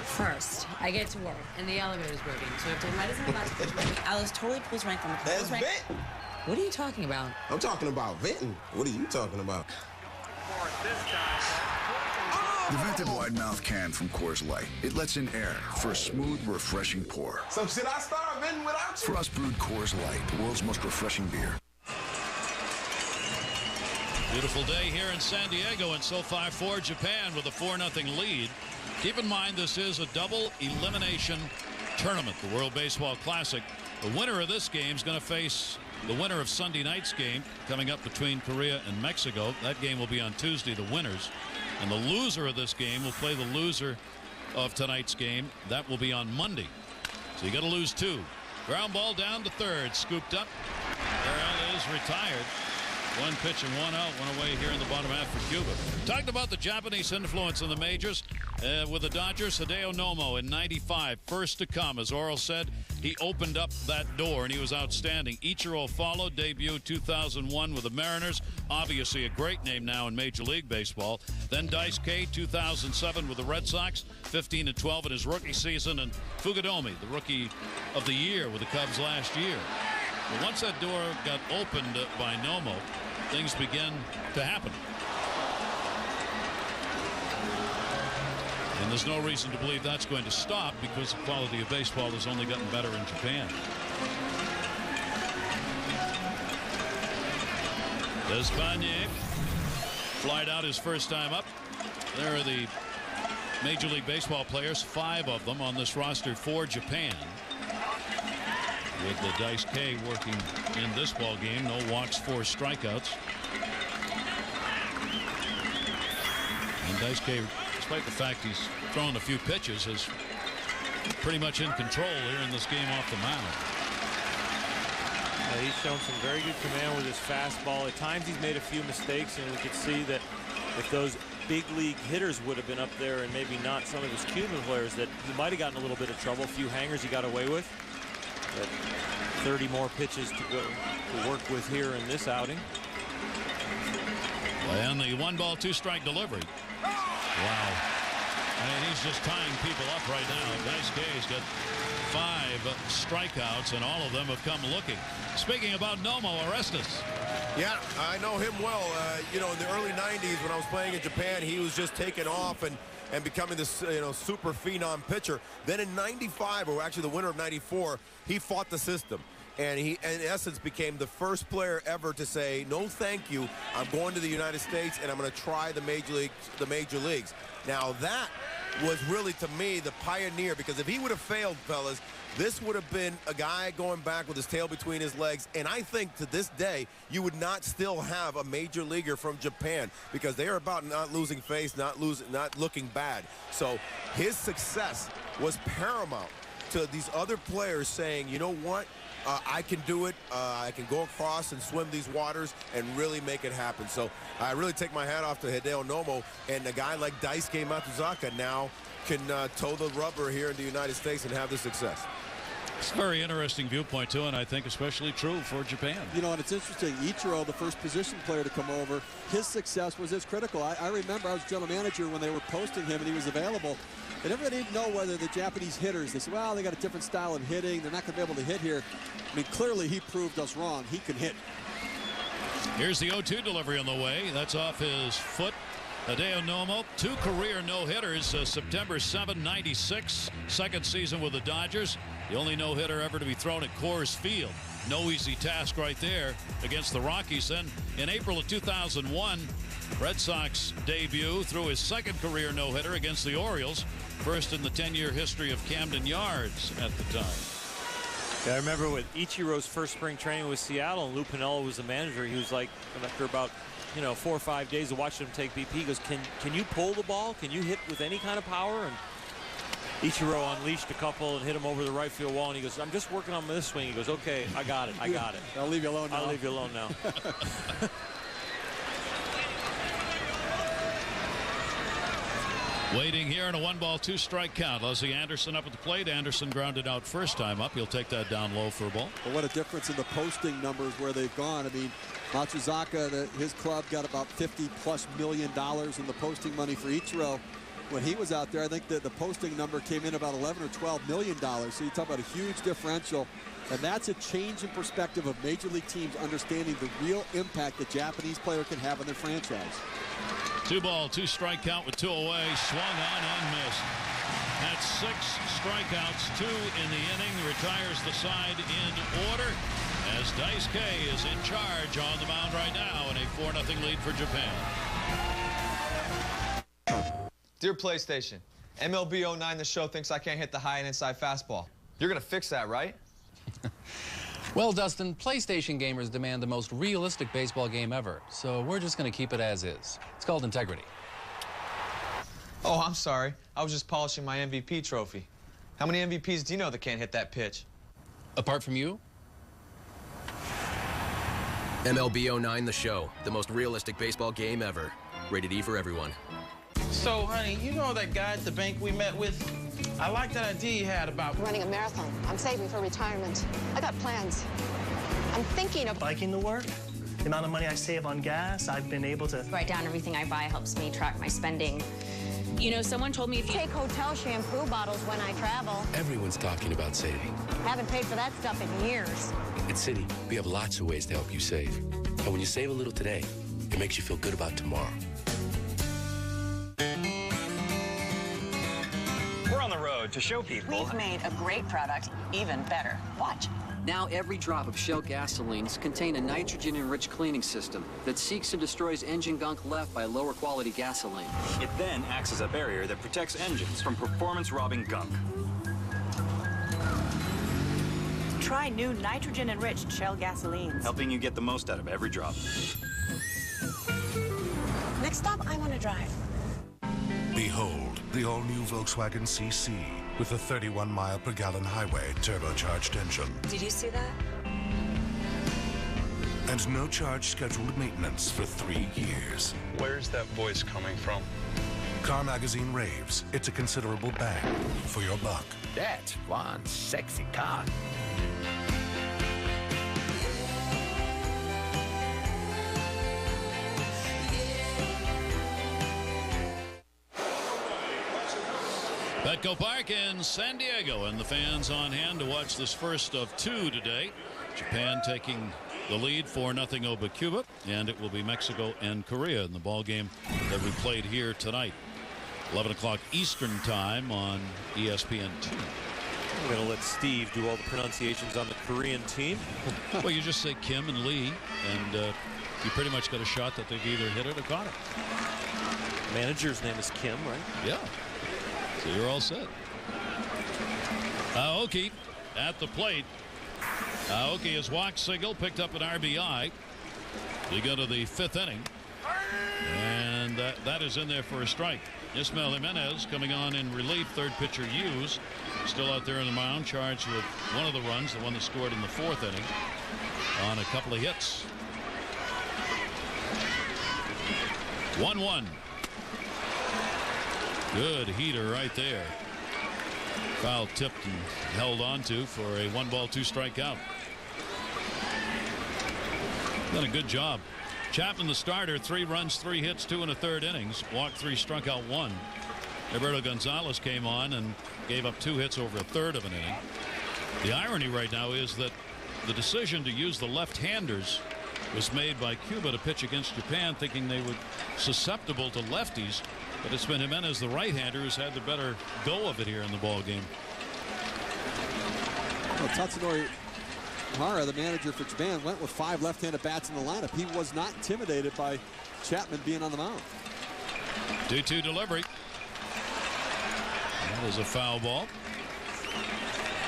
First, I get to work, and the elevator's broken, so if Mike isn't about to push me, Alice totally pulls rank on the That's vent. What are you talking about? I'm talking about venting. What are you talking about? The vented wide mouth can from Coors Light. It lets in air for a smooth, refreshing pour. So should I start venting without you? Frost brewed Coors Light, the world's most refreshing beer. Beautiful day here in San Diego, and so far for Japan with a 4-0 lead. Keep in mind this is a double elimination tournament, the World Baseball Classic. The winner of this game is going to face the winner of Sunday night's game coming up between Korea and Mexico. That game will be on Tuesday, the winners. And the loser of this game will play the loser of tonight's game. That will be on Monday. So you got to lose 2. Ground ball down to third, scooped up. Gurriel is retired. 1 pitch and 1 out, 1 away here in the bottom half for Cuba. Talked about the Japanese influence in the majors with the Dodgers. Hideo Nomo in '95, first to come. As Oral said, he opened up that door, and he was outstanding. Ichiro followed, debut 2001 with the Mariners. Obviously a great name now in Major League Baseball. Then Daisuke, 2007 with the Red Sox, 15-12 in his rookie season. And Fukudome, the Rookie of the Year with the Cubs last year. But once that door got opened by Nomo, things began to happen. And there's no reason to believe that's going to stop, because the quality of baseball has only gotten better in Japan. Despagne flied out his first time up. There are the Major League Baseball players, 5 of them on this roster for Japan. with the Daizuke working in this ball game. No walks, 4 strikeouts. And Daizuke, despite the fact he's thrown a few pitches, is pretty much in control here in this game off the mound. He's shown some very good command with his fastball. At times he's made a few mistakes, and we could see that if those big league hitters would have been up there and maybe not some of his Cuban players, that he might have gotten a little bit of trouble. A few hangers he got away with. But 30 more pitches to go to work with here in this outing. And the 1-ball, 2-strike delivery. Wow. I mean, he's just tying people up right now. Daizuke's got 5 strikeouts, and all of them have come looking. Speaking about Nomo, Aroldis. Yeah, I know him well. You know, in the early 90s when I was playing in Japan, he was just taking off and becoming this, you know, super phenom pitcher. Then in 95, or actually the winter of 94, he fought the system. And he, in essence, became the first player ever to say, no, thank you. I'm going to the United States, and I'm going to try the major leagues. Now, that was really, to me, the pioneer, because if he would have failed, fellas, this would have been a guy going back with his tail between his legs. And I think to this day, you would not still have a major leaguer from Japan, because they are about not losing face, not looking bad. So his success was paramount to these other players saying, you know what? I can do it. I can go across and swim these waters and really make it happen. So I really take my hat off to Hideo Nomo, and a guy like Daisuke Matsuzaka now can toe the rubber here in the United States and have the success. It's a very interesting viewpoint, too, and I think especially true for Japan. You know, and it's interesting. Ichiro, the first position player to come over, his success was as critical. I remember I was general manager when they were posting him and he was available. And everybody didn't know whether the Japanese hitters, they said, well, they got a different style of hitting. They're not going to be able to hit here. I mean, clearly he proved us wrong. He can hit. Here's the 0-2 delivery on the way. That's off his foot. Hideo Nomo, 2 career no-hitters, September 7, 96, second season with the Dodgers. The only no-hitter ever to be thrown at Coors Field. No easy task right there against the Rockies. Then in April of 2001, Red Sox debut threw his second career no-hitter against the Orioles, first in the 10-year history of Camden Yards at the time. Yeah, I remember with Ichiro's first spring training with Seattle, and Lou Piniella was the manager. He was like, after about 4 or 5 days of watching him take BP, he goes, can you pull the ball? Can you hit with any kind of power? And Ichiro unleashed a couple and hit him over the right field wall, and he goes, I'm just working on this swing. He goes, okay, I got it. I'll leave you alone now. I'll leave you alone now. Waiting here in a 1-ball, 2-strike count. Leslie Anderson up at the plate. Anderson grounded out first time up. He'll take that down low for a ball. Well, what a difference in the posting numbers where they've gone. I mean, Matsuzaka, his club got about $50+ million in the posting money for Ichiro. When he was out there, I think the posting number came in about $11 or $12 million. So you talk about a huge differential. And that's a change in perspective of major league teams understanding the real impact the Japanese player can have on their franchise. 2-ball, 2-strike count with 2 away. Swung on and missed. That's 6 strikeouts, 2 in the inning. Retires the side in order as Daisuke is in charge on the mound right now in a 4-0 lead for Japan. Dear PlayStation, MLB 09 The Show thinks I can't hit the high and inside fastball. You're going to fix that, right? Well, Dustin, PlayStation gamers demand the most realistic baseball game ever, so we're just going to keep it as is. It's called integrity. Oh, I'm sorry. I was just polishing my MVP trophy. How many MVPs do you know that can't hit that pitch? Apart from you? MLB 09 The Show, the most realistic baseball game ever. Rated E for everyone. So, honey, you know that guy at the bank we met with? I like that idea you had about running a marathon. I'm saving for retirement. I got plans. I'm thinking of liking the work. The amount of money I save on gas, I've been able to write down everything I buy, helps me track my spending. You know, someone told me if you take hotel shampoo bottles when I travel. Everyone's talking about saving. Haven't paid for that stuff in years. At Citi, we have lots of ways to help you save. And when you save a little today, it makes you feel good about tomorrow. We're on the road to show people. We've made a great product even better. Watch. Now every drop of Shell gasolines contain a nitrogen-enriched cleaning system that seeks and destroys engine gunk left by lower quality gasoline. It then acts as a barrier that protects engines from performance-robbing gunk. Try new nitrogen-enriched Shell gasolines. Helping you get the most out of every drop. Next stop, I want to drive. Behold, the all-new Volkswagen CC with a 31-mile-per-gallon highway turbocharged engine. Did you see that? And no charge scheduled maintenance for 3 years. Where's that voice coming from? Car Magazine raves it's a considerable bang for your buck. That's one sexy car. Petco Park in San Diego, and the fans on hand to watch this first of two today. Japan taking the lead 4-0 over Cuba, and it will be Mexico and Korea in the ball game that we played here tonight. 11 o'clock Eastern time on ESPN2. I'm going to let Steve do all the pronunciations on the Korean team. Well, you just say Kim and Lee, and you pretty much got a shot that they've either hit it or caught it. Manager's name is Kim, right? Yeah. So you're all set. Aoki at the plate. Aoki has walked single, picked up an RBI. You go to the 5th inning. And that is in there for a strike. Ismael Jimenez coming on in relief. Third pitcher Hughes still out there on the mound, charged with one of the runs, the one that scored in the 4th inning, on a couple of hits. 1-1. Good heater right there. Foul tipped and held on to for a 1-ball, 2-strike count. Done a good job. Chapman, the starter, 3 runs, 3 hits, 2 1/3 innings. Walked 3, struck out 1. Roberto Gonzalez came on and gave up 2 hits over 1/3 of an inning. The irony right now is that the decision to use the left-handers was made by Cuba to pitch against Japan, thinking they were susceptible to lefties. But it's been Jimenez, the right-hander, who's had the better go of it here in the ball game. Well, Tatsunori Hara, the manager for Japan, went with 5 left-handed bats in the lineup. He was not intimidated by Chapman being on the mound. 2-2 delivery. That is a foul ball.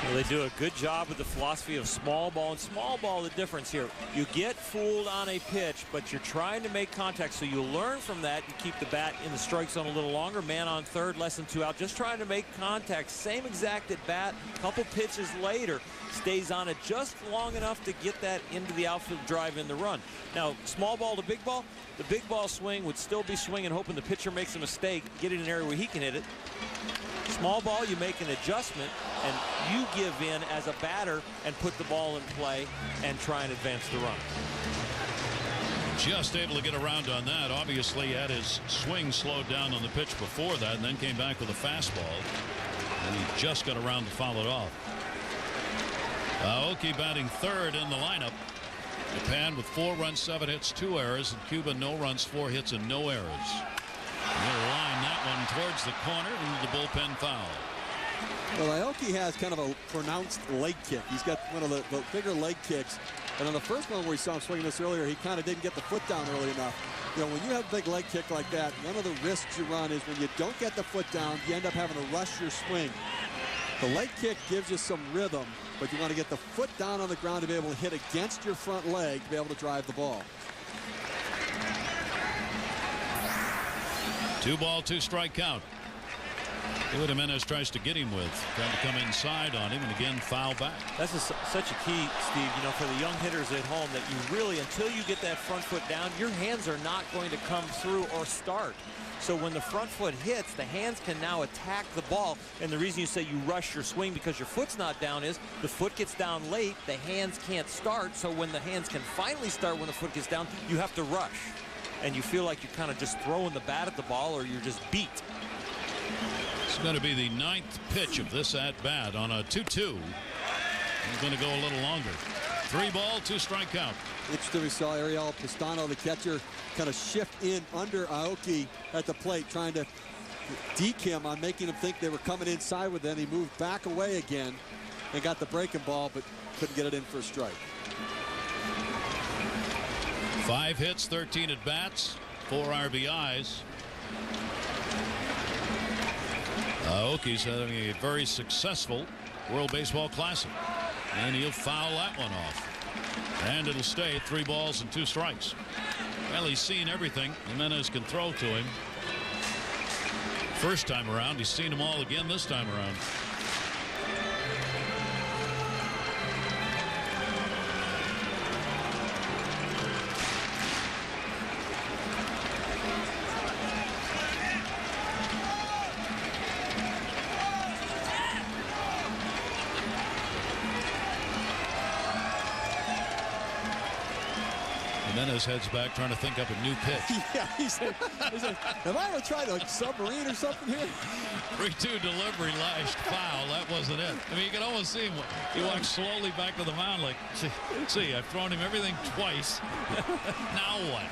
Well, they do a good job with the philosophy of small ball. And small ball, the difference here, you get fooled on a pitch, but you're trying to make contact, so you learn from that. You keep the bat in the strike zone a little longer. Man on third, less than 2 out, just trying to make contact. Same exact at bat. A couple pitches later, stays on it just long enough to get that into the outfield, drive in the run. Now, small ball to big ball, the big ball swing would still be swinging, hoping the pitcher makes a mistake, get it in an area where he can hit it. Small ball, you make an adjustment, and you give in as a batter and put the ball in play and try and advance the run. Just able to get around on that. Obviously had his swing slowed down on the pitch before that, and then came back with a fastball. And he just got around to foul it off. Aoki batting third in the lineup. Japan with 4 runs, 7 hits, 2 errors, and Cuba no runs, 4 hits, and no errors. They'll line that one towards the corner into the bullpen foul. Well, Aoki has kind of a pronounced leg kick. He's got one of the bigger leg kicks. And on the first one where we saw him swinging this earlier, he kind of didn't get the foot down early enough. You know, when you have a big leg kick like that, one of the risks you run is when you don't get the foot down, you end up having to rush your swing. The leg kick gives you some rhythm, but you want to get the foot down on the ground to be able to hit against your front leg to be able to drive the ball. 2-ball, 2-strike count. See what Jimenez tries to get him with. Trying to come inside on him, and again, foul back. That's such a key, Steve, you know, for the young hitters at home, that you really, until you get that front foot down, your hands are not going to come through or start. So when the front foot hits, the hands can now attack the ball. And the reason you say you rush your swing because your foot's not down is the foot gets down late, the hands can't start. So when the hands can finally start when the foot gets down, you have to rush. And you feel like you're kind of just throwing the bat at the ball, or you're just beat. It's going to be the 9th pitch of this at-bat on a 2-2. He's going to go a little longer. 3-ball, 2-strike count. Interesting, we saw Ariel Pistano, the catcher, kind of shift in under Aoki at the plate, trying to deke him on making him think they were coming inside with them. He moved back away again and got the breaking ball, but couldn't get it in for a strike. 5 hits, 13 at-bats, 4 RBIs. Aoki's having a very successful World Baseball Classic. And he'll foul that one off. And it'll stay 3 balls and 2 strikes. Well, he's seen everything Jimenez can throw to him. First time around, he's seen them all again this time around. Jimenez heads back trying to think up a new pitch. Yeah, he said, am I going to try like submarine or something here? 3-2 delivery, lashed foul. That wasn't it. I mean, you can almost see him. He walks slowly back to the mound like, see, I've thrown him everything twice. Now what?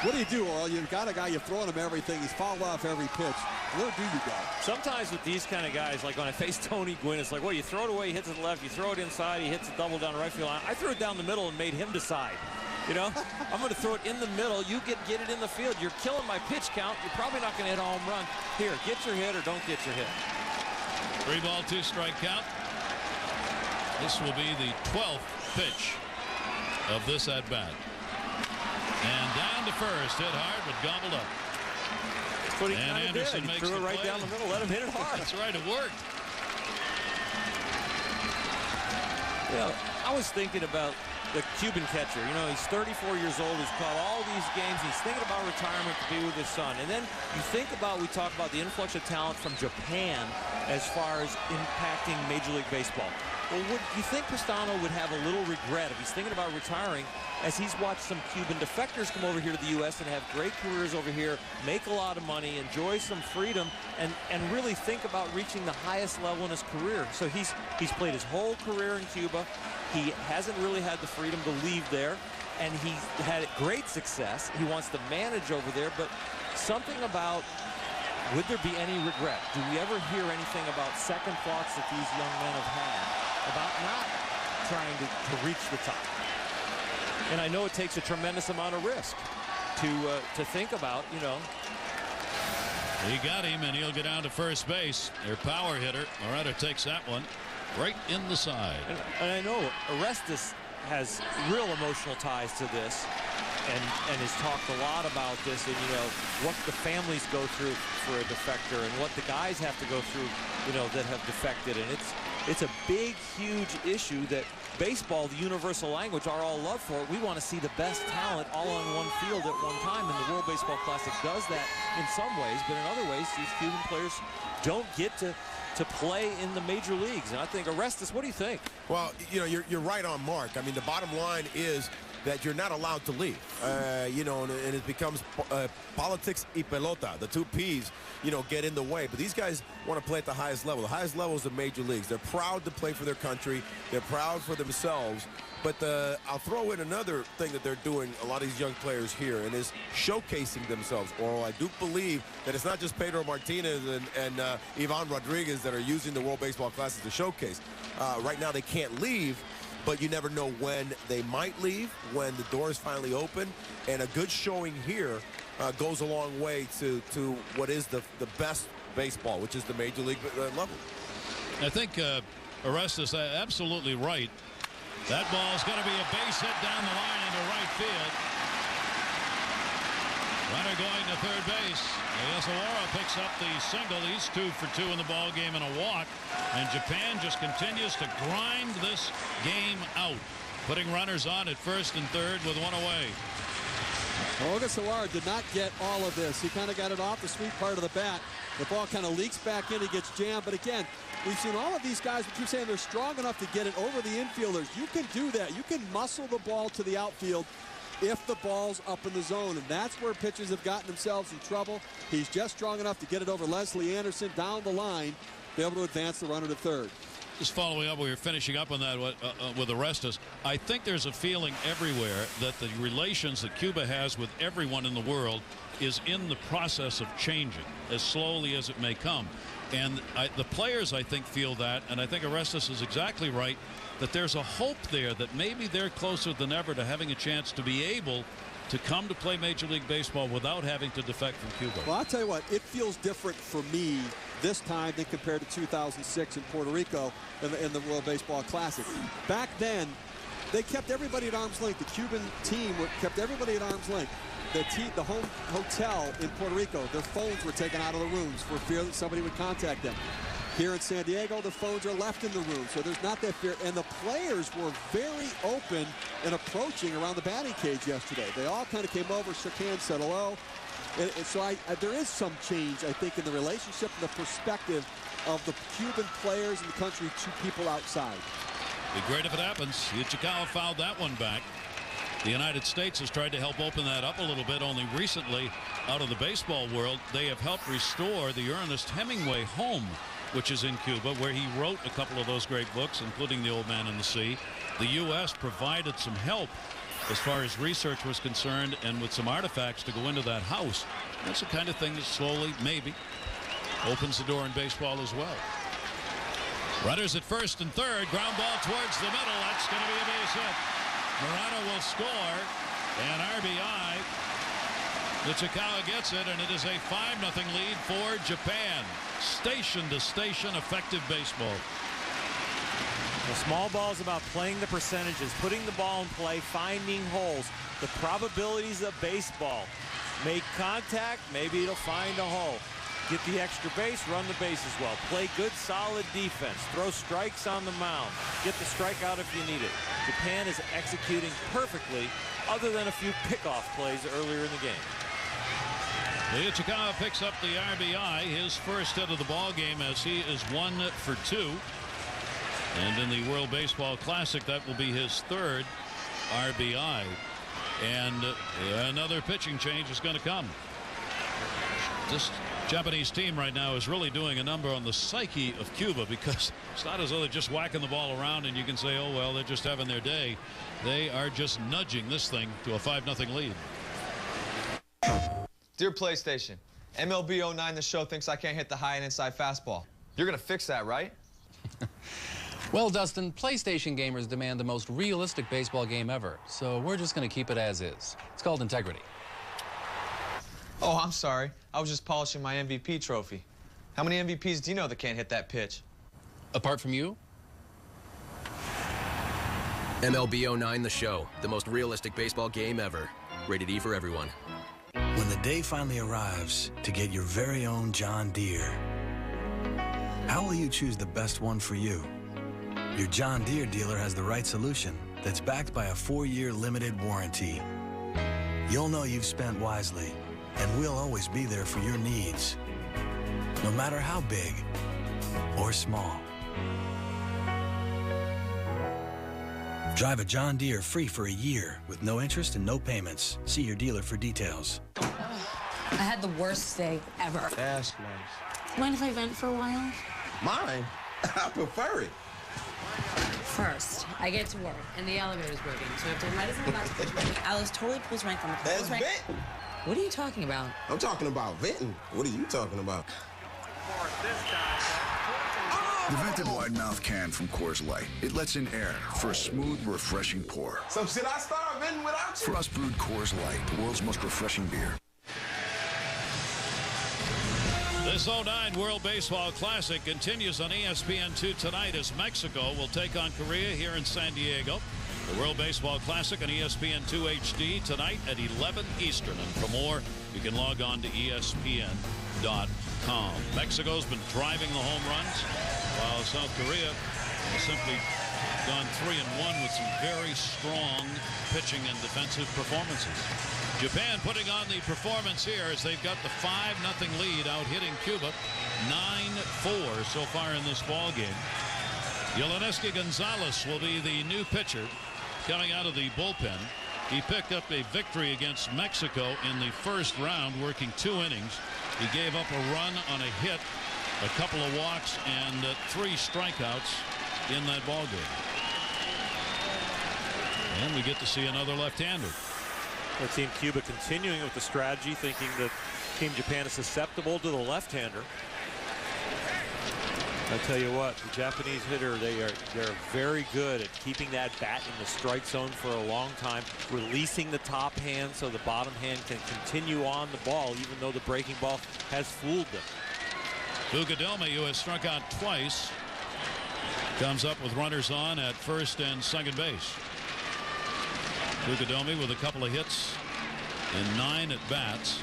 What do you do, Earl? You've got a guy, you're throwing him everything. He's fouled off every pitch. Where do you go? Sometimes with these kind of guys, like when I face Tony Gwynn, it's like, well, you throw it away, he hits it left. You throw it inside, he hits it double down the right field line. I threw it down the middle and made him decide. You know, I'm going to throw it in the middle. You get it in the field. You're killing my pitch count. You're probably not going to hit a home run. Here, get your hit or don't get your hit. 3 ball, 2 strike count. This will be the 12th pitch of this at bat. And down to first, hit hard but gobbled up. That's what he and Anderson did. He makes threw it right play. down the middle. Let him hit it hard. That's right. It worked. You know, I was thinking about the Cuban catcher. You know, he's 34 years old. He's caught all these games. He's thinking about retirement to be with his son. And then you think about, we talk about the influx of talent from Japan as far as impacting Major League Baseball. Well, would you think Pastano would have a little regret if he's thinking about retiring as he's watched some Cuban defectors come over here to the U.S. and have great careers over here, make a lot of money, enjoy some freedom, and really think about reaching the highest level in his career? So he's played his whole career in Cuba. He hasn't really had the freedom to leave there, and he's had great success. He wants to manage over there, but something about, would there be any regret? Do we ever hear anything about second thoughts that these young men have had about not trying to reach the top? And I know it takes a tremendous amount of risk to think about, you know. He got him, and he'll get down to first base. Their power hitter, Moreta, takes that one right in the side. And I know Aroldis has real emotional ties to this, and has talked a lot about this, and, you know, what the families go through for a defector and what the guys have to go through, you know, that have defected. And it's a big, huge issue that baseball, the universal language, our all love for it. We want to see the best talent all on one field at one time, and the World Baseball Classic does that in some ways, but in other ways, these Cuban players don't get to play in the major leagues. And I think, Aroldis, what do you think? Well, you know, you're right on mark. I mean, the bottom line is that you're not allowed to leave. You know, and it becomes politics y pelota. The 2 P's, you know, get in the way. But these guys want to play at the highest level. The highest level is the major leagues. They're proud to play for their country. They're proud for themselves. But I'll throw in another thing that they're doing, a lot of these young players here, and is showcasing themselves. Or I do believe that it's not just Pedro Martinez and Ivan Rodriguez that are using the World Baseball Classic to showcase. Right now they can't leave, but you never know when they might leave, when the doors finally open. And a good showing here goes a long way to what is the best baseball, which is the major league level. I think Aroldis absolutely right. That ball's going to be a base hit down the line into right field. Runner going to third base. Iwasaki picks up the single. He's 2 for 2 in the ball game and a walk. And Japan just continues to grind this game out, putting runners on at first and third with 1 away. Iwasaki did not get all of this. He kind of got it off the sweet part of the bat. The ball kind of leaks back in. He gets jammed. But again, we've seen all of these guys, but you're saying they're strong enough to get it over the infielders. You can do that. You can muscle the ball to the outfield if the ball's up in the zone. And that's where pitchers have gotten themselves in trouble. He's just strong enough to get it over Leslie Anderson down the line, be able to advance the runner to third. Just following up, we were finishing up on that with Aroldis. I think there's a feeling everywhere that the relations that Cuba has with everyone in the world is in the process of changing, as slowly as it may come. And the players, I think, feel that, and I think Aroldis is exactly right, that there's a hope there that maybe they're closer than ever to having a chance to be able to come to play Major League Baseball without having to defect from Cuba. Well, I'll tell you what, it feels different for me this time than compared to 2006 in Puerto Rico in the World Baseball Classic. Back then, they kept everybody at arm's length. The Cuban team kept everybody at arm's length. The home hotel in Puerto Rico, their phones were taken out of the rooms for fear that somebody would contact them. Here in San Diego, the phones are left in the room, so there's not that fear. And the players were very open and approaching around the batting cage yesterday. They all kind of came over, shook hands, said hello. And so there is some change, I think, in the relationship and the perspective of the Cuban players in the country to people outside. Be great if it happens. Ichikawa fouled that one back. The United States has tried to help open that up a little bit. Only recently, out of the baseball world, they have helped restore the Ernest Hemingway home, which is in Cuba, where he wrote a couple of those great books, including The Old Man and the Sea. The U.S. provided some help as far as research was concerned and with some artifacts to go into that house. That's the kind of thing that slowly, maybe, opens the door in baseball as well. Runners at first and third. Ground ball towards the middle. That's going to be a base hit. Murata will score, and RBI. Ichikawa gets it, and it is a 5-0 lead for Japan. Station-to-station effective baseball. The small ball is about playing the percentages, putting the ball in play, finding holes. The probabilities of baseball. Make contact, maybe it'll find a hole. Get the extra base, run the bases well. Play good, solid defense. Throw strikes on the mound. Get the strikeout if you need it. Japan is executing perfectly, other than a few pickoff plays earlier in the game. Ichikawa picks up the RBI, his first hit of the ball game, as he is 1 for 2. And in the World Baseball Classic, that will be his third RBI. And another pitching change is going to come. This Japanese team right now is really doing a number on the psyche of Cuba, because it's not as though they're just whacking the ball around and you can say, oh, well, they're just having their day. They are just nudging this thing to a 5-0 lead. Dear PlayStation, MLB 09 The Show thinks I can't hit the high and inside fastball. You're going to fix that, right? Well, Dustin, PlayStation gamers demand the most realistic baseball game ever, so we're just going to keep it as is. It's called integrity. Oh, I'm sorry. I was just polishing my MVP trophy. How many MVPs do you know that can't hit that pitch? Apart from you? MLB 09 The Show, the most realistic baseball game ever. Rated E for everyone. When the day finally arrives to get your very own John Deere, how will you choose the best one for you? Your John Deere dealer has the right solution that's backed by a 4-year limited warranty. You'll know you've spent wisely, and we'll always be there for your needs, no matter how big or small. Drive a John Deere free for a year with no interest and no payments. See your dealer for details. I had the worst day ever. That's nice. Mind if I vent for a while? Mine? I prefer it. First, I get to work, and the elevator's broken, so I have to ride as I'm about to push Alice totally pulls rank on the That's vent. What are you talking about? I'm talking about venting. What are you talking about? The vented wide mouth can from Coors Light. It lets in air for a smooth, refreshing pour. So should I start venting without you? Frost brewed Coors Light, the world's most refreshing beer. This 09 World Baseball Classic continues on ESPN2 tonight as Mexico will take on Korea here in San Diego. The World Baseball Classic on ESPN2 HD tonight at 11 Eastern. And for more, you can log on to ESPN.com. Mexico's been driving the home runs, while South Korea has simply gone 3-1 with some very strong pitching and defensive performances. Japan putting on the performance here as they've got the 5-0 lead, out hitting Cuba 9-4 so far in this ball game. Yulieski Gonzalez will be the new pitcher coming out of the bullpen. He picked up a victory against Mexico in the first round, working 2 innings. He gave up a run on a hit, a couple of walks, and 3 strikeouts in that ball game. And we get to see another left-hander. The Team Cuba continuing with the strategy, thinking that Team Japan is susceptible to the left-hander. I tell you what, the Japanese hitter, they're very good at keeping that bat in the strike zone for a long time, releasing the top hand so the bottom hand can continue on the ball, even though the breaking ball has fooled them. Fukudome, who has struck out twice, comes up with runners on at first and second base. Fukudome with a couple of hits in 9 at bats.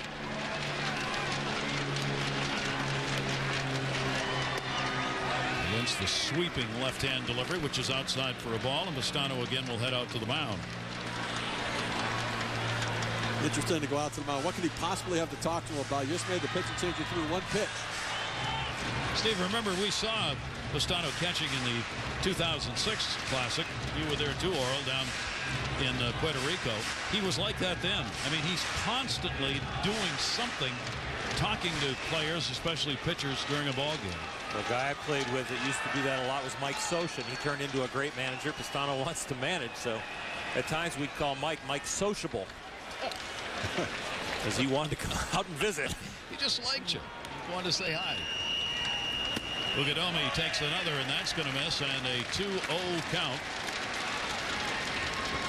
Against the sweeping left-hand delivery, which is outside for a ball, and Pastano again will head out to the mound. Interesting to go out to the mound. What could he possibly have to talk to him about? You just made the pitching change through 1 pitch. Steve, remember we saw Pastano catching in the 2006 Classic. You were there too, Oral, down in Puerto Rico. He was like that then. I mean, he's constantly doing something, talking to players, especially pitchers, during a ball game. The guy I played with that used to do that a lot was Mike Scioscia. He turned into a great manager. Pastano wants to manage, so at times we'd call Mike Sociable. Because he wanted to come out and visit. He just liked you. He wanted to say hi. Fukudome takes another, and that's going to miss, and a 2-0 count.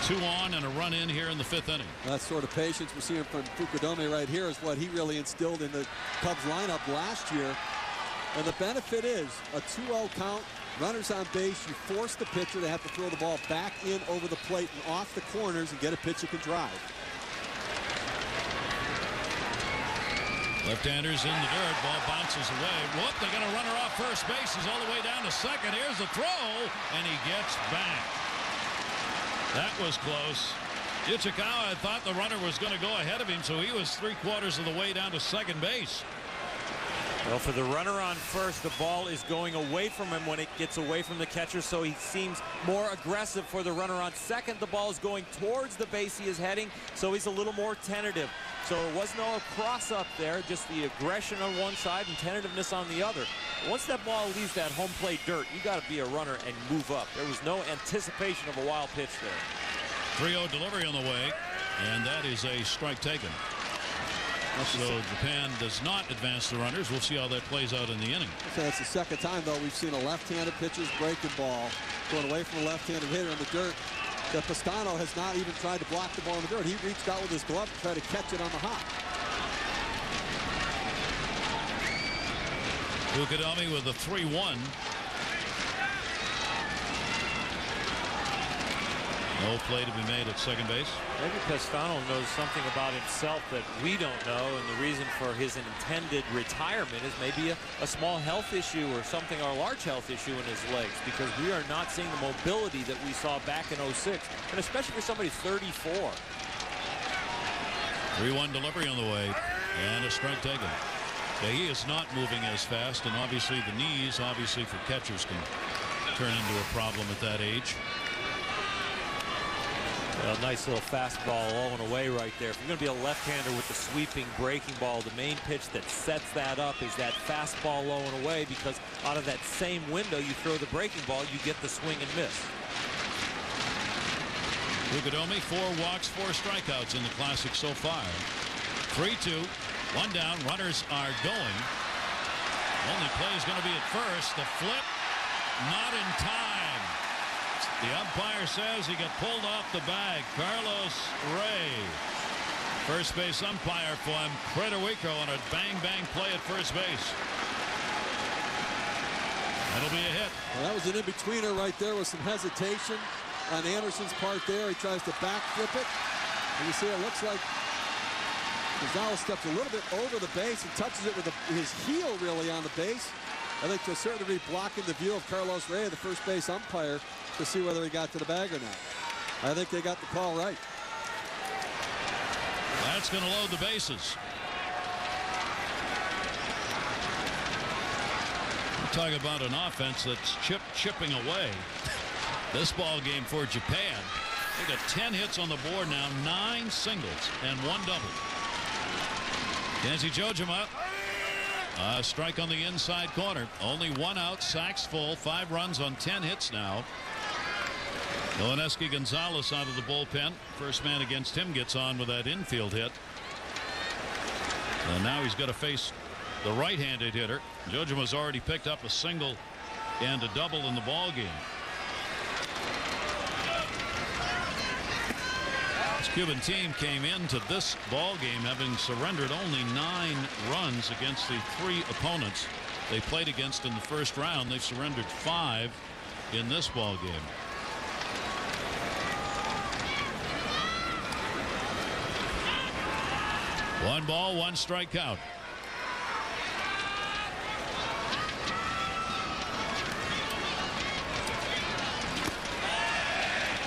2 on and a run in here in the 5th inning. That sort of patience we're seeing from Fukudome right here is what he really instilled in the Cubs lineup last year. And the benefit is a 2-0 count, runners on base. You force the pitcher to have to throw the ball back in over the plate and off the corners and get a pitch that can drive. Left-handers in the dirt. Ball bounces away. Whoop, they got a runner off first base. He's all the way down to second. Here's the throw, and he gets back. That was close. Ichikawa thought the runner was going to go ahead of him, so he was 3/4 of the way down to second base. Well, for the runner on first, the ball is going away from him when it gets away from the catcher, so he seems more aggressive. For the runner on second, the ball is going towards the base he is heading, so he's a little more tentative. So there was no cross up there, just the aggression on one side and tentativeness on the other. Once that ball leaves that home plate dirt, you got to be a runner and move up. There was no anticipation of a wild pitch there. 3-0 delivery on the way, and that is a strike taken. So Japan does not advance the runners. We'll see how that plays out in the inning. That's the second time, though, we've seen a left-handed pitcher's breaking ball going away from a left-handed hitter in the dirt. That Pastano has not even tried to block the ball in the dirt. He reached out with his glove to try to catch it on the hop. Fukudome with a 3-1. No play to be made at second base. Maybe Pastano knows something about himself that we don't know, and the reason for his intended retirement is maybe a small health issue or something, or a large health issue in his legs, because we are not seeing the mobility that we saw back in '06, and especially for somebody 34. 3-1 delivery on the way, and a strike taken. Yeah, he is not moving as fast, and obviously the knees, obviously for catchers, can turn into a problem at that age. A nice little fastball low and away right there. If you're going to be a left-hander with the sweeping breaking ball, the main pitch that sets that up is that fastball low and away, because out of that same window you throw the breaking ball, you get the swing and miss. Fukudome, 4 walks, 4 strikeouts in the Classic so far. 3-2, 1 down, runners are going. Only play is going to be at first. The flip, not in time. The umpire says he got pulled off the bag. Carlos Ray, first base umpire for Puerto Rico, on a bang-bang play at first base. That'll be a hit. Well, that was an in-betweener right there with some hesitation on Anderson's part there. He tries to backflip it. And you see it looks like Gonzalez steps a little bit over the base and touches it with his heel really on the base. I think to a certain degree blocking the view of Carlos Ray, the first base umpire, to see whether he got to the bag or not. I think they got the call right. That's going to load the bases. Talk about an offense that's chipping away. This ball game for Japan, they got 10 hits on the board now, 9 singles and 1 double. Kenzie Jojima, a strike on the inside corner. Only 1 out, sacks full, 5 runs on 10 hits now. Yulieski Gonzalez out of the bullpen. First man against him gets on with that infield hit. And now he's got to face the right-handed hitter. Jojima's already picked up a single and a double in the ball game. This Cuban team came into this ball game having surrendered only 9 runs against the 3 opponents they played against in the first round. They've surrendered 5 in this ball game. One ball, one strikeout.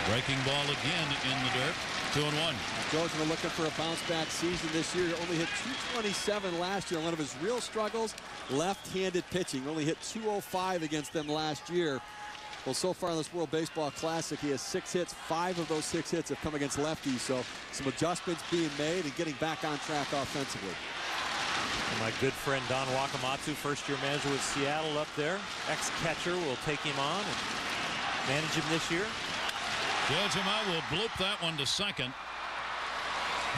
Breaking ball again in the dirt. 2-1. Georgia looking for a bounce-back season this year. He only hit .227 last year. One of his real struggles, left-handed pitching. Only hit .205 against them last year. Well, so far in this World Baseball Classic, he has 6 hits. 5 of those 6 hits have come against lefties. So some adjustments being made and getting back on track offensively. And my good friend Don Wakamatsu, first-year manager with Seattle up there. Ex-catcher will take him on and manage him this year. Jojima will bloop that one to second.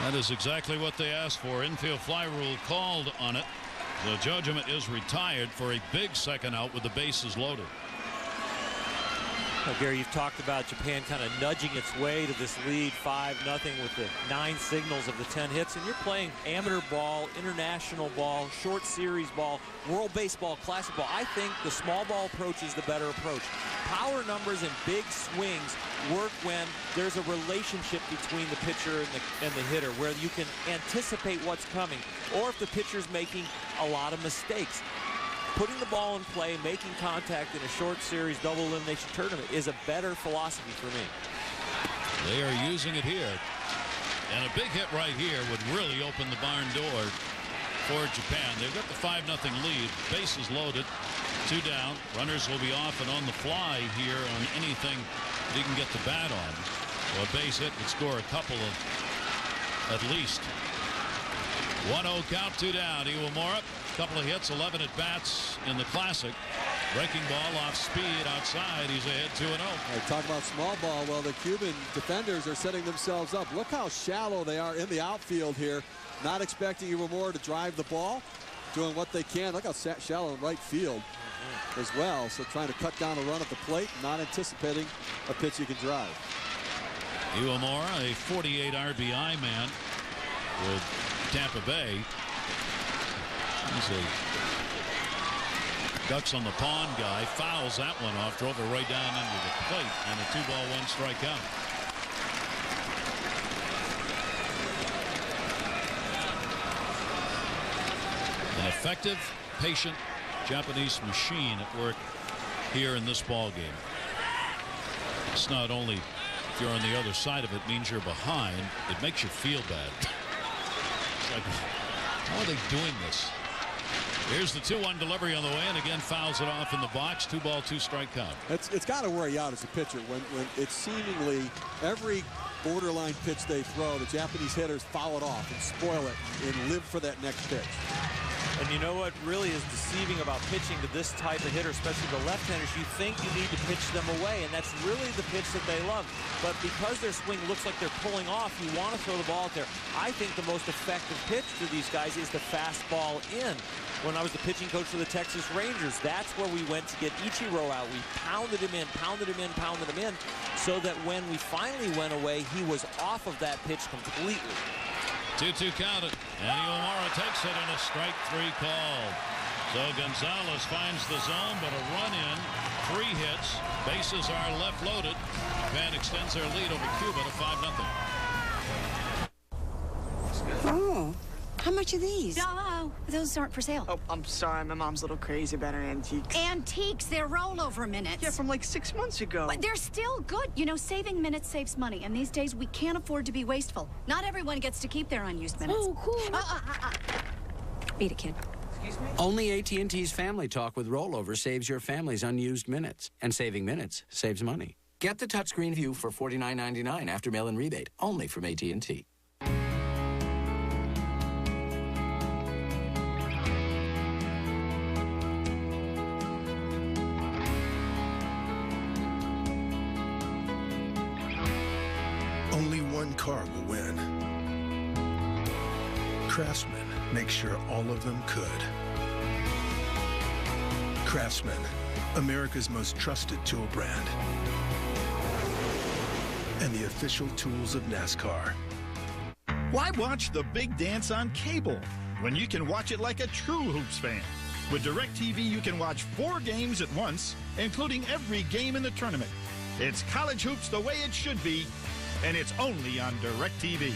That is exactly what they asked for. Infield fly rule called on it. So Jojima is retired for a big second out with the bases loaded. Well, Gary, you've talked about Japan kind of nudging its way to this lead 5-0 with the 9 signals of the 10 hits, and you're playing amateur ball, international ball, short series ball, World Baseball Classic ball. I think the small ball approach is the better approach. Power numbers and big swings work when there's a relationship between the pitcher and the hitter, where you can anticipate what's coming, or if the pitcher's making a lot of mistakes. Putting the ball in play, making contact in a short series double elimination tournament is a better philosophy for me. They are using it here. And a big hit right here would really open the barn door for Japan. They've got the 5-0 lead. Bases loaded. 2 down. Runners will be off and on the fly here on anything he can get the bat on. So a base hit would score a couple of at least. 1-0 count, 2 down. Iwamura, couple of hits, 11 at bats in the Classic. Breaking ball off speed outside. He's ahead 2-0. Talk about small ball. Well, the Cuban defenders are setting themselves up. Look how shallow they are in the outfield here. Not expecting Iwamura to drive the ball. Doing what they can. Look how shallow in right field as well. So trying to cut down a run at the plate, not anticipating a pitch he can drive. Iwamura, a 48 RBI man with Tampa Bay. He's a ducks on the pond guy. Fouls that one off. Drove it right down into the plate. And a 2-ball, 1 strikeout. An effective, patient Japanese machine at work here in this ball game. It's not only if you're on the other side of it means you're behind. It makes you feel bad. It's like, how are they doing this? Here's the 2-1 delivery on the way, and again fouls it off in the box. 2-ball, 2-strike count. It's got to wear you out as a pitcher when it's seemingly every borderline pitch they throw, the Japanese hitters foul it off and spoil it and live for that next pitch. And you know what really is deceiving about pitching to this type of hitter, especially the left-handers? You think you need to pitch them away, and that's really the pitch that they love. But because their swing looks like they're pulling off, you want to throw the ball out there. I think the most effective pitch to these guys is the fastball in. When I was the pitching coach for the Texas Rangers, that's where we went to get Ichiro out. We pounded him in, pounded him in, pounded him in, so that when we finally went away, he was off of that pitch completely. 2-2 counted, and Iwamura takes it in a strike 3 call. So Gonzalez finds the zone, but a run in, 3 hits, bases are left loaded. Japan extends their lead over Cuba to 5-0. Oh, how much are these? No, those aren't for sale. Oh, I'm sorry. My mom's a little crazy about her antiques. Antiques, they're rollover minutes. Yeah, from like 6 months ago. But they're still good. You know, saving minutes saves money, and these days we can't afford to be wasteful. Not everyone gets to keep their unused minutes. Oh, cool. Beat it, kid. Excuse me? Only AT&T's Family Talk with Rollover saves your family's unused minutes. And saving minutes saves money. Get the touchscreen view for $49.99 after mail-in rebate. Only from AT&T. Only one car will win. Craftsman makes sure all of them could. Craftsman, America's most trusted tool brand. And the official tools of NASCAR. Why watch the big dance on cable when you can watch it like a true Hoops fan? With DirecTV, you can watch 4 games at once, including every game in the tournament. It's college hoops the way it should be, and it's only on DirecTV.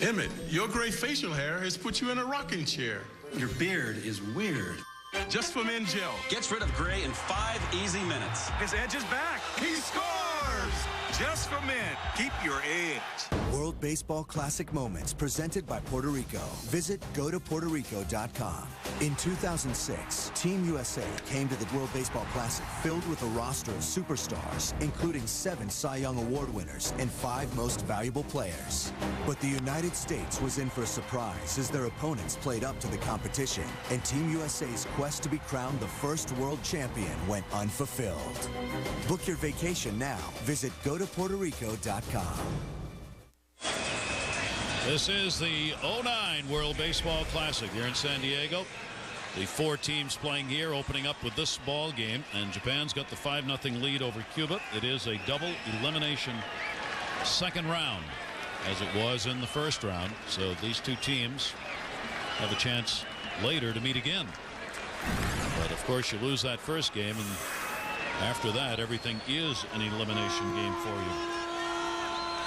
Emmett, your gray facial hair has put you in a rocking chair. Your beard is weird. Just for Men Gel. Gets rid of gray in 5 easy minutes. His edge is back. He scores! Just for men. Keep your edge. World Baseball Classic Moments presented by Puerto Rico. Visit gotopuertorico.com. In 2006, Team USA came to the World Baseball Classic filled with a roster of superstars, including 7 Cy Young Award winners and 5 most valuable players. But the United States was in for a surprise as their opponents played up to the competition, and Team USA's quest to be crowned the first world champion went unfulfilled. Book your vacation now. Visit gotopuertorico.com. This is the 09 World Baseball Classic here in San Diego. The 4 teams playing here, opening up with this ball game, and Japan's got the 5-0 lead over Cuba. It is a double elimination second round, as it was in the first round. So these 2 teams have a chance later to meet again. But of course, you lose that first game, and after that, everything is an elimination game for you.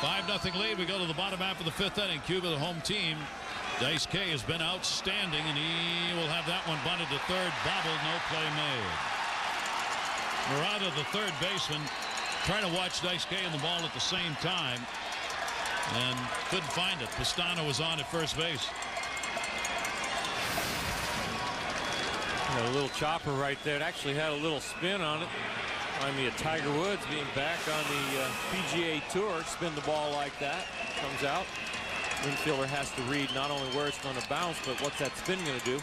5-0 lead. We go to the bottom half of the 5th inning. Cuba, the home team. Daizuke has been outstanding, and he will have that one bunted to third. Bobbled, no play made. Murata, the third baseman, trying to watch Daizuke and the ball at the same time, and couldn't find it. Pastano was on at first base. A little chopper right there. It actually had a little spin on it. Remind me of Tiger Woods being back on the PGA Tour. Spin the ball like that. Comes out. Infielder has to read not only where it's going to bounce, but what's that spin going to do.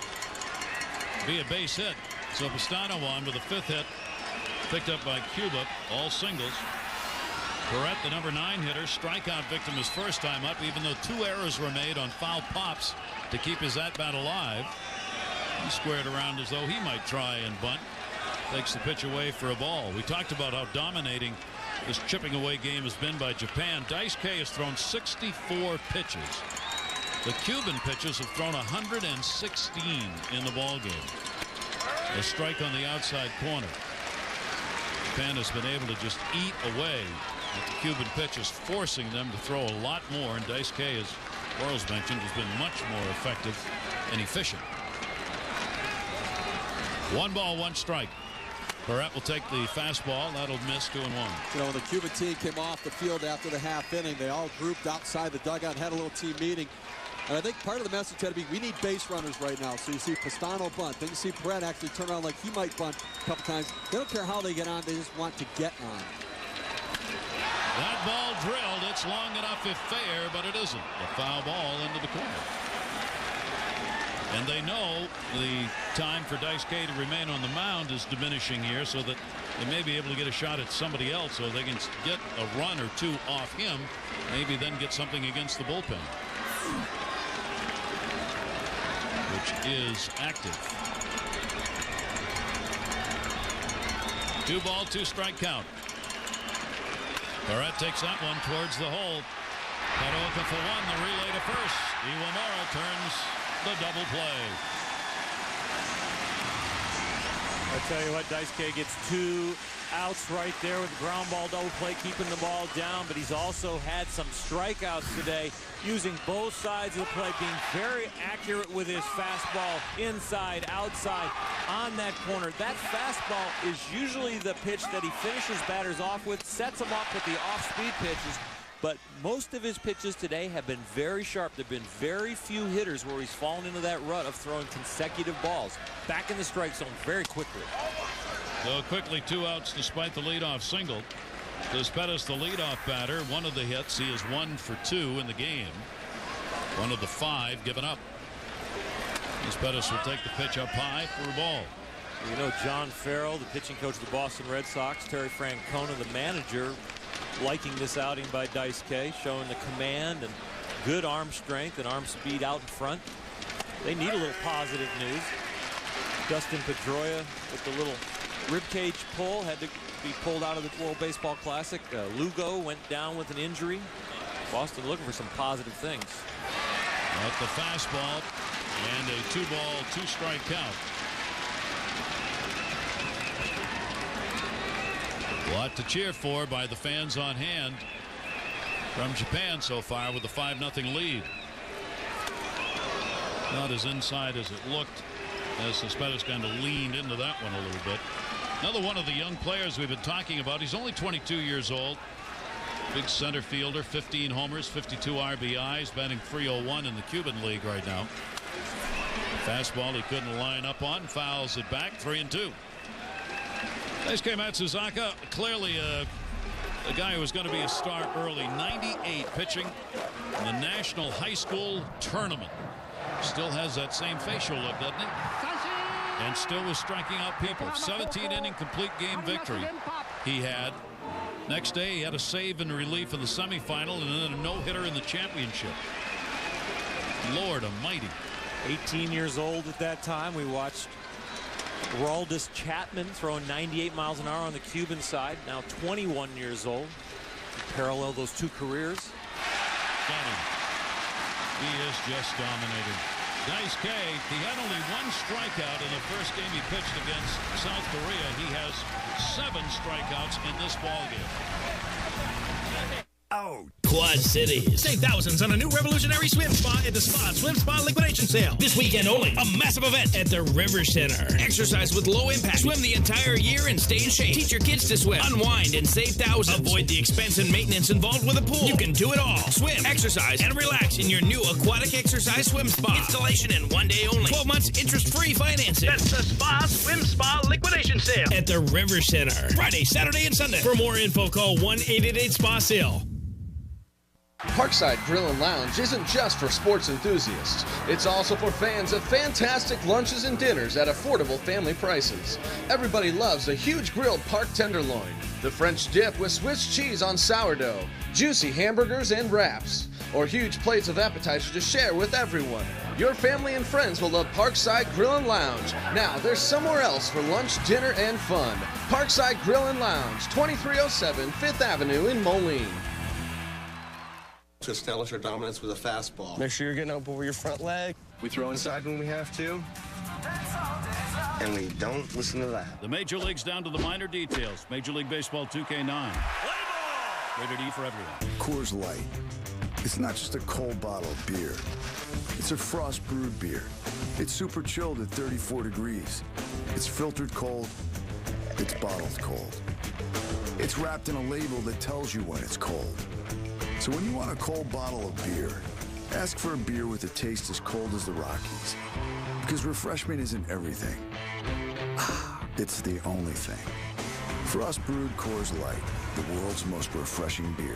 Be a base hit. So Pastano on with a 5th hit. Picked up by Cuba. All singles. Paret, the number 9 hitter, strikeout victim his first time up, even though 2 errors were made on foul pops to keep his at-bat alive. He squared around as though he might try and bunt. Takes the pitch away for a ball. We talked about how dominating this chipping away game has been by Japan. Daizuke has thrown 64 pitches. The Cuban pitchers have thrown 116 in the ball game. A strike on the outside corner. Japan has been able to just eat away at the Cuban pitchers, forcing them to throw a lot more. And Daizuke, as Quarles mentioned, has been much more effective and efficient. 1 ball, 1 strike. Paret will take the fastball. That'll miss 2-1. You know, when the Cuban team came off the field after the half inning, they all grouped outside the dugout, had a little team meeting. And I think part of the message had to be, we need base runners right now. So you see Pastano bunt. Then you see Paret actually turn around like he might bunt a couple times. They don't care how they get on. They just want to get on. That ball drilled. It's long enough if fair, but it isn't. A foul ball into the corner. And they know the time for Daizuke to remain on the mound is diminishing here, so that they may be able to get a shot at somebody else, so they can get a run or 2 off him, maybe then get something against the bullpen, which is active. 2 ball, 2 strike count. Paret takes that one towards the hole. Kadoka for 1, the relay to first. Iwamura turns the double play. I tell you what, Daizuke gets 2 outs right there with the ground ball double play, keeping the ball down, but he's also had some strikeouts today, using both sides of the play, being very accurate with his fastball, inside, outside, on that corner. That fastball is usually the pitch that he finishes batters off with, sets them up with the off-speed pitches. But most of his pitches today have been very sharp. There have been very few hitters where he's fallen into that rut of throwing consecutive balls. Back in the strike zone very quickly. So quickly 2 outs despite the leadoff single. Cespedes, the leadoff batter, 1 of the hits. He is 1 for 2 in the game. 1 of the 5 given up. Cespedes will take the pitch up high for a ball. You know, John Farrell, the pitching coach of the Boston Red Sox, Terry Francona, the manager, liking this outing by Daizuke, showing the command and good arm strength and arm speed out in front. They need a little positive news. Dustin Pedroia with the little ribcage pull, had to be pulled out of the World Baseball Classic. Lugo went down with an injury. Boston looking for some positive things. At the fastball, And a 2-ball, 2-strike count. A lot to cheer for by the fans on hand from Japan so far with a 5-0 lead. Not as inside as it looked, as Cespedes kind of leaned into that one a little bit. Another one of the young players we've been talking about. He's only 22 years old. Big center fielder, 15 homers, 52 RBIs, batting .301 in the Cuban League right now. Fastball he couldn't line up on, fouls it back, 3-2. Yulieski Matsuzaka, clearly a guy who was going to be a star early. 98 pitching in the National High School Tournament. Still has that same facial look, doesn't he? And still was striking out people. 17-inning complete game victory he had. Next day he had a save in relief in the semifinal and then a no-hitter in the championship. Lord almighty. 18 years old at that time. We watched Aroldis Chapman throwing 98 miles an hour on the Cuban side. Now 21 years old. Parallel those two careers. Got him. He is just dominating. Daizuke, he had only 1 strikeout in the first game he pitched against South Korea. He has 7 strikeouts in this ballgame. Oh. Quad Cities. Save thousands on a new revolutionary swim spa at the Swim Spa liquidation sale. This weekend only. A massive event at the River Center. Exercise with low impact. Swim the entire year and stay in shape. Teach your kids to swim. Unwind and save thousands. Avoid the expense and maintenance involved with a pool. You can do it all. Swim, exercise, and relax in your new aquatic exercise swim spa. Installation in 1 day only. 12 months interest-free financing. That's the Swim Spa liquidation sale at the River Center. Friday, Saturday, and Sunday. For more info, call 1-888-SPA-SALE. Parkside Grill and Lounge isn't just for sports enthusiasts. It's also for fans of fantastic lunches and dinners at affordable family prices. Everybody loves a huge grilled park tenderloin, the French dip with Swiss cheese on sourdough, juicy hamburgers and wraps, or huge plates of appetizers to share with everyone. Your family and friends will love Parkside Grill and Lounge. Now there's somewhere else for lunch, dinner, and fun. Parkside Grill and Lounge, 2307 5th Avenue in Moline. To establish our dominance with a fastball. Make sure you're getting up over your front leg. We throw inside when we have to, and we don't listen to that. The major leagues down to the minor details. Major League Baseball 2K9. Rated E for everyone. Coors Light. It's not just a cold bottle of beer. It's a frost brewed beer. It's super chilled at 34 degrees. It's filtered cold. It's bottled cold. It's wrapped in a label that tells you when it's cold. So when you want a cold bottle of beer, ask for a beer with a taste as cold as the Rockies. Because refreshment isn't everything. It's the only thing. Frost brewed Coors Light, the world's most refreshing beer.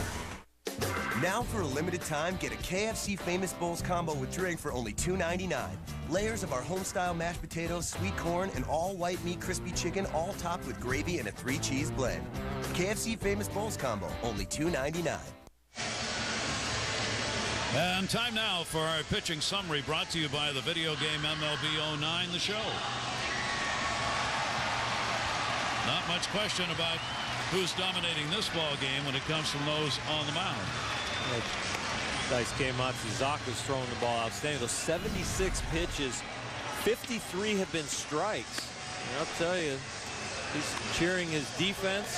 Now for a limited time, get a KFC Famous Bowls combo with drink for only $2.99. Layers of our home-style mashed potatoes, sweet corn, and all-white meat crispy chicken, all topped with gravy and a 3-cheese blend. KFC Famous Bowls combo, only $2.99. And time now for our pitching summary, brought to you by the video game MLB 09, the show. Not much question about who's dominating this ball game when it comes from those on the mound. Yulieski Matsuzaka's throwing the ball outstanding. Those 76 pitches, 53 have been strikes. And I'll tell you, he's cheering his defense.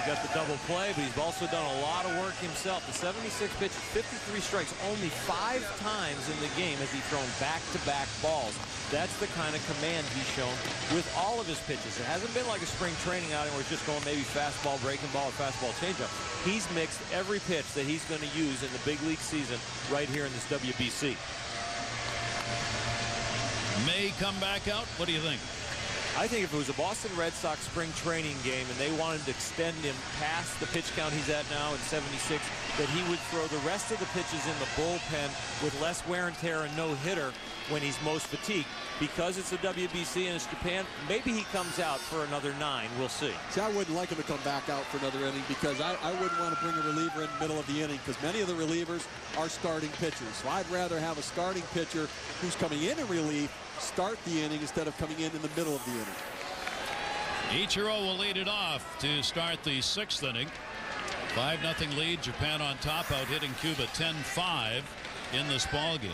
He got the double play, but he's also done a lot of work himself. The 76 pitches, 53 strikes, only 5 times in the game has he thrown back-to-back balls. That's the kind of command he's shown with all of his pitches. It hasn't been like a spring training outing where he's just going maybe fastball, breaking ball, or fastball changeup. He's mixed every pitch that he's going to use in the big league season right here in this WBC. May come back out. What do you think? I think if it was a Boston Red Sox spring training game and they wanted to extend him past the pitch count he's at now in 76, that he would throw the rest of the pitches in the bullpen with less wear and tear and no hitter when he's most fatigued. Because it's the WBC and it's Japan, maybe he comes out for another 9. We'll see. See, I wouldn't like him to come back out for another inning because I wouldn't want to bring a reliever in the middle of the inning because many of the relievers are starting pitchers. So I'd rather have a starting pitcher who's coming in relief start the inning instead of coming in the middle of the inning. Ichiro will lead it off to start the 6th inning. 5-0 lead. Japan on top, out hitting Cuba 10-5 in this ball game.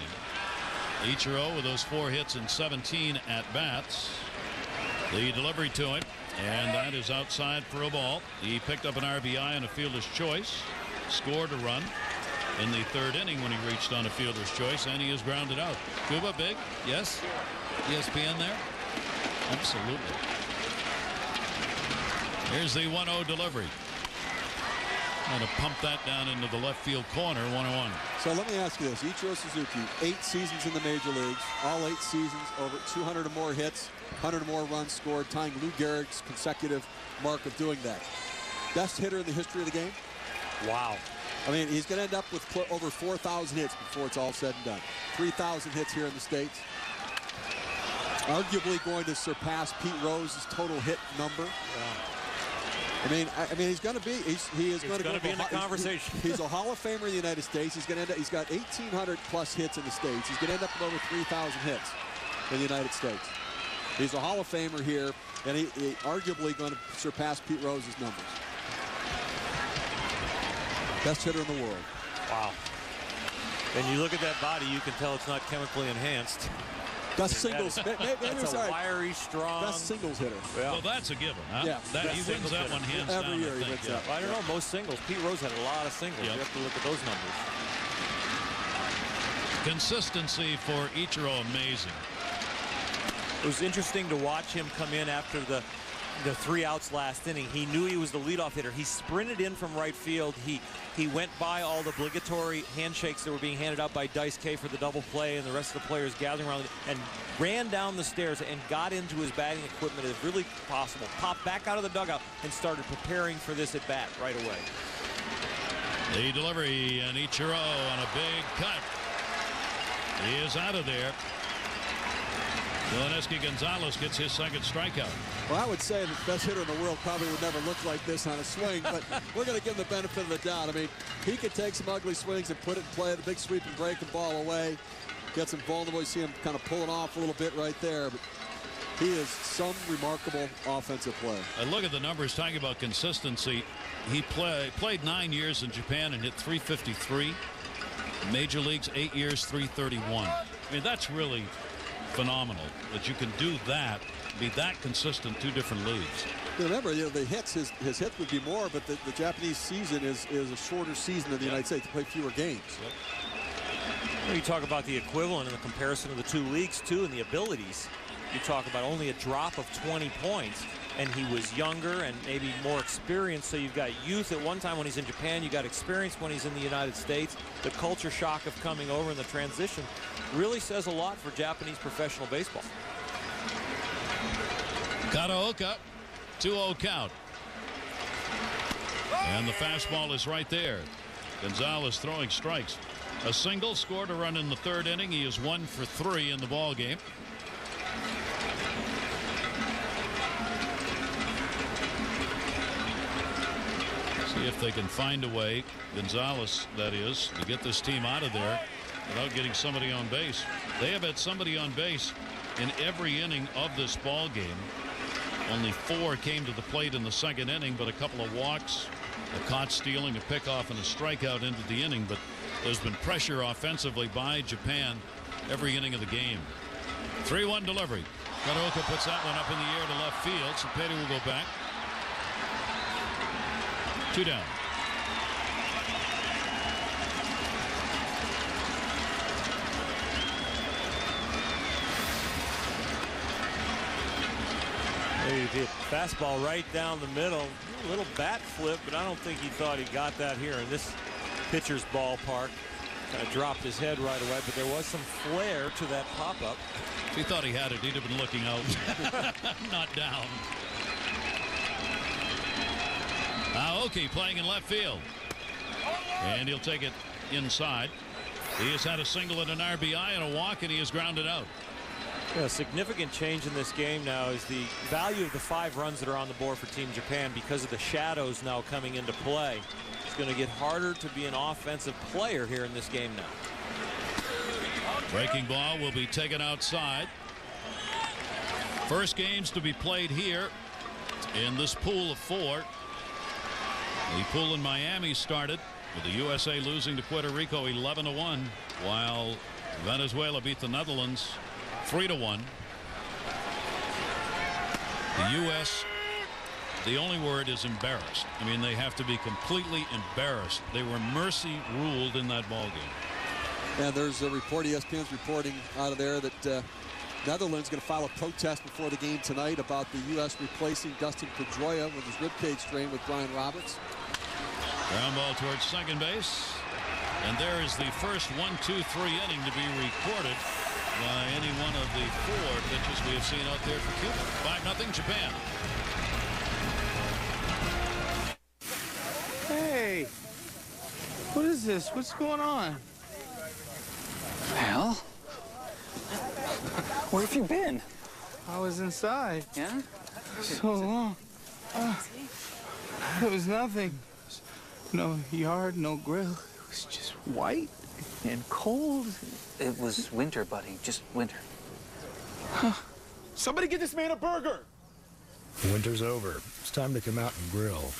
Ichiro with those 4 hits and 17 at-bats. The delivery to him, and that is outside for a ball. He picked up an RBI and a fielder's choice, scored a run in the 3rd inning when he reached on a fielder's choice, and he is grounded out. Cuba, big? Yes? ESPN there? Absolutely. Here's the 1-0 delivery. And to pump that down into the left field corner, 1-1. So let me ask you this. Ichiro Suzuki, 8 seasons in the major leagues, all 8 seasons, over 200 or more hits, 100 or more runs scored, tying Lou Gehrig's consecutive mark of doing that. Best hitter in the history of the game? Wow. I mean, he's going to end up with over 4,000 hits before it's all said and done. 3,000 hits here in the States. Arguably going to surpass Pete Rose's total hit number. Yeah. I mean, he's going to be. He is going to be in the conversation. He's a Hall of Famer in the United States. He's going to end up. He's got 1,800 plus hits in the States. He's going to end up with over 3,000 hits in the United States. He's a Hall of Famer here, and he arguably going to surpass Pete Rose's numbers. Best hitter in the world. Wow. And you look at that body, you can tell it's not chemically enhanced. Best singles. That's a wiry, strong. Best singles hitter. Yeah. Well, that's a given. Huh? Yeah. He wins that one hands down. Every year he wins that. I don't know. Most singles. Pete Rose had a lot of singles. Yep. You have to look at those numbers. Consistency for Ichiro, amazing. It was interesting to watch him come in after the 3 outs last inning. He knew he was the leadoff hitter. He sprinted in from right field. He went by all the obligatory handshakes that were being handed out by Dice K for the double play and the rest of the players gathering around, and ran down the stairs and got into his batting equipment as really possible. Popped back out of the dugout and started preparing for this at bat right away. The delivery, and Ichiro on a big cut. He is out of there. Yulieski Gonzalez gets his 2nd strikeout. Well, I would say the best hitter in the world probably would never look like this on a swing, but we're going to give him the benefit of the doubt. I mean, he could take some ugly swings and put it in play, the big sweep and break the ball away. Gets him vulnerable. You see him kind of pulling off a little bit right there, but he is some remarkable offensive play. And look at the numbers, talking about consistency. He played 9 years in Japan and hit .353. Major leagues, 8 years, .331. I mean, that's really phenomenal that you can do that, be that consistent, 2 different leagues. Remember, the hits, his hits would be more, but the Japanese season is a shorter season than the United States. They play fewer games. Yep. You talk about the equivalent in the comparison of the 2 leagues, too, and the abilities. You talk about only a drop of 20 points, and he was younger and maybe more experienced. So you've got youth at one time when he's in Japan. You got experience when he's in the United States. The culture shock of coming over and the transition really says a lot for Japanese professional baseball. Kataoka, 2-0 count. And the fastball is right there. Gonzalez throwing strikes. A single, scored a run in the 3rd inning. He is 1 for 3 in the ball game. See if they can find a way, Gonzalez that is, to get this team out of there without getting somebody on base. They have had somebody on base in every inning of this ball game. Only 4 came to the plate in the 2nd inning, but a couple of walks, a caught stealing, a pickoff, and a strikeout into the inning. But there's been pressure offensively by Japan every inning of the game. 3-1 delivery. Kataoka puts that one up in the air to left field. Cepeda will go back. 2 down. Fastball right down the middle. A little bat flip, but I don't think he thought he got that here in this pitcher's ballpark. Kind of dropped his head right away, but there was some flair to that pop-up. If he thought he had it, he'd have been looking out, not down. Aoki playing in left field. And he'll take it inside. He has had a single and an RBI and a walk, and he is grounded out. Yeah, a significant change in this game now is the value of the 5 runs that are on the board for Team Japan because of the shadows now coming into play. It's going to get harder to be an offensive player here in this game now. Breaking ball will be taken outside. First games to be played here in this pool of 4. The pool in Miami started with the USA losing to Puerto Rico 11-1, while Venezuela beat the Netherlands 3-1. The U.S., the only word is embarrassed. I mean, they have to be completely embarrassed. They were mercy ruled in that ball game. And there's a report, ESPN's reporting out of there, that Netherlands going to file a protest before the game tonight about the U.S. replacing Dustin Pedroia with his ribcage strain with Brian Roberts. Ground ball towards second base. And there is the first 1-2-3 inning to be recorded by any one of the 4 pitches we have seen out there for Cuba. 5-0 Japan. Hey, what is this? What's going on? Well, where have you been? I was inside. Yeah? So long. It was nothing. No yard, no grill. It was just white and cold. It was winter, buddy. Just winter. Somebody get this man a burger! Winter's over. It's time to come out and grill.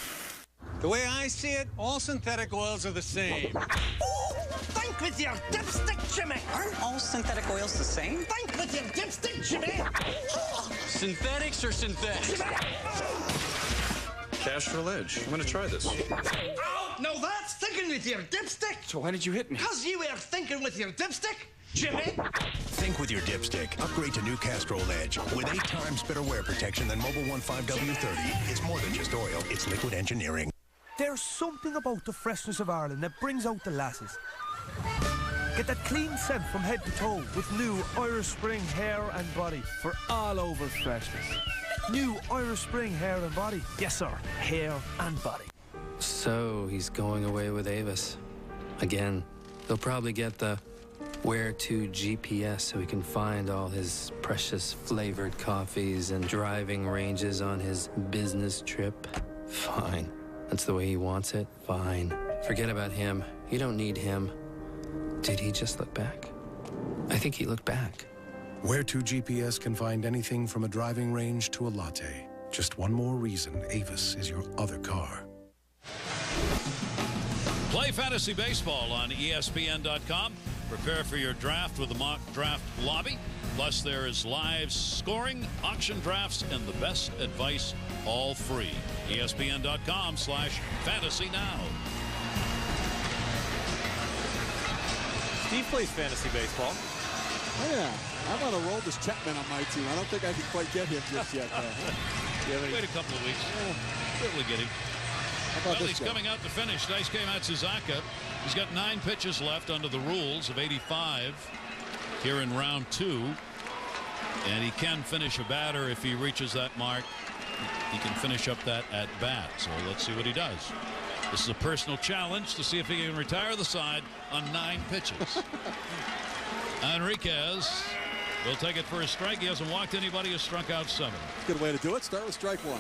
The way I see it, all synthetic oils are the same. Think with your dipstick, Jimmy. Aren't all synthetic oils the same? Think with your dipstick, Jimmy. Synthetics or synthetics? Castrol Edge. I'm going to try this. Oh, no, that's thinking with your dipstick. So why did you hit me? Because you were thinking with your dipstick, Jimmy. Think with your dipstick. Upgrade to new Castrol Edge. With 8 times better wear protection than Mobil 15W30. It's more than just oil. It's liquid engineering. There's something about the freshness of Ireland that brings out the lasses. Get that clean scent from head to toe with new Irish Spring hair and body for all over freshness. New Irish Spring hair and body. Yes, sir. Hair and body. So he's going away with Avis. Again, they'll probably get the where to GPS so he can find all his precious flavored coffees and driving ranges on his business trip. Fine. That's the way he wants it. Fine. Forget about him. You don't need him. Did he just look back? I think he looked back. Where to GPS can find anything from a driving range to a latte. Just one more reason Avis is your other car. Play fantasy baseball on ESPN.com. Prepare for your draft with the mock draft lobby. Plus, there is live scoring, auction drafts, and the best advice, all free. ESPN.com/fantasy now. Steve plays fantasy baseball. Oh, yeah. I want Aroldis Chapman on my team. I don't think I can quite get him just yet. Wait a couple of weeks. Certainly get him. Well, he's coming out to finish. Yulieski Matsuzaka. He's got 9 pitches left under the rules of 85 here in round 2. And he can finish a batter if he reaches that mark. He can finish up that at bat. So let's see what he does. This is a personal challenge to see if he can retire the side on 9 pitches. Enriquez will take it for a strike. He hasn't walked anybody, has struck out 7. Good way to do it. Start with strike 1.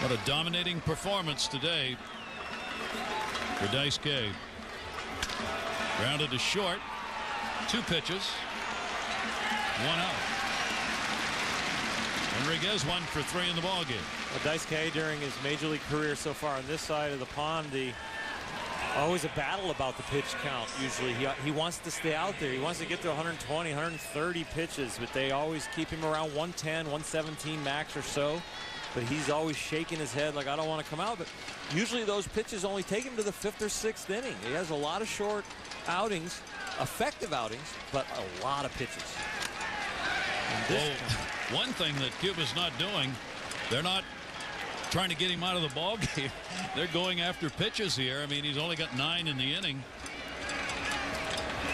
What a dominating performance today for Yulieski. Grounded to short. 2 pitches. 1 out. Enriquez 1 for 3 in the ballgame. Well, Yulieski during his major league career so far on this side of the pond, always a battle about the pitch count. Usually he wants to stay out there. He wants to get to 120, 130 pitches, but they always keep him around 110, 117 max or so. But he's always shaking his head like, I don't want to come out. But usually those pitches only take him to the 5th or 6th inning. He has a lot of short outings, effective outings, but a lot of pitches. Well, one thing that Cuba's not doing, they're not trying to get him out of the ball game. They're going after pitches here. I mean, he's only got 9 in the inning.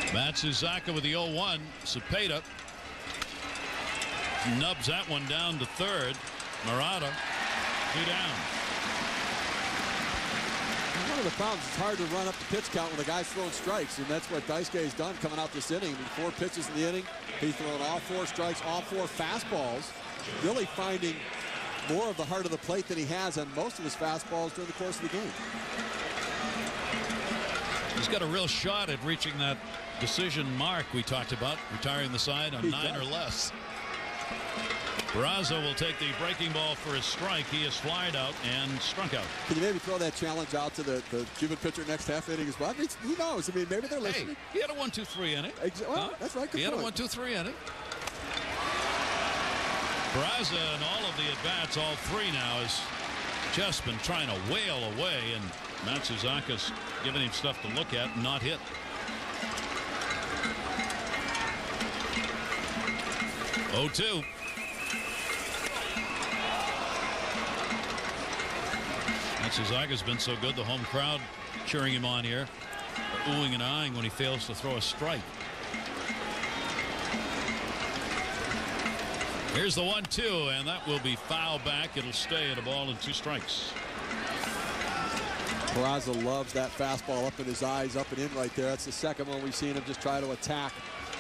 Matsuzaka with the 0-1. Cepeda nubs that one down to 3rd. Murata 2 down. One of the problems, it's hard to run up the pitch count when the guy's throwing strikes, and that's what Yulieski has done coming out this inning. I mean, 4 pitches in the inning. He's thrown all 4 strikes, all 4 fastballs, really finding more of the heart of the plate than he has on most of his fastballs during the course of the game. He's got a real shot at reaching that decision mark we talked about, retiring the side on 9 or less. Barraza will take the breaking ball for a strike. He is flied out and struck out. Can you maybe throw that challenge out to the Cuban pitcher next half inning as well? I mean, who knows? I mean, maybe they're listening. Hey, he had a 1-2-3 inning. Well, that's right. He had a 1-2-3 inning. Barraza and all of the at-bats, all three now, has just been trying to wail away, and Matsuzaka's giving him stuff to look at and not hit. Oh, 2. Matsuzaka's been so good, the home crowd cheering him on here, oohing and eyeing when he fails to throw a strike. Here's the 1-2, and that will be foul back. It'll stay at a ball and 2 strikes. Barraza loves that fastball up in his eyes, up and in right there. That's the second one we've seen him just try to attack.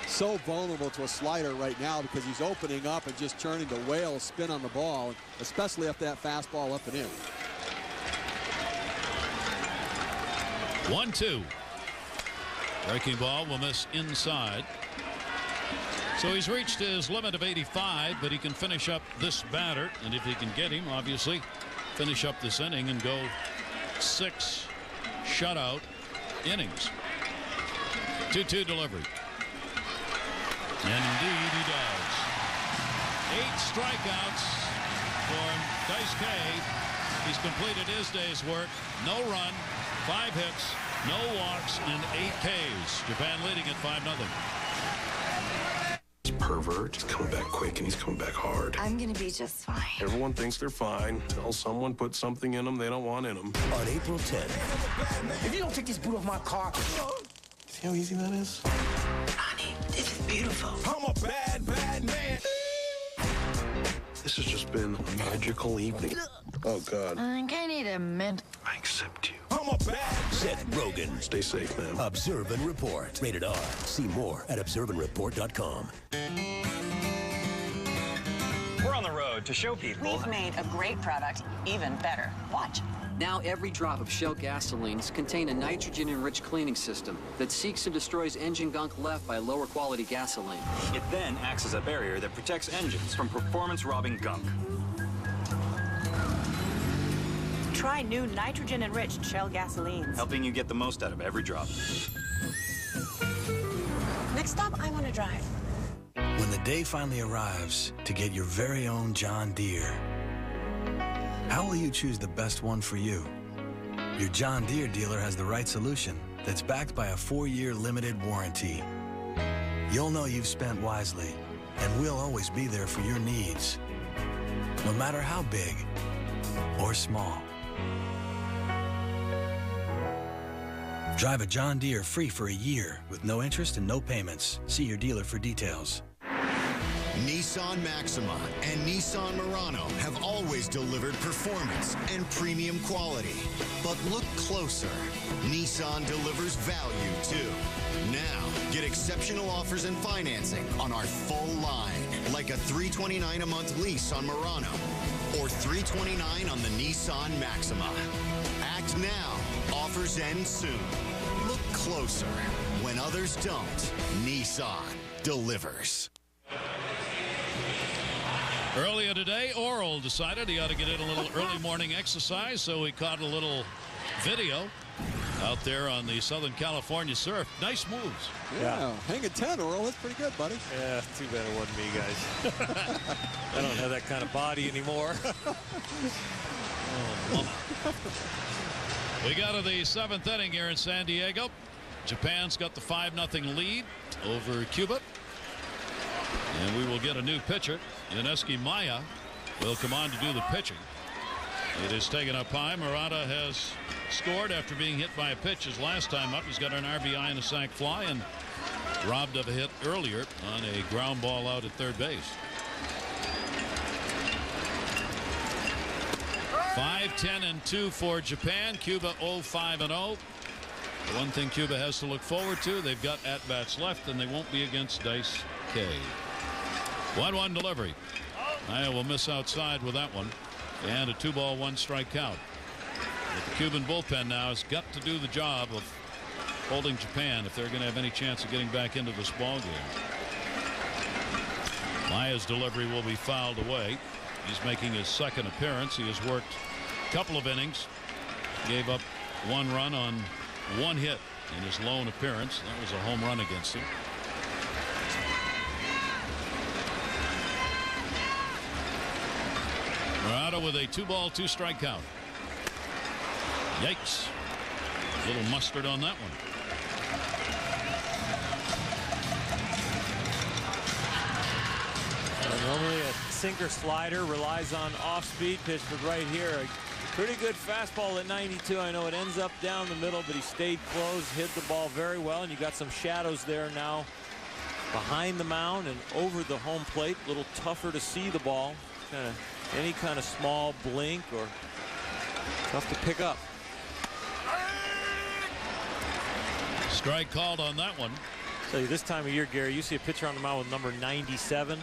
So vulnerable to a slider right now because he's opening up and just turning to whale spin on the ball, especially if that fastball up and in. 1-2. Breaking ball will miss inside. So he's reached his limit of 85, but he can finish up this batter, and if he can get him, obviously, finish up this inning and go 6 shutout innings. 2-2 delivery. And indeed he does. 8 strikeouts for Daizuke. He's completed his day's work. No run, 5 hits, no walks, and 8 Ks. Japan leading at 5-0. Pervert. He's coming back quick and he's coming back hard. I'm gonna be just fine. Everyone thinks they're fine until someone puts something in them they don't want in them. On April 10th. If you don't take this boot off my car. See how easy that is? Honey, this is beautiful. I'm a bad, bad man. This has just been a magical evening. Oh, God. I think I need a mint. I accept you. I'm a bad. Seth Rogen. Stay safe, man. Observe and Report. Rated R. See more at observeandreport.com. We're on the road to show people. We've made a great product even better. Watch. Now every drop of Shell gasolines contain a nitrogen-enriched cleaning system that seeks and destroys engine gunk left by lower quality gasoline. It then acts as a barrier that protects engines from performance-robbing gunk. Try new nitrogen-enriched Shell gasolines. Helping you get the most out of every drop. Next stop, I want to drive. When the day finally arrives to get your very own John Deere, how will you choose the best one for you? Your John Deere dealer has the right solution that's backed by a 4-year limited warranty. You'll know you've spent wisely, and we'll always be there for your needs, no matter how big or small. Drive a John Deere free for a year with no interest and no payments. See your dealer for details. Nissan Maxima and Nissan Murano have always delivered performance and premium quality. But look closer. Nissan delivers value, too. Now, get exceptional offers and financing on our full line, like a $329 a month lease on Murano or $329 on the Nissan Maxima. Act now. Offers end soon. Look closer. When others don't, Nissan delivers. Earlier today, Oral decided he ought to get in a little early morning exercise, so he caught a little video out there on the Southern California surf. Nice moves. Yeah, hang a 10, Oral. That's pretty good, buddy. Yeah, too bad it wasn't me, guys. I don't have that kind of body anymore. We got to the 7th inning here in San Diego. Japan's got the 5-0 lead over Cuba. And we will get a new pitcher. Yulieski Maya will come on to do the pitching. It is taken up high. Murata has scored after being hit by a pitch his last time up. He's got an RBI and a sac fly and robbed of a hit earlier on a ground ball out at third base. 5-10-2 for Japan. Cuba 0-5-0. The one thing Cuba has to look forward to, they've got at-bats left, and they won't be against Daizuke. 1-1 delivery. Maya will miss outside with that one. And a 2-ball, 1-strike count. But the Cuban bullpen now has got to do the job of holding Japan if they're going to have any chance of getting back into this ball game. Maya's delivery will be fouled away. He's making his second appearance. He has worked a couple of innings. Gave up 1 run on 1 hit in his lone appearance. That was a home run against him. Murata with a 2-ball, 2-strike count. Yikes. A little mustard on that one. Normally a sinker slider relies on off-speed pitch, but right here a pretty good fastball at 92. I know it ends up down the middle, but he stayed close, hit the ball very well, and you got some shadows there now behind the mound and over the home plate. A little tougher to see the ball. Any kind of small blink or tough to pick up. Strike called on that one. So this time of year, Gary, you see a pitcher on the mound with number 97.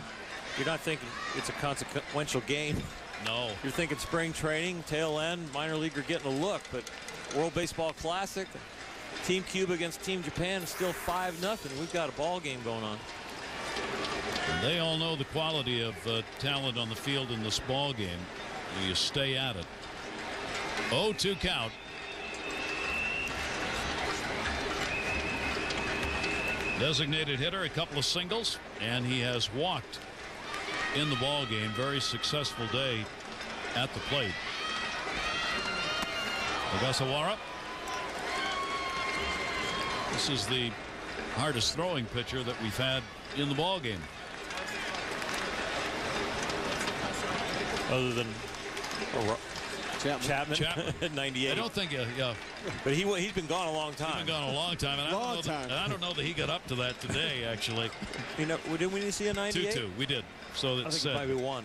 You're not thinking it's a consequential game. No. You're thinking spring training, tail end, minor leaguer getting a look. But World Baseball Classic, Team Cuba against Team Japan is still 5-0. We've got a ball game going on. And they all know the quality of talent on the field in this ball game. You stay at it. 0-2 count. Designated hitter, a couple of singles, and he has walked in the ball game. Very successful day at the plate. Ogasawara. This is the hardest throwing pitcher that we've had in the ball game. Other than Chapman. At 98. I don't think, yeah. But he's been gone a long time. He's been gone a long time, and I don't know that he got up to that today. Actually, you know, didn't we see a 98? 2-2. We did. So I think it might be 1.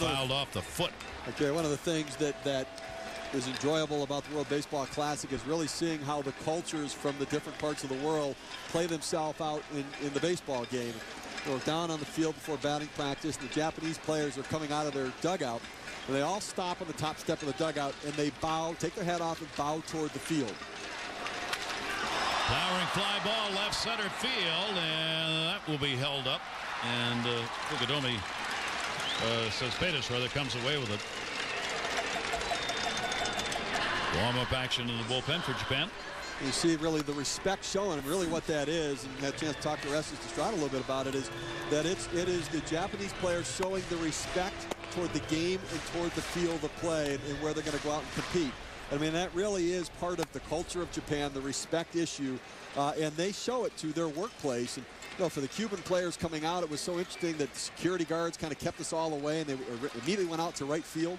Fouled off the foot. Okay, one of the things that is enjoyable about the World Baseball Classic is really seeing how the cultures from the different parts of the world play themselves out in the baseball game. We're down on the field before batting practice. The Japanese players are coming out of their dugout, and they all stop on the top step of the dugout, and they bow, take their head off, and bow toward the field. Powering fly ball left center field, and that will be held up. And Fukudomi Cespedes rather comes away with it. Warm-up action in the bullpen for Japan. You see really the respect shown, and really what that is, and had a chance to talk to Orestes Estrada a little bit about it, is that it is the Japanese players showing the respect toward the game and toward the field of play and where they're going to go out and compete. I mean, that really is part of the culture of Japan, the respect issue, and they show it to their workplace. And you know, for the Cuban players coming out, it was so interesting that the security guards kind of kept us all away, and they immediately went out to right field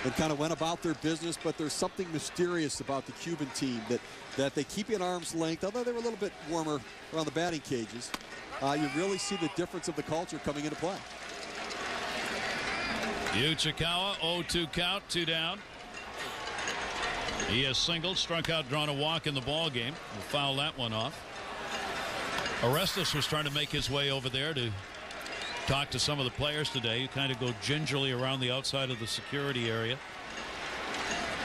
and kind of went about their business. But there's something mysterious about the Cuban team that they keep in arm's length, although they were a little bit warmer around the batting cages. You really see the difference of the culture coming into play. Uchikawa, 0-2 count, 2 down. He has singled, struck out, drawn a walk in the ball game. We'll foul that one off. Orestes was trying to make his way over there to talk to some of the players today. You kind of go gingerly around the outside of the security area.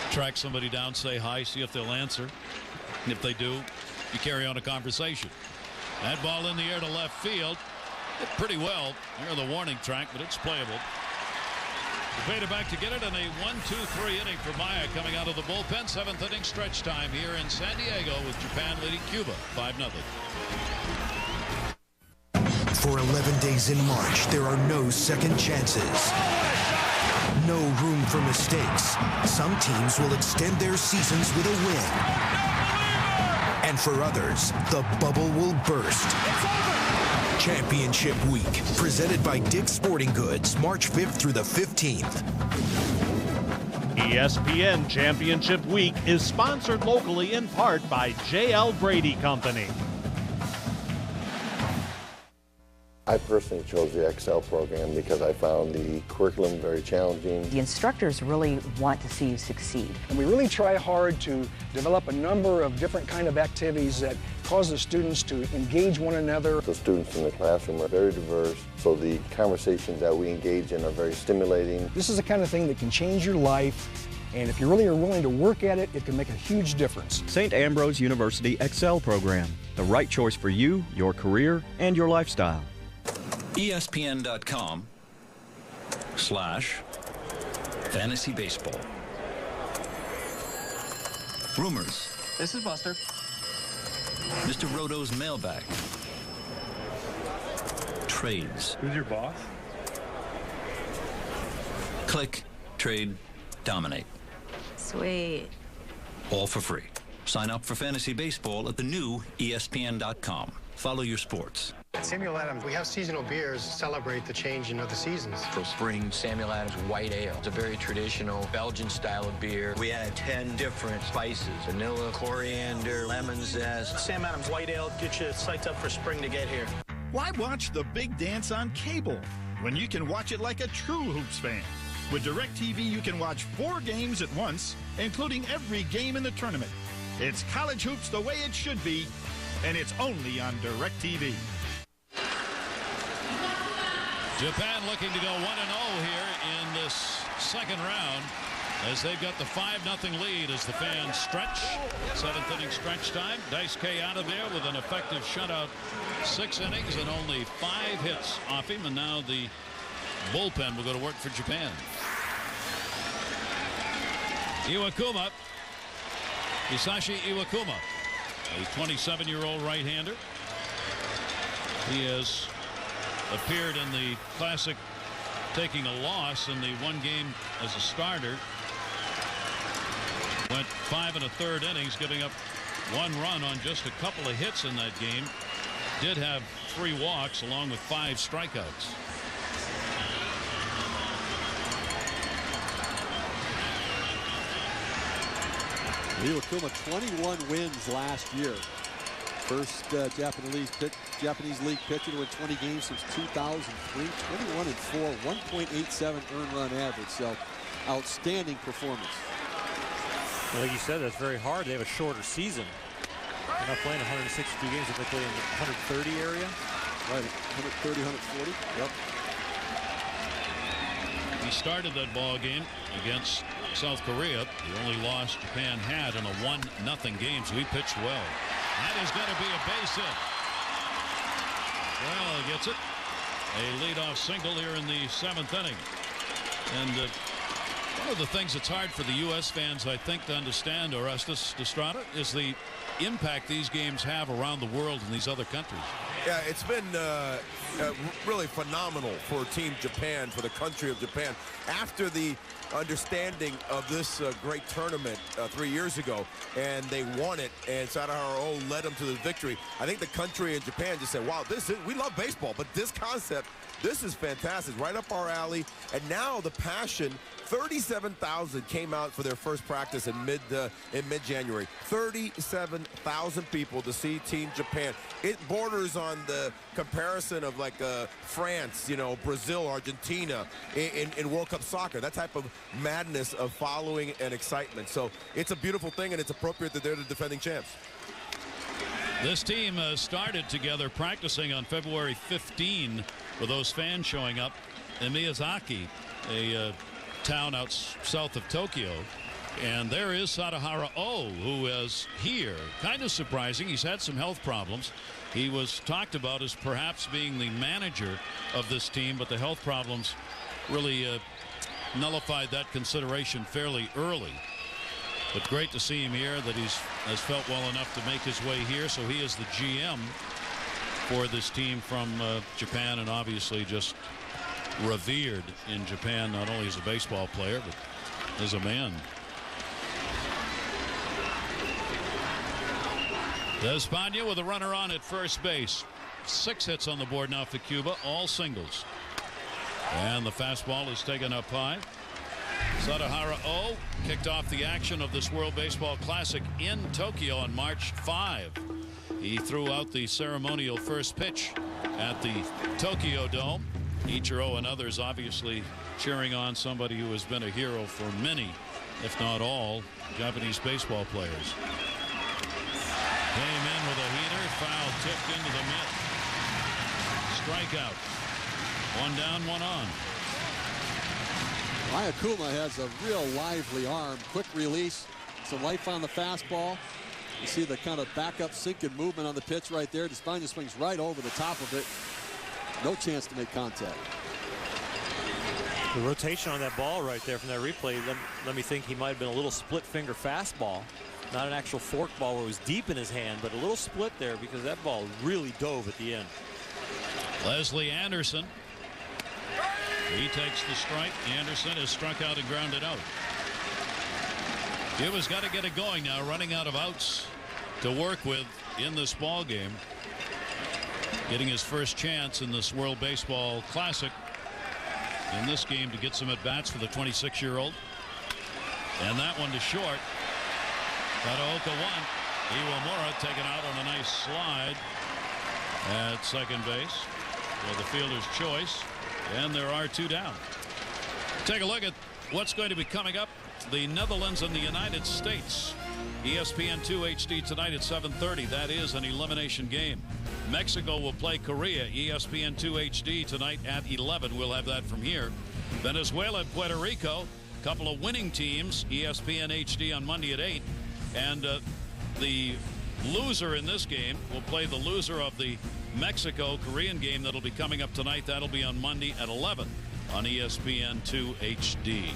Track somebody down, say hi, see if they'll answer. And if they do, you carry on a conversation. That ball in the air to left field. Hit pretty well near the warning track, but it's playable. Cepeda back to get it, and a 1-2-3 inning for Maya coming out of the bullpen. 7th inning stretch time here in San Diego with Japan leading Cuba 5-0. For 11 days in March, there are no second chances. No room for mistakes. Some teams will extend their seasons with a win. And for others, the bubble will burst. Championship Week, presented by Dick's Sporting Goods, March 5th through the 15th. ESPN Championship Week is sponsored locally in part by J.L. Brady Company. I personally chose the Excel program because I found the curriculum very challenging. The instructors really want to see you succeed. And we really try hard to develop a number of different kind of activities that cause the students to engage one another. The students in the classroom are very diverse, so the conversations that we engage in are very stimulating. This is the kind of thing that can change your life And if you really are willing to work at it, it can make a huge difference. St. Ambrose University Excel program, the right choice for you, your career, and your lifestyle. ESPN.com/fantasy baseball. Rumors. This is Buster. Mr. Roto's mailbag. Trades. Who's your boss? Click, trade, dominate. Sweet. All for free. Sign up for fantasy baseball at the new ESPN.com. Follow your sports. Samuel Adams, we have seasonal beers to celebrate the changing of the seasons. For spring, Samuel Adams White Ale. It's a very traditional Belgian style of beer. We add 10 different spices: vanilla, coriander, lemon zest. Sam Adams White Ale gets you psyched up for spring to get here. Why watch the big dance on cable when you can watch it like a true Hoops fan? With DirecTV, you can watch 4 games at once, including every game in the tournament. It's college hoops the way it should be, and it's only on DirecTV. Japan looking to go 1-0 here in this second round as they've got the 5-0 lead as the fans stretch. 7th inning stretch time. Daisuke out of there with an effective shutout. 6 innings and only 5 hits off him. And now the bullpen will go to work for Japan. Iwakuma. Hisashi Iwakuma, a 27-year-old right-hander. He has appeared in the Classic, taking a loss in the 1 game as a starter. Went 5 1/3 innings, giving up 1 run on just a couple of hits in that game. Did have 3 walks along with 5 strikeouts. Iwakuma 21 wins last year. First Japanese league pitcher to win 20 games since 2003. 21-4, 1.87 earned run average. So outstanding performance. Well, like you said, that's very hard. They have a shorter season. They're not playing 162 games. They're playing in the 130 area. Right, 130, 140. Yep. He started that ball game against South Korea. The only loss Japan had in a 1-0 game, so he pitched well. That is going to be a base hit. Well, he gets it. A leadoff single here in the 7th inning. And one of the things that's hard for the U.S. fans, I think, to understand, Orestes Destrada, is the impact these games have around the world in these other countries. Yeah, it's been really phenomenal for Team Japan, for the country of Japan. After the understanding of this great tournament 3 years ago, and they won it, and Sadahara led them to the victory. I think the country in Japan just said, wow, we love baseball, but this concept, this is fantastic, right up our alley. And now the passion, 37,000 came out for their first practice in mid-January. 37,000 people to see Team Japan. It borders on the comparison of like France, Brazil, Argentina in World Cup soccer. That type of madness of following and excitement. So it's a beautiful thing, and it's appropriate that they're the defending champs. This team started together practicing on February 15 with those fans showing up in Miyazaki, a town out south of Tokyo. And there is Sadahara who is here. Kind of surprising. He's had some health problems. He was talked about as perhaps being the manager of this team, but the health problems really nullified that consideration fairly early. But great to see him here, that has felt well enough to make his way here. So he is the GM for this team from Japan, and obviously just revered in Japan, not only as a baseball player, but as a man. Espana with a runner on at first base. 6 hits on the board now for Cuba, all singles. And the fastball is taken up high. Sadahara kicked off the action of this World Baseball Classic in Tokyo on March 5. He threw out the ceremonial first pitch at the Tokyo Dome. Ichiro and others obviously cheering on somebody who has been a hero for many, if not all, Japanese baseball players. Came in with a heater, foul tipped into the mitt. Strikeout. 1 down, 1 on. Iacuma has a real lively arm, quick release, some life on the fastball. You see the kind of backup sinking movement on the pitch right there. Despaigne swings right over the top of it. No chance to make contact. The rotation on that ball right there from that replay, let me think he might have been a little split finger fastball. Not an actual fork ball where it was deep in his hand, but a little split there because that ball really dove at the end. Leslie Anderson. He takes the strike. Anderson is struck out and grounded out. Cuba's got to get it going now, running out of outs to work with in this ball game. Getting his first chance in this World Baseball Classic in this game to get some at-bats for the 26-year-old. And that one to short. Tadaoka one. Iwamura taken out on a nice slide at second base for the fielder's choice. And there are two down. Take a look at what's going to be coming up. The Netherlands and the United States. ESPN2 HD tonight at 7:30. That is an elimination game. Mexico will play Korea. ESPN2 HD tonight at 11. We'll have that from here. Venezuela and Puerto Rico. A couple of winning teams. ESPN HD on Monday at 8. And the loser in this game will play the loser of the Mexico-Korean game that'll be coming up tonight. That'll be on Monday at 11 on ESPN2 HD.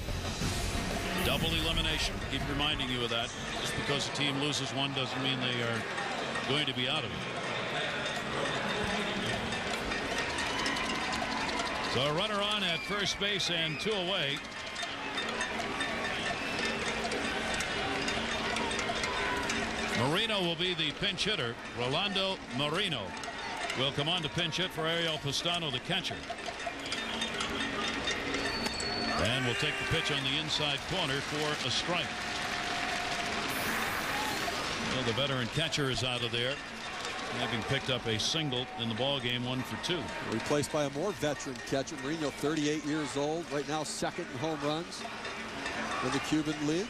Double elimination. Keep reminding you of that. Just because a team loses one doesn't mean they are going to be out of it. So a runner on at first base and two away. Marino will be the pinch hitter. Rolando Marino will come on to pinch hit for Ariel Pastano, the catcher. And will take the pitch on the inside corner for a strike. Well, the veteran catcher is out of there, having picked up a single in the ball game, 1 for 2. Replaced by a more veteran catcher. Marino, 38 years old, right now second in home runs in the Cuban League.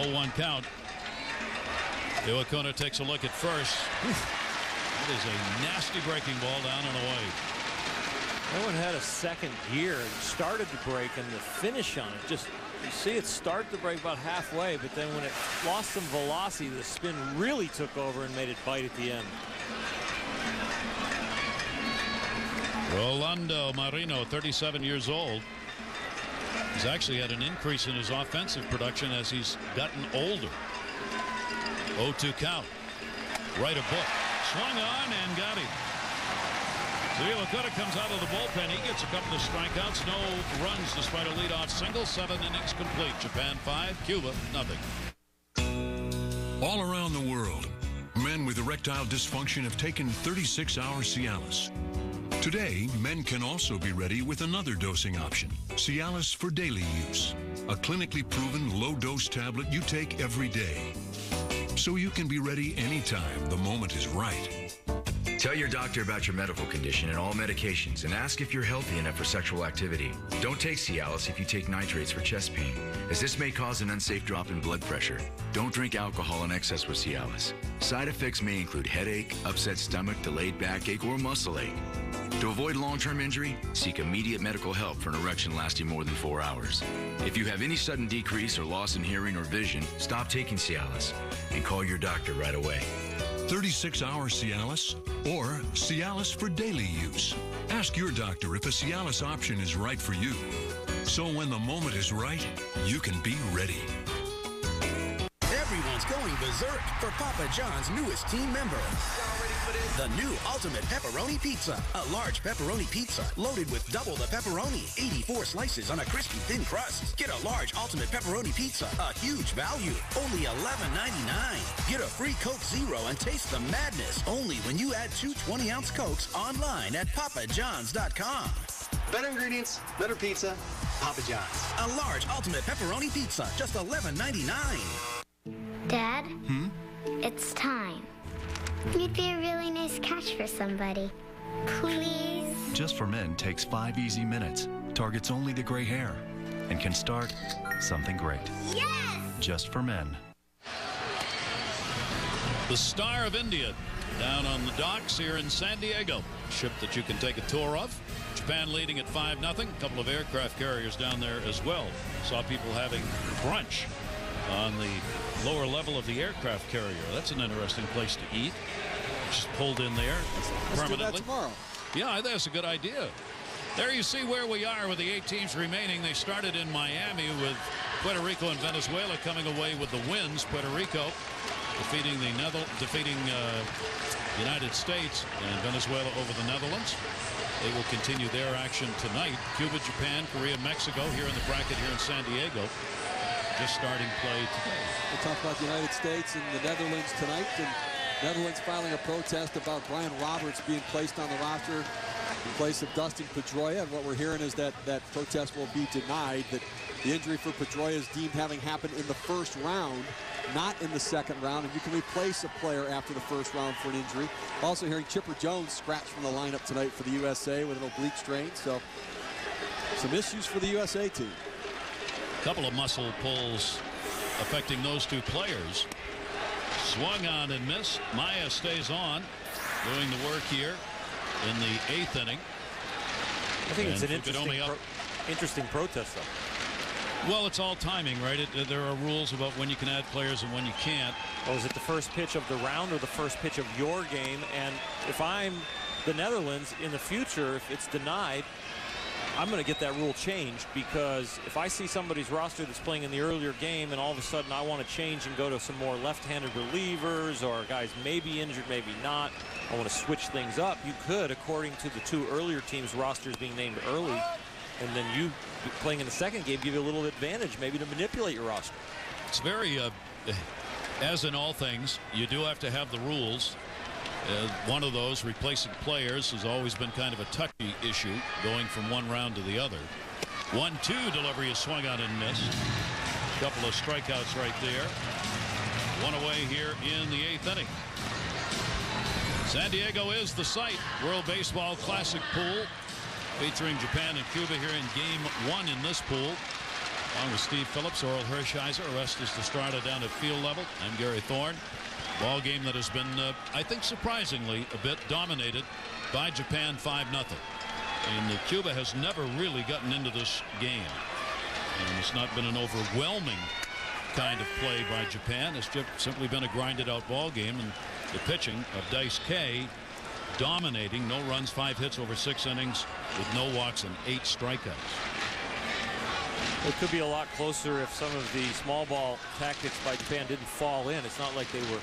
0-1 count. Iwakuna takes a look at first. It is a nasty breaking ball down and away. That one had a second gear and started to break, and the finish on it, just you see it start to break about halfway, but then when it lost some velocity, the spin really took over and made it bite at the end. Rolando Marino, 37 years old. He's actually had an increase in his offensive production as he's gotten older. 0-2 count. Right a book. Swung on and got him. So Iwakuna comes out of the bullpen. He gets a couple of strikeouts. No runs despite a leadoff single. 7 innings complete. Japan 5, Cuba nothing. All around the world, men with erectile dysfunction have taken 36-hour Cialis. Today, men can also be ready with another dosing option, Cialis for daily use, a clinically proven low-dose tablet you take every day. So you can be ready anytime the moment is right. Tell your doctor about your medical condition and all medications, and ask if you're healthy enough for sexual activity. Don't take Cialis if you take nitrates for chest pain, as this may cause an unsafe drop in blood pressure. Don't drink alcohol in excess with Cialis. Side effects may include headache, upset stomach, delayed backache, or muscle ache. To avoid long-term injury, seek immediate medical help for an erection lasting more than 4 hours. If you have any sudden decrease or loss in hearing or vision, stop taking Cialis and call your doctor right away. 36-hour Cialis or Cialis for daily use. Ask your doctor if a Cialis option is right for you. So when the moment is right, you can be ready. Everyone's going berserk for Papa John's newest team member. The new Ultimate Pepperoni Pizza. A large pepperoni pizza loaded with double the pepperoni. 84 slices on a crispy thin crust. Get a large Ultimate Pepperoni Pizza. A huge value. Only $11.99. Get a free Coke Zero and taste the madness only when you add 2 20-ounce Cokes online at papajohns.com. Better ingredients, better pizza, Papa John's. A large Ultimate Pepperoni Pizza. Just $11.99. Dad? It's time. You'd be a really nice catch for somebody. Please? Just for Men takes 5 easy minutes, targets only the gray hair, and can start something great. Yes! Just for Men. The star of India, down on the docks here in San Diego. Ship that you can take a tour of. Japan leading at 5-0. A couple of aircraft carriers down there as well. Saw people having brunch on the lower level of the aircraft carrier. That's an interesting place to eat. Just pulled in there permanently. Let's do that tomorrow. Yeah, I think that's a good idea. There you see where we are with the 8 teams remaining. They started in Miami with Puerto Rico and Venezuela coming away with the wins. Puerto Rico defeating the United States, and Venezuela over the Netherlands. They will continue their action tonight. Cuba, Japan, Korea, Mexico here in the bracket here in San Diego. Just starting play today. We'll talk about the United States and the Netherlands tonight. And Netherlands filing a protest about Brian Roberts being placed on the roster in place of Dustin Pedroia. And what we're hearing is that that protest will be denied, that the injury for Pedroia is deemed having happened in the first round, not in the second round, and you can replace a player after the first round for an injury. Also hearing Chipper Jones scratched from the lineup tonight for the USA with an oblique strain, so some issues for the USA team. A couple of muscle pulls affecting those two players. Swung on and missed. Maya stays on, doing the work here in the 8th inning. I think it's an interesting protest, though. Well, it's all timing, right? There are rules about when you can add players and when you can't. Well, is it the first pitch of the round or the first pitch of your game? And if I'm the Netherlands in the future, if it's denied, I'm going to get that rule changed, because if I see somebody's roster that's playing in the earlier game and all of a sudden I want to change and go to some more left-handed relievers, or guys may be injured, maybe not, I want to switch things up, you could, according to the 2 earlier teams' rosters being named early, and then you playing in the second game give you a little advantage maybe to manipulate your roster. It's very, as in all things, you do have to have the rules. One of those, replacing players, has always been kind of a touchy issue, going from one round to the other. 1-2 delivery is swung on and missed. A couple of strikeouts right there. One away here in the 8th inning. San Diego is the site. World Baseball Classic pool, featuring Japan and Cuba here in Game 1 in this pool. Along with Steve Phillips, Oral Hershiser, Orestes Destrada down at field level. I'm Gary Thorne. Ball game that has been, I think, surprisingly a bit dominated by Japan 5-0. And Cuba has never really gotten into this game. And it's not been an overwhelming kind of play by Japan. It's just simply been a grinded out ball game. And the pitching of Daizuke dominating. No runs, 5 hits over 6 innings with no walks and 8 strikeouts. It could be a lot closer if some of the small ball tactics by Japan didn't fall in. It's not like they were,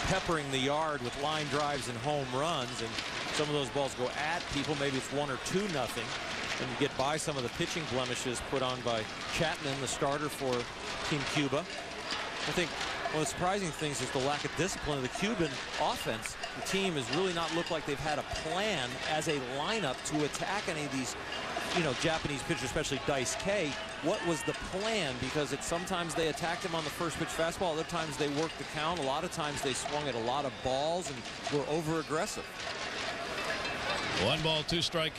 peppering the yard with line drives and home runs, and some of those balls go at people. Maybe it's 1 or 2-0, and you get by some of the pitching blemishes put on by Chapman, the starter for Team Cuba. I think one of the surprising things is the lack of discipline of the Cuban offense. The team has really not looked like they've had a plan as a lineup to attack any of these Japanese pitchers, especially Daizuke. What was the plan? Because sometimes they attacked him on the first pitch fastball, other times they worked the count, a lot of times they swung at a lot of balls and were over aggressive. 1 ball, 2 strike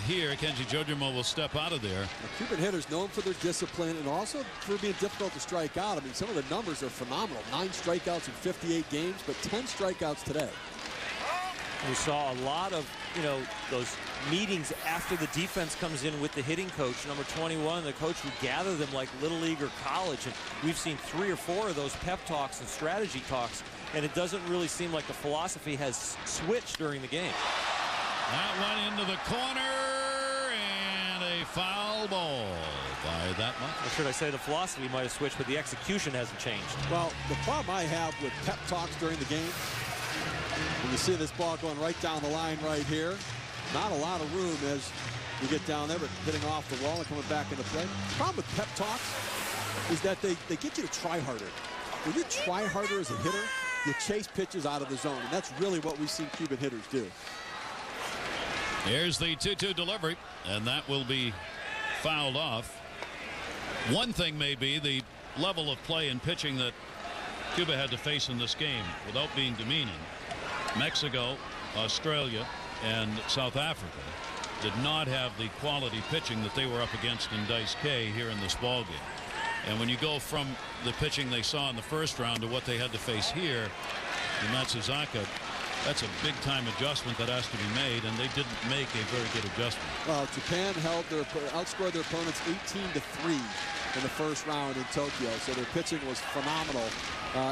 here. Kenji Jojima will step out of there. The Cuban hitters known for their discipline and also for being difficult to strike out. I mean, some of the numbers are phenomenal. 9 strikeouts in 58 games, but 10 strikeouts today. We saw a lot of, those meetings after the defense comes in with the hitting coach, number 21. The coach would gather them like Little League or college, and we've seen 3 or 4 of those pep talks and strategy talks, and it doesn't really seem like the philosophy has switched during the game. That went into the corner, and a foul ball by that much. Or should I say the philosophy might have switched, but the execution hasn't changed. Well, the problem I have with pep talks during the game, when you see this ball going right down the line right here, not a lot of room as you get down there, but hitting off the wall and coming back into play. The problem with pep talks is that they get you to try harder. When you try harder as a hitter, you chase pitches out of the zone, and that's really what we've seen Cuban hitters do. Here's the 2-2 delivery, and that will be fouled off. One thing may be the level of play and pitching that Cuba had to face in this game without being demeaning. Mexico, Australia, and South Africa did not have the quality pitching that they were up against in Daizuke here in this ball game. And when you go from the pitching they saw in the first round to what they had to face here, Matsuzaka. That's a big-time adjustment that has to be made, and they didn't make a very good adjustment. Well, Japan outscored their opponents 18-3 in the first round in Tokyo, so their pitching was phenomenal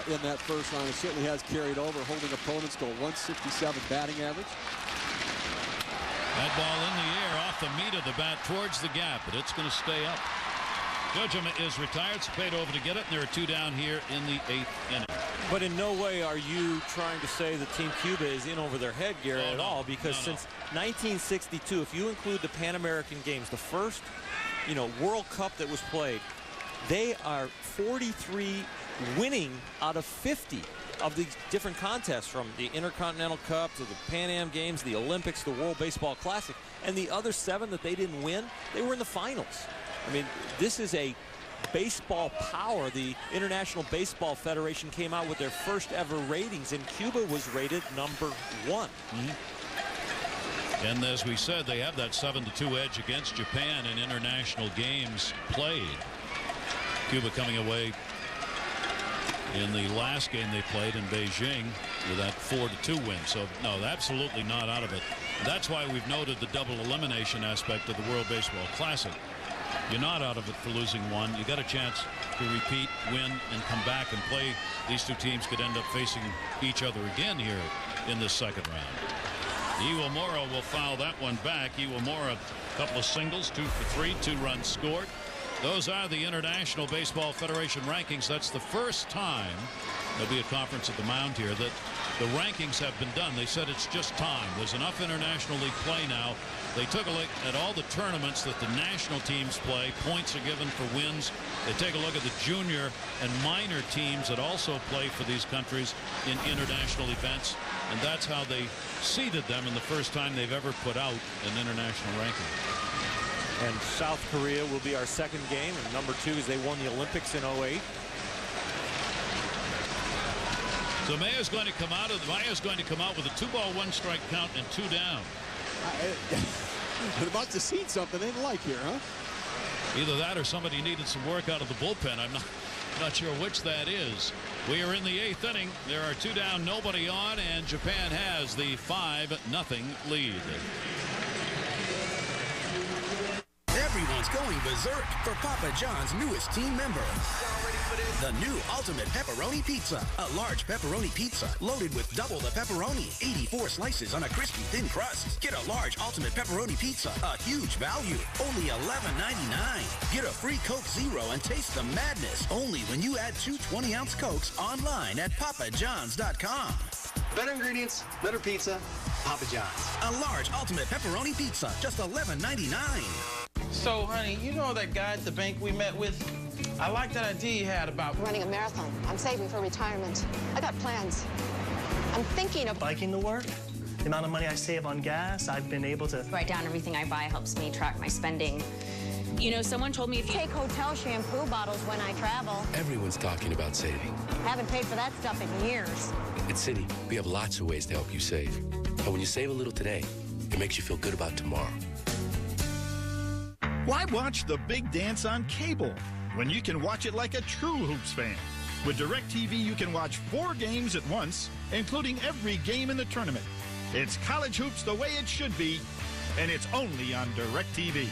in that first round. It certainly has carried over, holding opponents to a 167 batting average. That ball in the air off the meat of the bat towards the gap, but it's going to stay up. Kojima is retired. Cepeda over to get it, and there are 2 down here in the 8th inning. But in no way are you trying to say that Team Cuba is in over their head, Garrett, at all, because since 1962, if you include the Pan American Games, the first, World Cup that was played, they are 43 winning out of 50 of these different contests, from the Intercontinental Cup to the Pan Am Games, the Olympics, the World Baseball Classic, and the other 7 that they didn't win, they were in the finals. I mean, this is a baseball power. The International Baseball Federation came out with their first ever ratings, and Cuba was rated number 1. And as we said, they have that 7-2 edge against Japan in international games played. Cuba coming away in the last game they played in Beijing with that 4-2 win. So no, absolutely not out of it. That's why we've noted the double elimination aspect of the World Baseball Classic. You're not out of it for losing one. You got a chance to repeat, win, and come back and play. These 2 teams could end up facing each other again here in this second round. Iwamura will foul that one back. Iwamura, a couple of singles, 2 for 3, 2 runs scored. Those are the International Baseball Federation rankings. That's the first time there'll be a conference at the mound here that the rankings have been done. They said it's just time. There's enough International League play now. They took a look at all the tournaments that the national teams play. Points are given for wins. They take a look at the junior and minor teams that also play for these countries in international events. And that's how they seeded them in the first time they've ever put out an international ranking. And South Korea will be our second game. And number 2 is they won the Olympics in 08. So Maya's going to come out with a 2-ball 1-strike count and 2 down. They must have seen something they didn't like here, huh? Either that or somebody needed some work out of the bullpen. I'm not sure which that is. We are in the 8th inning. There are 2 down, nobody on, and Japan has the 5-0 lead. Everyone's going berserk for Papa John's newest team member. The new Ultimate Pepperoni Pizza. A large pepperoni pizza loaded with double the pepperoni. 84 slices on a crispy thin crust. Get a large Ultimate Pepperoni Pizza. A huge value. Only $11.99. Get a free Coke Zero and taste the madness. Only when you add 2 20-ounce Cokes online at papajohns.com. Better ingredients, better pizza, Papa John's. A large Ultimate Pepperoni Pizza. Just $11.99. So, honey, you know that guy at the bank we met with? I like that idea you had about running a marathon. I'm saving for retirement. I got plans. I'm thinking of biking to work. The amount of money I save on gas, I've been able to write down everything I buy. Helps me track my spending. You know, someone told me if you take hotel shampoo bottles when I travel. Everyone's talking about saving. Haven't paid for that stuff in years. At Citi, we have lots of ways to help you save. But when you save a little today, it makes you feel good about tomorrow. Why watch the big dance on cable when you can watch it like a true Hoops fan? With DirecTV, you can watch 4 games at once, including every game in the tournament. It's college hoops the way it should be, and it's only on DirecTV.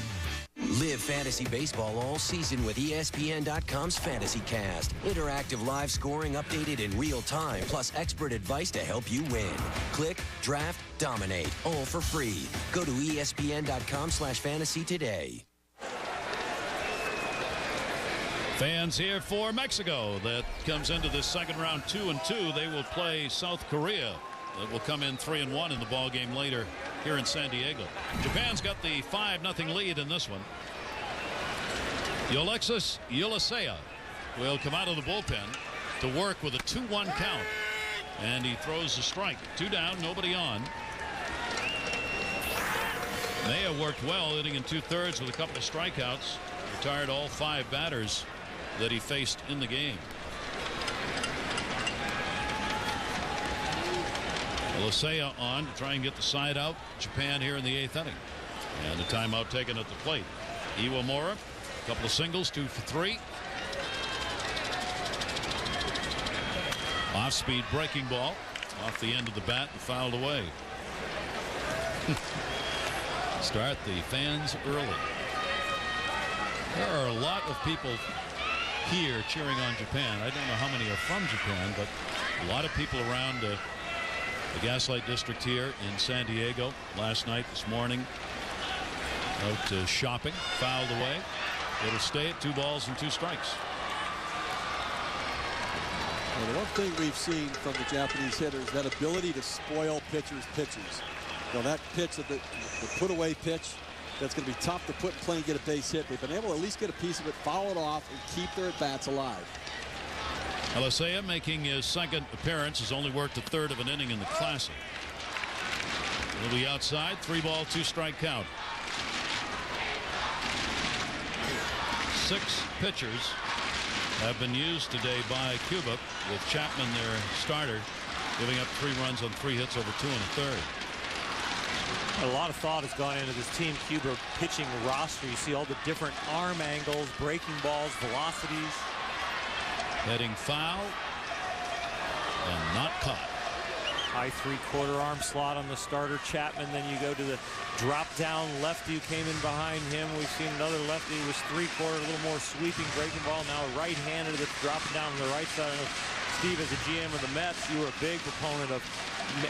Live fantasy baseball all season with ESPN.com's Fantasy Cast. Interactive live scoring updated in real time, plus expert advice to help you win. Click, draft, dominate, all for free. Go to ESPN.com/fantasy today. Fans here for Mexico. That comes into this second round 2-2. They will play South Korea. That will come in 3-1 in the ball game later here in San Diego. Japan's got the 5-0 lead in this one. Yulieski Gurriel will come out of the bullpen to work with a 2-1 count. And he throws a strike. 2 down, nobody on. Maya worked well, hitting in 2/3 with a couple of strikeouts. Retired all 5 batters that he faced in the game. Lasea on to try and get the side out. Japan here in the 8th inning. And a timeout taken at the plate. Iwamura, a couple of singles, 2 for 3. Off-speed breaking ball. off the end of the bat and fouled away. Start the fans early. There are a lot of people here cheering on Japan. I don't know how many are from Japan, but a lot of people around the Gaslight District here in San Diego last night, this morning, out shopping, fouled away. It'll stay at 2 balls and 2 strikes. Well, the one thing we've seen from the Japanese hitters, that ability to spoil pitchers' pitches. You know, that pitch, the put-away pitch, that's going to be tough to put in play and get a base hit. They've been able to at least get a piece of it, foul it off, and keep their at-bats alive. Alicea making his second appearance, has only worked a third of an inning in the Classic. He'll be outside, 3 ball, 2 strike count. 6 pitchers have been used today by Cuba, with Chapman, their starter, giving up 3 runs on 3 hits over 2 1/3. A lot of thought has gone into this Team Cuba pitching roster. You see all the different arm angles, breaking balls, velocities. Heading foul and not caught. High 3/4 arm slot on the starter Chapman. Then you go to the drop down lefty who came in behind him. We've seen another lefty who was 3/4, a little more sweeping breaking ball. Now a right-hander that's dropping down on the right side. I know, Steve, as a GM of the Mets, you were a big proponent of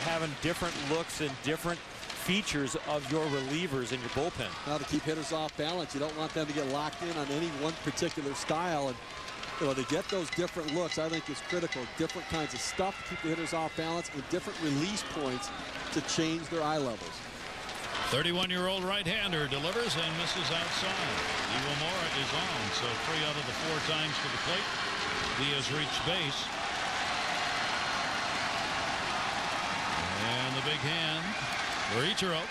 having different looks and different features of your relievers in your bullpen. Now, to keep hitters off balance, you don't want them to get locked in on any one particular style. And you know, to get those different looks, I think, is critical. Different kinds of stuff to keep the hitters off balance, and different release points to change their eye levels. 31-year-old right-hander delivers and misses outside. Iwamura is on, so 3 out of the 4 times to the plate. He has reached base. And the big hand for Ichiro.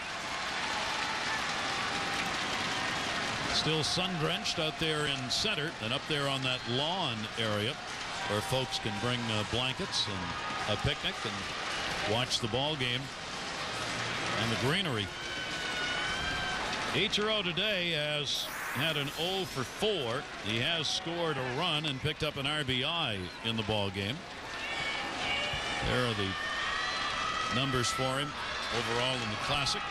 Still sun-drenched out there in center, and up there on that lawn area where folks can bring blankets and a picnic and watch the ball game and the greenery. Ichiro today has had an 0 for 4. He has scored a run and picked up an RBI in the ball game. There are the numbers for him overall in the Classic.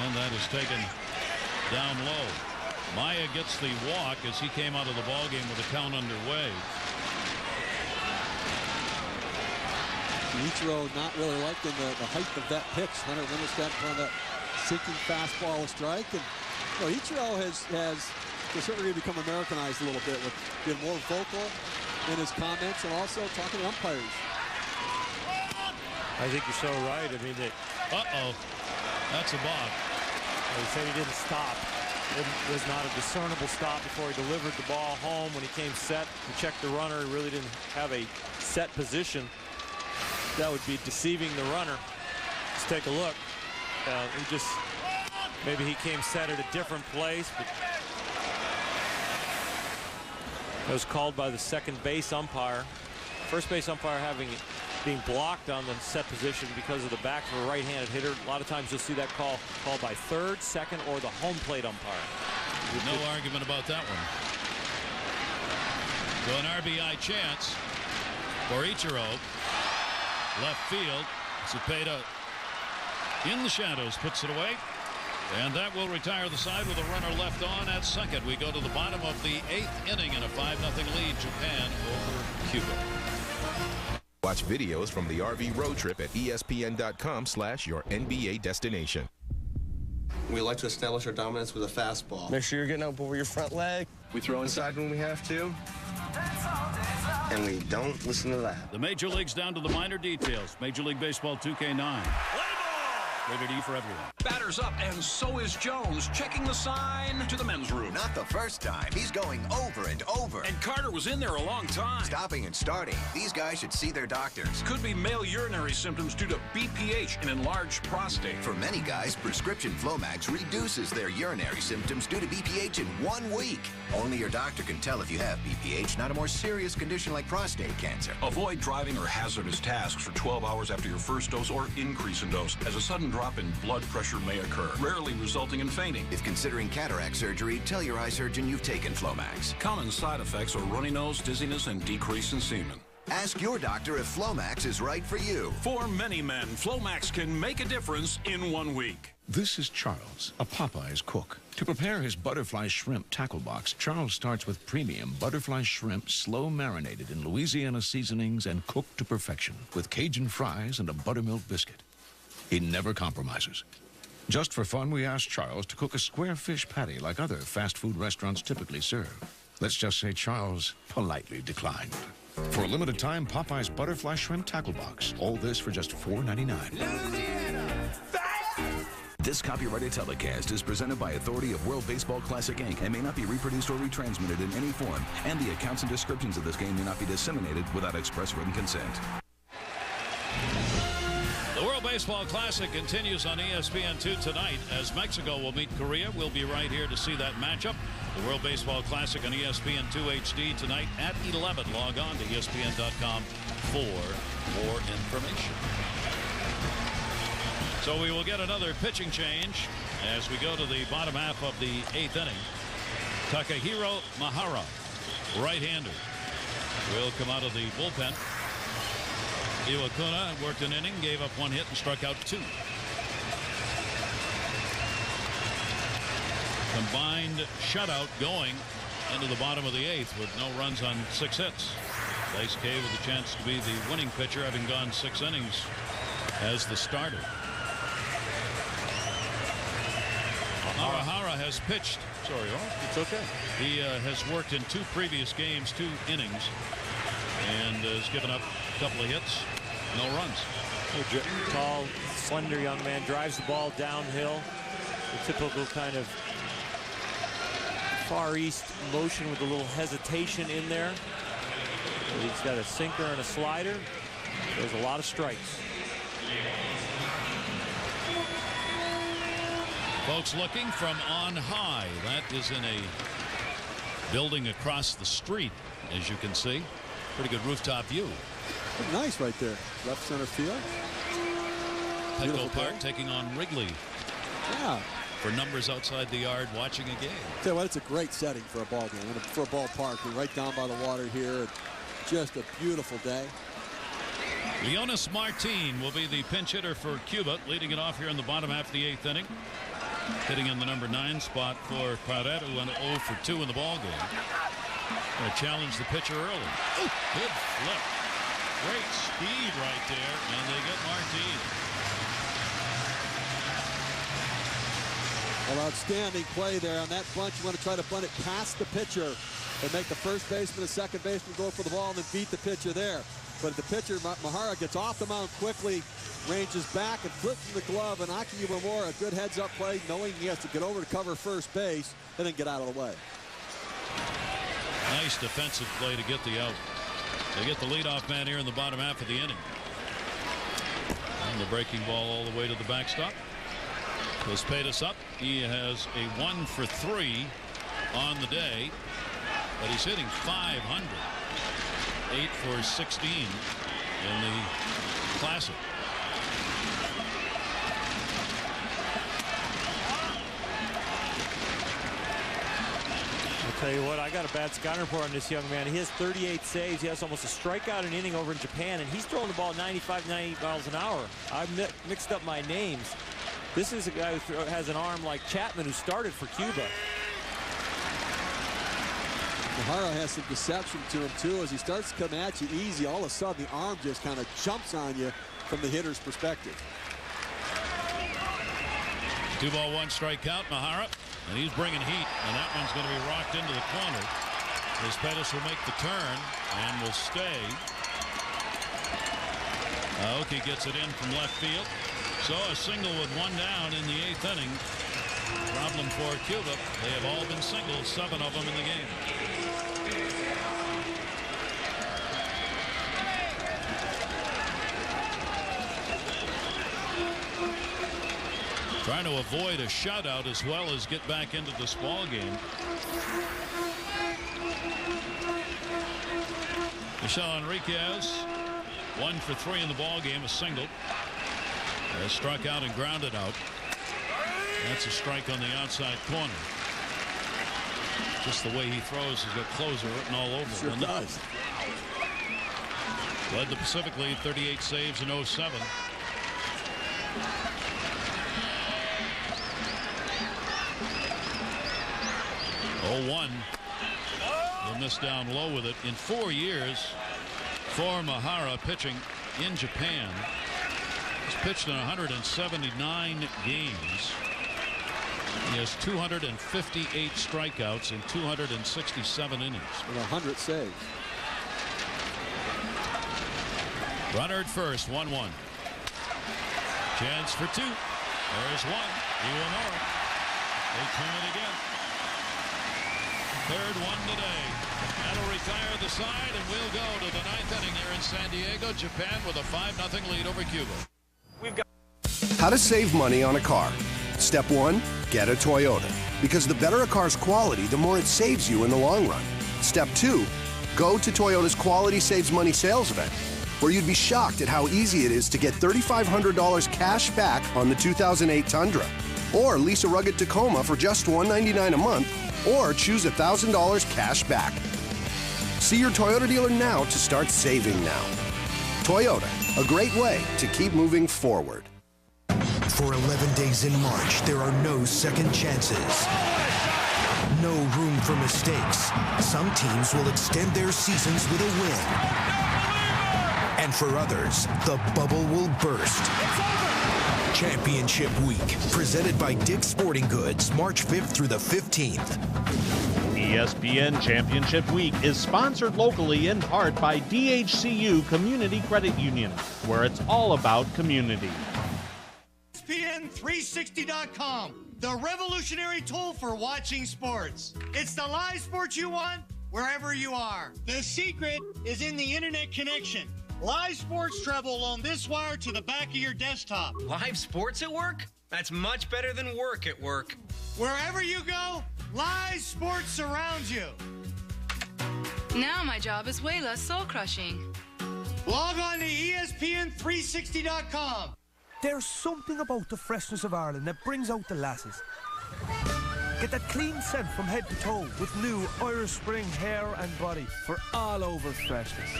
And that is taken down low. Maya gets the walk as he came out of the ball game with a count underway. Ichiro not really liking the height of that pitch. Hunter Winterstead on that sinking fastball a strike. And you know, Ichiro has to a certain degree become Americanized a little bit, with being more vocal in his comments and also talking to umpires. I think you're so right. I mean, that's a balk. He said he didn't stop. It was not a discernible stop before he delivered the ball home. When he came set and checked the runner, he really didn't have a set position. That would be deceiving the runner. Let's take a look. Maybe he came set at a different place, but that was called by the second base umpire. First base umpire being blocked on the set position because of the back of a right-handed hitter. A lot of times you'll see that called by third, second, or the home plate umpire. No argument about that one. So an RBI chance for Ichiro. Left field. Cepeda in the shadows puts it away. And that will retire the side with a runner left on at second. We go to the bottom of the 8th inning in a 5-0 lead. Japan over Cuba. Watch videos from the RV road trip at ESPN.com/your NBA destination. We like to establish our dominance with a fastball. Make sure you're getting up over your front leg. We throw inside when we have to. And we don't listen to that. The major leagues down to the minor details. Major League Baseball 2K9. Rated E for everyone. Batter's up, and so is Jones, checking the sign to the men's room. Not the first time. He's going over and over. And Carter was in there a long time. Stopping and starting. These guys should see their doctors. Could be male urinary symptoms due to BPH and enlarged prostate. For many guys, prescription Flomax reduces their urinary symptoms due to BPH in 1 week. Only your doctor can tell if you have BPH, not a more serious condition like prostate cancer. Avoid driving or hazardous tasks for 12 hours after your first dose or increase in dose, as a sudden drop drop in blood pressure may occur, rarely resulting in fainting. If considering cataract surgery, tell your eye surgeon you've taken Flomax. Common side effects are runny nose, dizziness, and decrease in semen. Ask your doctor if Flomax is right for you. For many men, Flomax can make a difference in 1 week. This is Charles, a Popeye's cook. To prepare his butterfly shrimp tackle box, Charles starts with premium butterfly shrimp slow marinated in Louisiana seasonings and cooked to perfection with Cajun fries and a buttermilk biscuit. He never compromises. Just for fun, we asked Charles to cook a square fish patty like other fast food restaurants typically serve. Let's just say Charles politely declined. For a limited time, Popeye's butterfly shrimp tackle box. All this for just $4.99. This copyrighted telecast is presented by authority of World Baseball Classic, Inc. and may not be reproduced or retransmitted in any form, and the accounts and descriptions of this game may not be disseminated without express written consent. The World Baseball Classic continues on ESPN2 tonight as Mexico will meet Korea. We'll be right here to see that matchup. The World Baseball Classic on ESPN2 HD tonight at 11. Log on to ESPN.com for more information. So we will get another pitching change as we go to the bottom half of the 8th inning. Takahiro Mahara, right-hander, will come out of the bullpen. Iwakuna worked an inning, gave up 1 hit and struck out 2. Combined shutout going into the bottom of the 8th with no runs on 6 hits. Dice K with a chance to be the winning pitcher, having gone 6 innings as the starter. Mahara has pitched. Sorry, it's okay. He has worked in 2 previous games, 2 innings, and has given up a couple of hits, no runs. Tall, slender young man drives the ball downhill. The typical kind of Far East motion with a little hesitation in there. He's got a sinker and a slider. There's a lot of strikes. Folks looking from on high. That is in a building across the street, as you can see. Pretty good rooftop view. Nice right there. Left center field. Petco Park taking on Wrigley. Yeah. For numbers outside the yard watching a game. Tell you what, it's a great setting for a ball game, for a ballpark. We're right down by the water here. Just a beautiful day. Yoenis Martin will be the pinch hitter for Cuba, leading it off here in the bottom half of the 8th inning. Hitting in the number 9 spot for Paret, who went 0 for 2 in the ball game. Going to challenge the pitcher early. Ooh, good flip. Great speed right there, and they get Martin. Well, outstanding play there on that bunch. You want to try to bunt it past the pitcher and make the first baseman and second baseman go for the ball and then beat the pitcher there. But the pitcher, Mahara, gets off the mound quickly, ranges back and flips from the glove, and Aki Uemura, a good heads-up play, knowing he has to get over to cover first base and then get out of the way. Nice defensive play to get the out. They get the leadoff man here in the bottom half of the inning. And the breaking ball all the way to the backstop. Cespedes up. He has a 1 for 3 on the day, but he's hitting .500. 8 for 16 in the Classic. I'll tell you what, I got a bad scouting report on this young man. He has 38 saves. He has almost a strikeout an inning over in Japan, and he's throwing the ball 95, 98 miles an hour. I mixed up my names. This is a guy who has an arm like Chapman, who started for Cuba. Mahara has some deception to him, too. As he starts to come at you easy, all of a sudden the arm just kind of jumps on you from the hitter's perspective. 2 ball, 1 strike count, Mahara. And he's bringing heat, and that one's going to be rocked into the corner. Cespedes will make the turn and will stay. Aoki gets it in from left field. So a single with 1 down in the 8th inning. Problem for Cuba. They have all been singles, 7 of them in the game. Trying to avoid a shutout as well as get back into this ball game. Michel Enriquez, 1 for 3 in the ball game, a single. Struck out and grounded out. That's a strike on the outside corner. Just the way he throws, he's got closer written all over. Sure does. Led the Pacific League 38 saves in 07. He'll miss down low with it. In 4 years for Mahara pitching in Japan. He's pitched in 179 games. He has 258 strikeouts in 267 innings. With 100 saves. Runner at first, 1-1. Chance for 2. There's one. Iwanora. They turn it again. Third one today. That'll retire the side, and we'll go to the 9th inning here in San Diego. Japan with a 5-0 lead over Cuba. How to save money on a car. Step 1, get a Toyota. Because the better a car's quality, the more it saves you in the long run. Step 2, go to Toyota's Quality Saves Money sales event, where you'd be shocked at how easy it is to get $3,500 cash back on the 2008 Tundra. Or lease a rugged Tacoma for just $199 a month, or choose $1,000 cash back. See your Toyota dealer now to start saving now. Toyota, a great way to keep moving forward. For 11 days in March, there are no second chances. No room for mistakes. Some teams will extend their seasons with a win. And for others, the bubble will burst. Championship Week, presented by Dick's Sporting Goods, March 5th through the 15th. ESPN Championship Week is sponsored locally in part by DHCU Community Credit Union, where it's all about community. ESPN360.com, the revolutionary tool for watching sports. It's the live sports you want wherever you are. The secret is in the internet connection. Live sports travel on this wire to the back of your desktop. Live sports at work? That's much better than work at work. Wherever you go, live sports surrounds you. Now my job is way less soul-crushing. Log on to ESPN360.com. There's something about the freshness of Ireland that brings out the lasses. Get that clean scent from head to toe with new Irish Spring hair and body for all over freshness.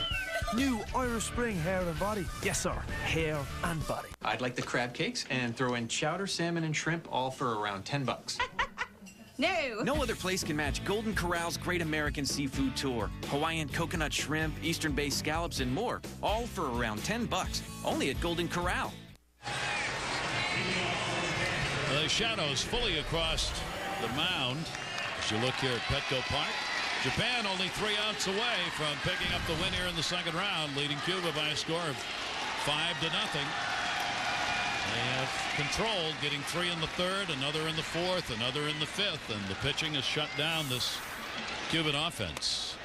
New Irish Spring hair and body. Yes, sir. Hair and body. I'd like the crab cakes and throw in chowder, salmon, and shrimp, all for around $10. No. No other place can match Golden Corral's Great American Seafood Tour. Hawaiian coconut shrimp, Eastern Bay scallops, and more. All for around $10. Only at Golden Corral. The shadows fully across the mound as you look here at Petco Park. Japan only 3 outs away from picking up the win here in the second round, leading Cuba by a score of 5-0. They have controlled, getting 3 in the third, another in the fourth, another in the fifth, and the pitching has shut down this Cuban offense.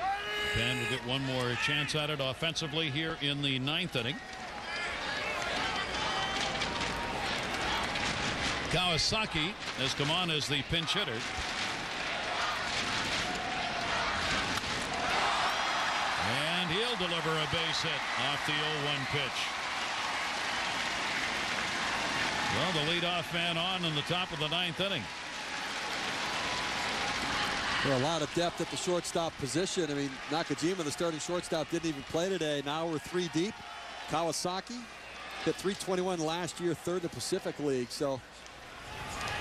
Japan will get one more chance at it offensively here in the 9th inning. Kawasaki has come on as the pinch hitter. And he'll deliver a base hit off the 0-1 pitch. Well, the leadoff man on in the top of the 9th inning. There are a lot of depth at the shortstop position. I mean, Nakajima, the starting shortstop, didn't even play today. Now we're 3 deep. Kawasaki hit .321 last year, third in the Pacific League. So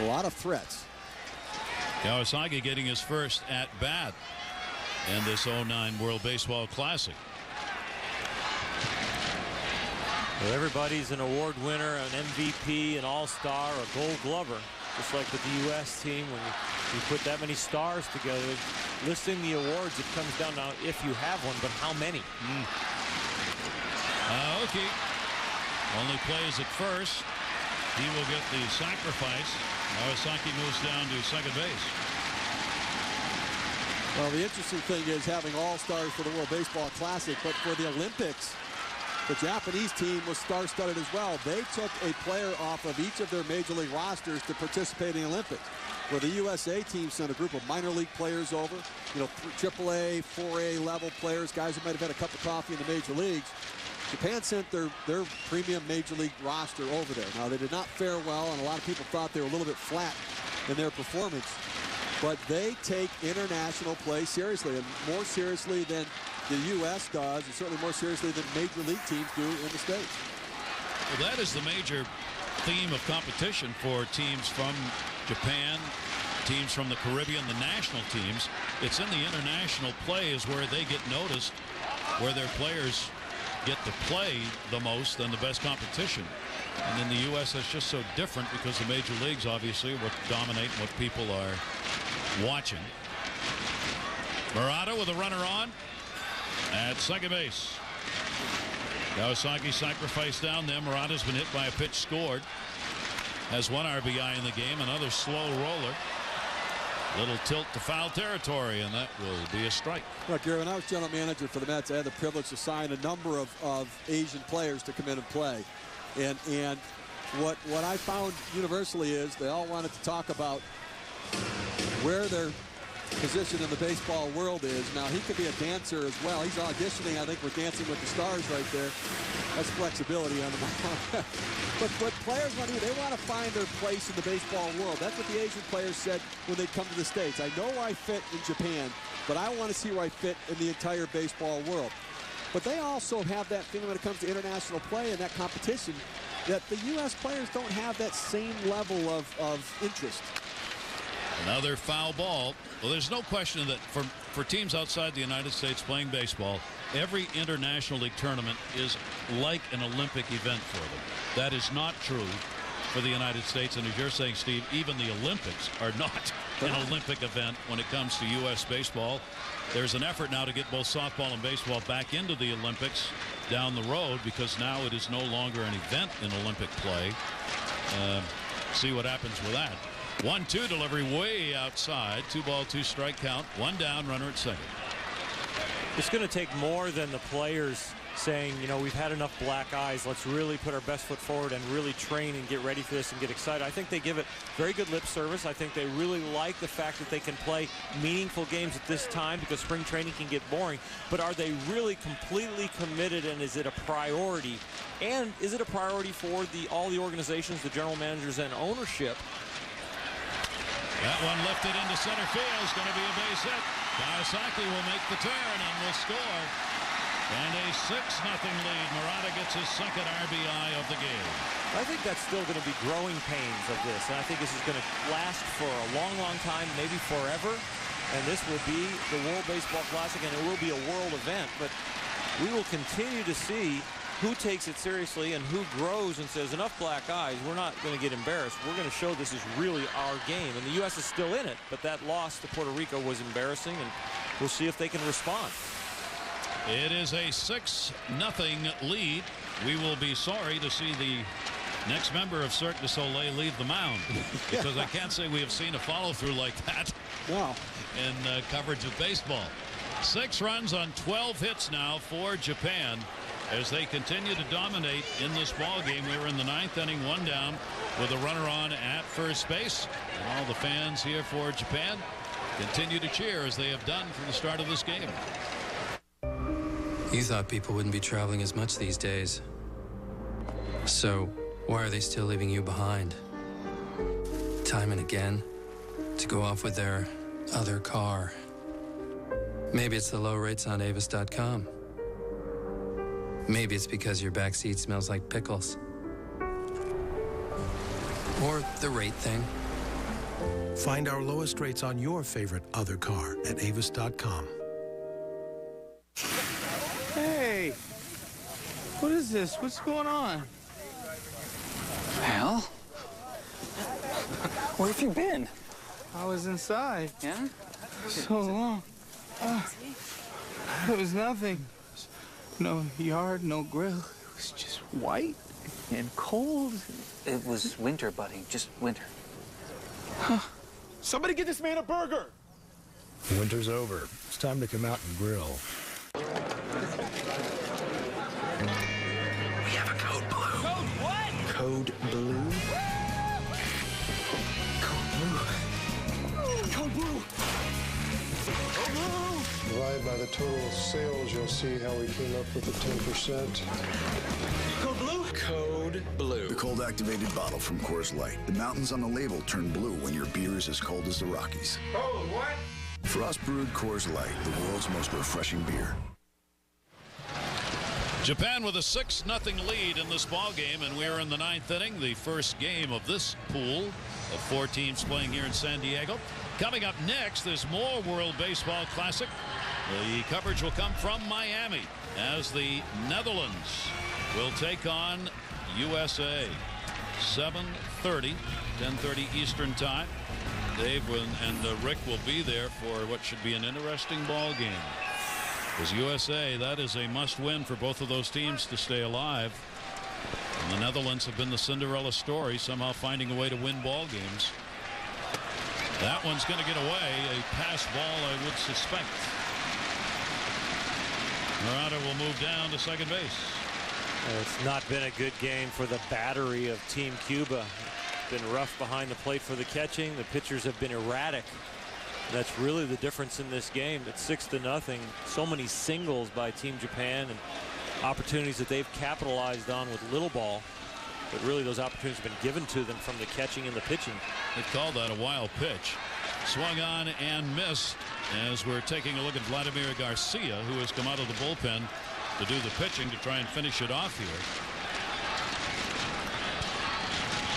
a lot of threats. Kawasaki getting his first at bat in this 09 World Baseball Classic. Well, everybody's an award winner, an MVP, an all-star, a Gold Glover. Just like with the U.S. team, when you put that many stars together, listing the awards, it comes down to if you have one, but how many. Aoki only plays at first. He will get the sacrifice. Kawasaki moves down to second base. Well, the interesting thing is having all-stars for the World Baseball Classic, but for the Olympics, the Japanese team was star-studded as well. They took a player off of each of their major league rosters to participate in the Olympics. Where the USA team sent a group of minor league players over, AAA, 4A level players, guys who might have had a cup of coffee in the major leagues. Japan sent their premium Major League roster over there. Now, they did not fare well, and a lot of people thought they were a little bit flat in their performance. But they take international play seriously, and more seriously than the U.S. does, and certainly more seriously than Major League teams do in the States. Well, that is the major theme of competition for teams from Japan, teams from the Caribbean, the national teams. It's in the international play is where they get noticed, where their players get to play the most and the best competition. And in the U.S. that's just so different because the major leagues obviously what dominate what people are watching. Murata with a runner on at second base. Kawasaki sacrificed down there. Murata's been hit by a pitch scored. Has one RBI in the game. Another slow roller. Little tilt to foul territory, and that will be a strike. Look, Gary, when I was general manager for the Mets, I had the privilege to sign a number of Asian players to come in and play. And what I found universally is they all wanted to talk about where their position in the baseball world is. Now, he could be a dancer as well. He's auditioning, I think, for Dancing with the Stars right there. That's flexibility on the mound. But what players want to do, they want to find their place in the baseball world. That's what the Asian players said when they come to the States. I know where I fit in Japan, but I want to see where I fit in the entire baseball world. But they also have that feeling when it comes to international play and that competition that the U.S. players don't have that same level of interest. Another foul ball. Well, there's no question that for teams outside the United States playing baseball, every international league tournament is like an Olympic event for them. That is not true for the United States. And as you're saying, Steve, even the Olympics are not an Olympic event when it comes to U.S. baseball. There's an effort now to get both softball and baseball back into the Olympics down the road because now it is no longer an event in Olympic play. See what happens with that. 1-2 delivery way outside. 2-ball, 2-strike count. One down, runner at second. It's going to take more than the players saying, you know, we've had enough black eyes. Let's really put our best foot forward and really train and get ready for this and get excited. I think they give it very good lip service. I think they really like the fact that they can play meaningful games at this time because spring training can get boring. But are they really completely committed, and is it a priority? And is it a priority for all the organizations, the general managers, and ownership? That one lifted into center field is going to be a base hit. Kawasaki will make the turn and will score. And a 6-0 lead. Murata gets his second RBI of the game. I think that's still going to be growing pains of this. And I think this is going to last for a long, long time, maybe forever. And this will be the World Baseball Classic, and it will be a world event. But we will continue to see who takes it seriously and who grows and says, enough black eyes, we're not going to get embarrassed. We're going to show this is really our game. And the U.S. is still in it, but that loss to Puerto Rico was embarrassing, and we'll see if they can respond. It is a 6-0 lead. We will be sorry to see the next member of Cirque du Soleil leave the mound because I can't say we have seen a follow-through like that in coverage of baseball. 6 runs on 12 hits now for Japan as they continue to dominate in this ball game. We were in the 9th inning, one down with a runner on at first base. And all the fans here for Japan continue to cheer as they have done from the start of this game. You thought people wouldn't be traveling as much these days. So why are they still leaving you behind? Time and again to go off with their other car. Maybe it's the low rates on Avis.com. Maybe it's because your backseat smells like pickles. Or the rate thing. Find our lowest rates on your favorite other car at Avis.com. Hey, what is this? What's going on? Well, where have you been? I was inside. Yeah? So long. It was nothing. No yard, no grill. It was just white and cold. It was winter, buddy. Just winter. Somebody get this man a burger! Winter's over. It's time to come out and grill. We have a code blue. Code what? Code blue? Code blue. Code blue! Arrived by the total sales, you'll see how we came up with the 10%. Code blue? Code blue. The cold activated bottle from Coors Light. The mountains on the label turn blue when your beer is as cold as the Rockies. Oh, what? Frost brewed Coors Light, the world's most refreshing beer. Japan with a 6-0 lead in this ball game, and we're in the 9th inning, the first game of this pool of 4 teams playing here in San Diego. Coming up next, there's more World Baseball Classic. The coverage will come from Miami as the Netherlands will take on USA. 7:30, 10:30 Eastern Time. Dave and Rick will be there for what should be an interesting ball game. Because USA, that is a must-win for both of those teams to stay alive. And the Netherlands have been the Cinderella story, somehow finding a way to win ball games. That one's going to get away. A pass ball, I would suspect. Murata will move down to second base. It's not been a good game for the battery of Team Cuba. Been rough behind the plate for the catching. The pitchers have been erratic. That's really the difference in this game. It's 6-0. So many singles by Team Japan and opportunities that they've capitalized on with little ball. But really those opportunities have been given to them from the catching and the pitching. They called that a wild pitch. Swung on and missed as we're taking a look at Vladimir Garcia, who has come out of the bullpen to do the pitching to try and finish it off here.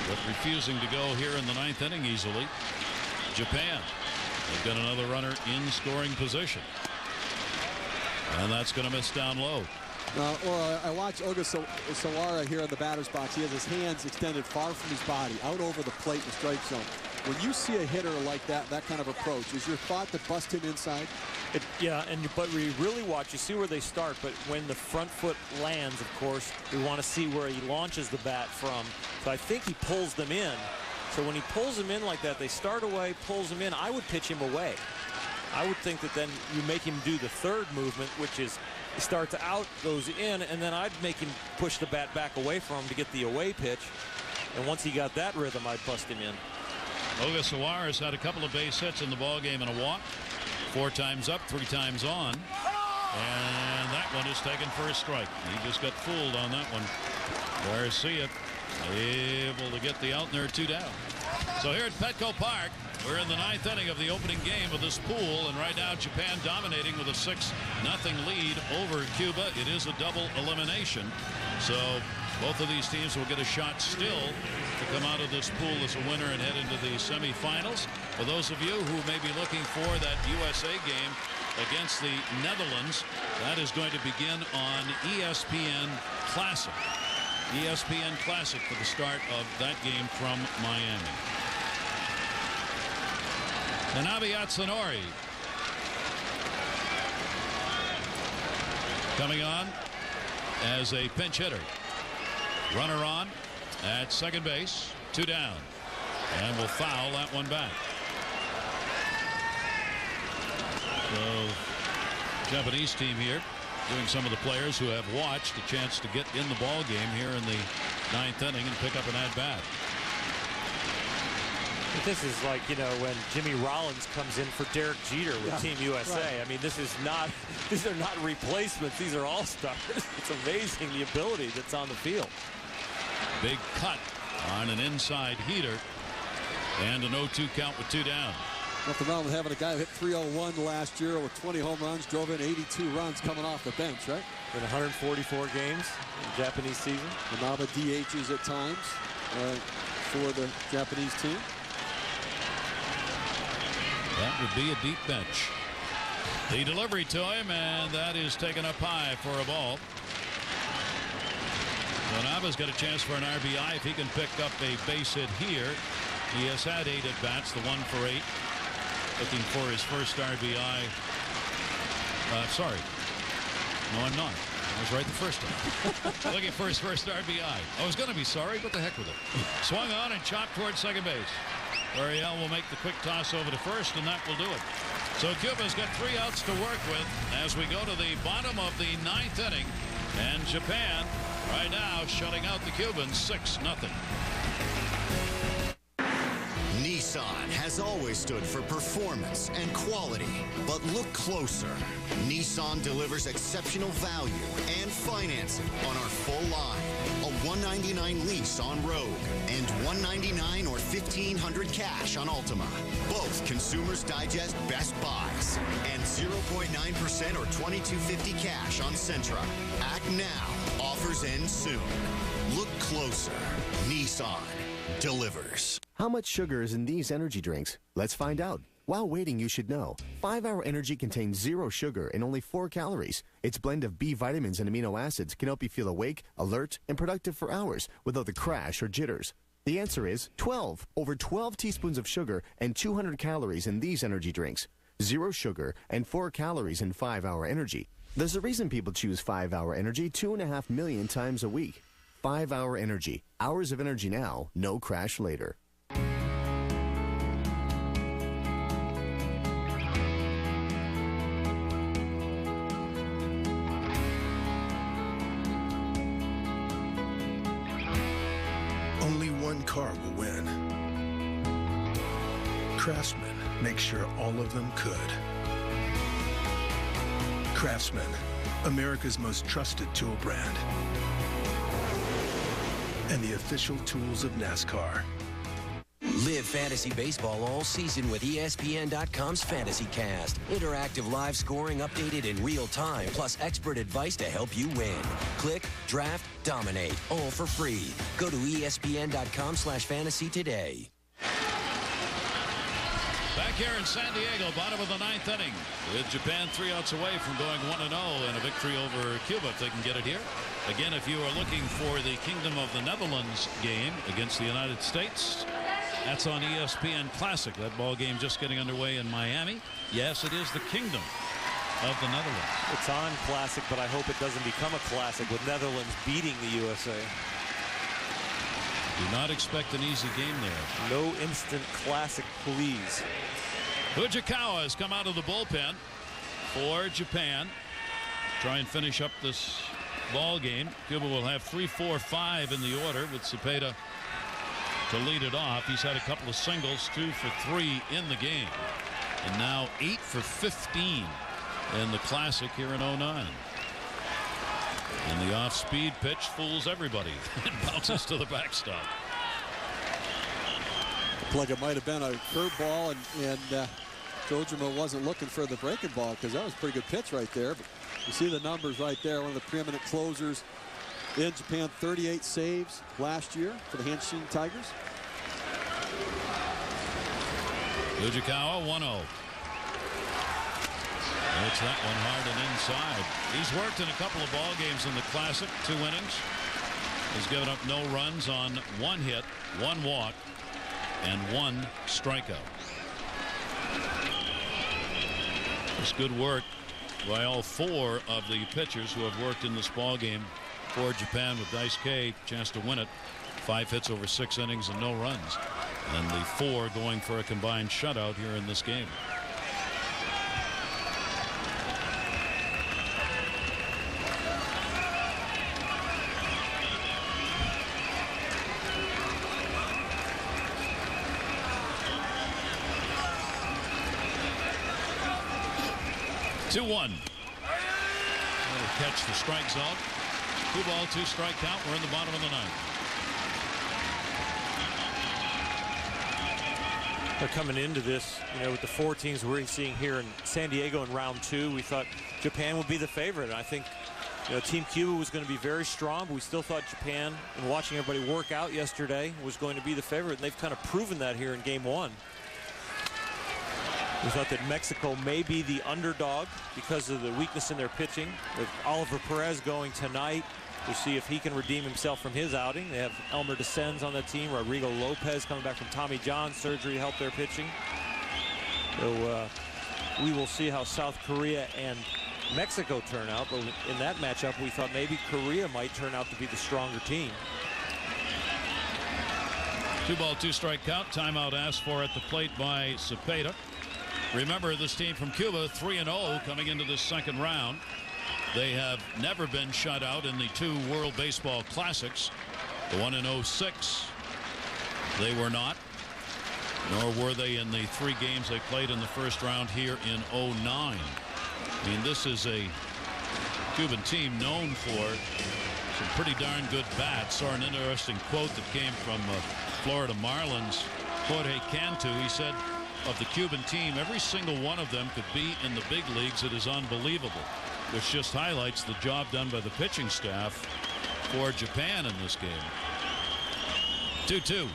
But refusing to go here in the 9th inning easily. Japan. They've got another runner in scoring position. And that's going to miss down low. I watch Ogasawara here in the batter's box. He has his hands extended far from his body, out over the plate in the strike zone. When you see a hitter like that kind of approach, is your thought to bust him inside? But we really watch. You see where they start, but when the front foot lands, of course, we want to see where he launches the bat from. So I think he pulls them in. So when he pulls them in like that, they start away, pulls them in. I would pitch him away. I would think that then you make him do the third movement, which is he starts out, goes in, and then I'd make him push the bat back away from him to get the away pitch. And once he got that rhythm, I'd bust him in. Ogasawara has had a couple of base hits in the ball game and a walk. 4 times up, 3 times on. And that one is taken for a strike. He just got fooled on that one. Garcia able to get the out, and there are 2 down. So here at Petco Park, we're in the 9th inning of the opening game of this pool, and right now Japan dominating with a 6-0 lead over Cuba. It is a double elimination, so both of these teams will get a shot still to come out of this pool as a winner and head into the semifinals. For those of you who may be looking for that USA game against the Netherlands, that is going to begin on ESPN Classic. ESPN Classic for the start of that game from Miami. Tanabe Yatsunori coming on as a pinch hitter. Runner on at second base, 2 down, and will foul that one back. So Japanese team here giving some of the players who have watched a chance to get in the ball game here in the 9th inning and pick up an at-bat. This is like, you know, when Jimmy Rollins comes in for Derek Jeter with Team USA. Right. I mean, these are not replacements. These are all-stars. It's amazing the ability that's on the field. Big cut on an inside heater and an 0-2 count with 2 down. Nothing wrong with having a guy who hit .301 last year with 20 home runs, drove in 82 runs coming off the bench, right? In 144 games in the Japanese season. Inaba DHs at times for the Japanese team. That would be a deep bench. The delivery to him, and that is taken up high for a ball. Inaba's got a chance for an RBI if he can pick up a base hit here. He has had 8 at-bats, the 1 for 8. Looking for his first RBI. Sorry. No, I'm not. I was right the first time. Looking for his first RBI. I was going to be sorry, but the heck with it. Swung on and chopped towards second base. Ariel will make the quick toss over to first, and that will do it. So Cuba's got 3 outs to work with as we go to the bottom of the 9th inning. And Japan right now shutting out the Cubans 6-0. Nissan has always stood for performance and quality, but look closer. Nissan delivers exceptional value and financing on our full line. A $199 lease on Rogue and $199 or $1,500 cash on Altima. Both Consumers Digest Best Buys. And 0.9% or $2,250 cash on Sentra. Act now. Offers end soon. Look closer. Nissan delivers. How much sugar is in these energy drinks? Let's find out. While waiting, you should know. 5-Hour Energy contains 0 sugar and only 4 calories. Its blend of B vitamins and amino acids can help you feel awake, alert, and productive for hours without the crash or jitters. The answer is 12. Over 12 teaspoons of sugar and 200 calories in these energy drinks. 0 sugar and 4 calories in 5-Hour Energy. There's a reason people choose 5-Hour Energy 2.5 million times a week. 5-Hour Energy. Hours of energy now, no crash later. Only one car will win. Craftsman makes sure all of them could. Craftsman, America's most trusted tool brand. And the official tools of NASCAR. Live fantasy baseball all season with ESPN.com's Fantasy Cast. Interactive live scoring updated in real time, plus expert advice to help you win. Click, draft, dominate, all for free. Go to ESPN.com/fantasy today. Back here in San Diego, bottom of the 9th inning, with Japan 3 outs away from going 1-0 and a victory over Cuba if they can get it here. Again, if you are looking for the Kingdom of the Netherlands game against the United States, that's on ESPN Classic. That ball game just getting underway in Miami. Yes, it is the Kingdom of the Netherlands. It's on Classic, but I hope it doesn't become a classic with Netherlands beating the USA. Do not expect an easy game there. No instant classic, please. Fujikawa has come out of the bullpen for Japan. Try and finish up this ball game. Cuba will have 3, 4, 5 in the order with Cepeda to lead it off. He's had a couple of singles, 2 for 3 in the game, and now 8 for 15 in the Classic here in 09. And the off-speed pitch fools everybody. It bounces to the backstop. Looked like it might have been a curveball, and Jojima wasn't looking for the breaking ball because that was a pretty good pitch right there. But you see the numbers right there. One of the preeminent closers in Japan. 38 saves last year for the Hanshin Tigers. Fujikawa 1-0. Hits that one hard and inside. He's worked in a couple of ball games in the Classic, 2 innings. He's given up no runs on 1 hit, 1 walk, and 1 strikeout. It's good work by all 4 of the pitchers who have worked in this ball game for Japan, with Daisuke chance to win it. 5 hits over 6 innings and no runs, and the 4 going for a combined shutout here in this game. One. Little catch for strike zone. 2 ball, 2 strike count. We're in the bottom of the 9th. They're coming into this, with the 4 teams we're seeing here in San Diego in round 2. We thought Japan would be the favorite. And I think, Team Cuba was going to be very strong, but we still thought Japan, and watching everybody work out yesterday, was going to be the favorite. And they've kind of proven that here in game 1. We thought that Mexico may be the underdog because of the weakness in their pitching. With Oliver Perez going tonight, we'll see if he can redeem himself from his outing. They have Elmer Descends on that team. Rodrigo Lopez coming back from Tommy John surgery helped their pitching. So we will see how South Korea and Mexico turn out. But in that matchup, we thought maybe Korea might turn out to be the stronger team. 2 ball, 2 strike count. Timeout asked for at the plate by Cepeda. Remember, this team from Cuba, 3-0 coming into this second round. They have never been shut out in the 2 World Baseball Classics. The one in 06, they were not. nor were they in the 3 games they played in the first round here in '09. I mean, this is a Cuban team known for some pretty darn good bats. Saw an interesting quote that came from Florida Marlins Jorge Cantu. He said of the Cuban team, every single one of them could be in the big leagues. It is unbelievable, which just highlights the job done by the pitching staff for Japan in this game. 2-2.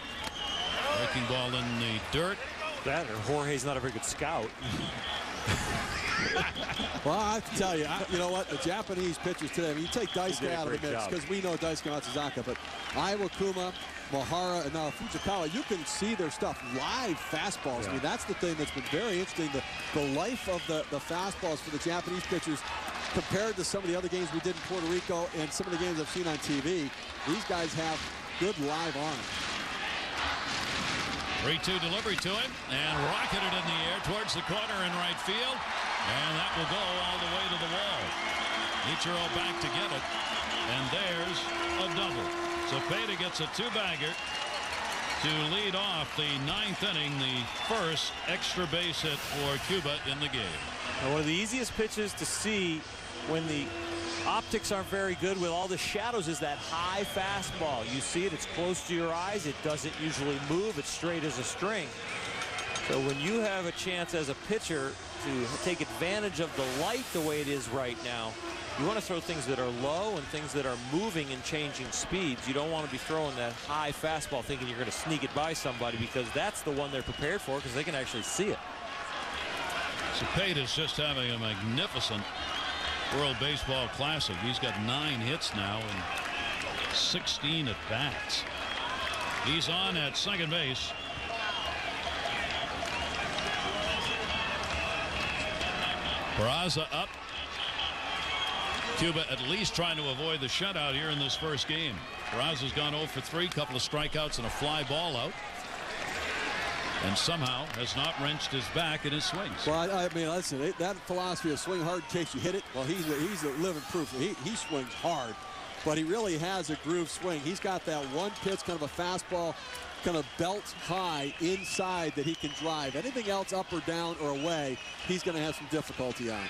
Breaking ball in the dirt. That or Jorge's not a very good scout. Well, I have to tell you, you know what? The Japanese pitchers today, I mean, you take Daisuke out of the mix because we know Daisuke Matsuzaka, but Iwakuma, Mahara, and now Fujikawa, you can see their stuff. Live fastballs. I mean, that's the thing that's been very interesting. The life of the fastballs for the Japanese pitchers compared to some of the other games we did in Puerto Rico and some of the games I've seen on TV. These guys have good live arms. 3-2 delivery to him and rocketed in the air towards the corner in right field, and that will go all the way to the wall. Ichiro back to get it, and there's a double. Cepeda gets a 2-bagger to lead off the 9th inning, the first extra base hit for Cuba in the game. Now, one of the easiest pitches to see when the optics aren't very good with all the shadows is that high fastball. You see it, it's close to your eyes, it doesn't usually move, it's straight as a string. So when you have a chance as a pitcher to take advantage of the light the way it is right now, you want to throw things that are low and things that are moving and changing speeds. You don't want to be throwing that high fastball thinking you're going to sneak it by somebody, because that's the one they're prepared for, because they can actually see it. Cepeda's just having a magnificent World Baseball Classic. He's got 9 hits now and 16 at bats. He's on at second base. Peraza up. Cuba at least trying to avoid the shutout here in this first game. Peraza's gone 0 for 3, couple of strikeouts and a fly ball out, and somehow has not wrenched his back in his swings. Well, I mean, listen, that philosophy of swing hard in case you hit it, well, he's a living proof. He swings hard, but he really has a groove swing. He's got that one pitch, kind of a fastball, kind of belt high inside that he can drive. Anything else up or down or away, he's going to have some difficulty on.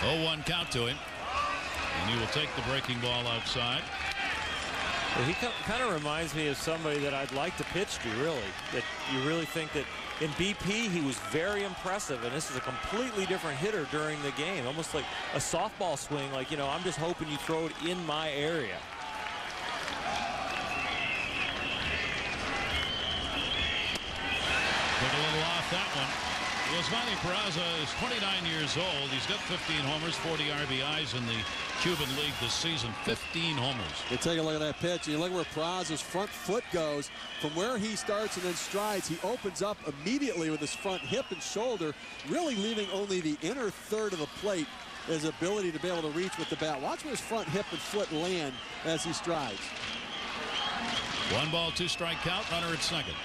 0-1 count to him, and he will take the breaking ball outside. Well, he kind of reminds me of somebody that I'd like to pitch to, really. That you really think that in BP he was very impressive, and this is a completely different hitter during the game. Almost like a softball swing, like, you know, I'm just hoping you throw it in my area. Took a little off that one. Osvaldo Peraza is 29 years old. He's got 15 homers, 40 RBIs in the Cuban League this season. 15 homers. You take a look at that pitch, and you look where Peraza's front foot goes. From where he starts and then strides, he opens up immediately with his front hip and shoulder, really leaving only the inner third of the plate, his ability to be able to reach with the bat. Watch where his front hip and foot land as he strides. 1 ball, 2 strike count, runner at second.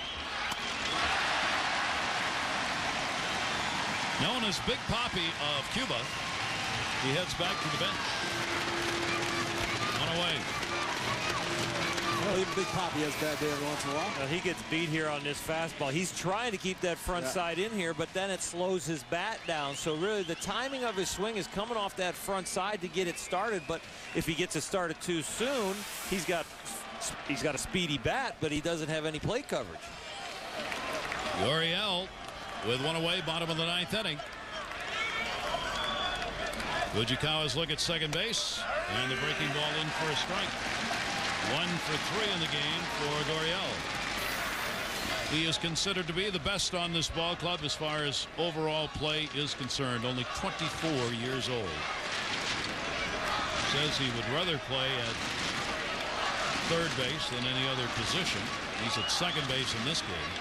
Known as Big Papi of Cuba, he heads back to the bench. One away. Well, even Big Papi has a bad day every once in a while. Now, he gets beat here on this fastball. He's trying to keep that front side in here, but then it slows his bat down. So really the timing of his swing is coming off that front side to get it started, but if he gets it started too soon, he's got a speedy bat, but he doesn't have any plate coverage. Gurriel with 1 away, bottom of the 9th inning. Fujikawa's look at second base, and the breaking ball in for a strike. 1 for 3 in the game for Gurriel. He is considered to be the best on this ball club as far as overall play is concerned. Only 24 years old. Says he would rather play at third base than any other position. He's at second base in this game.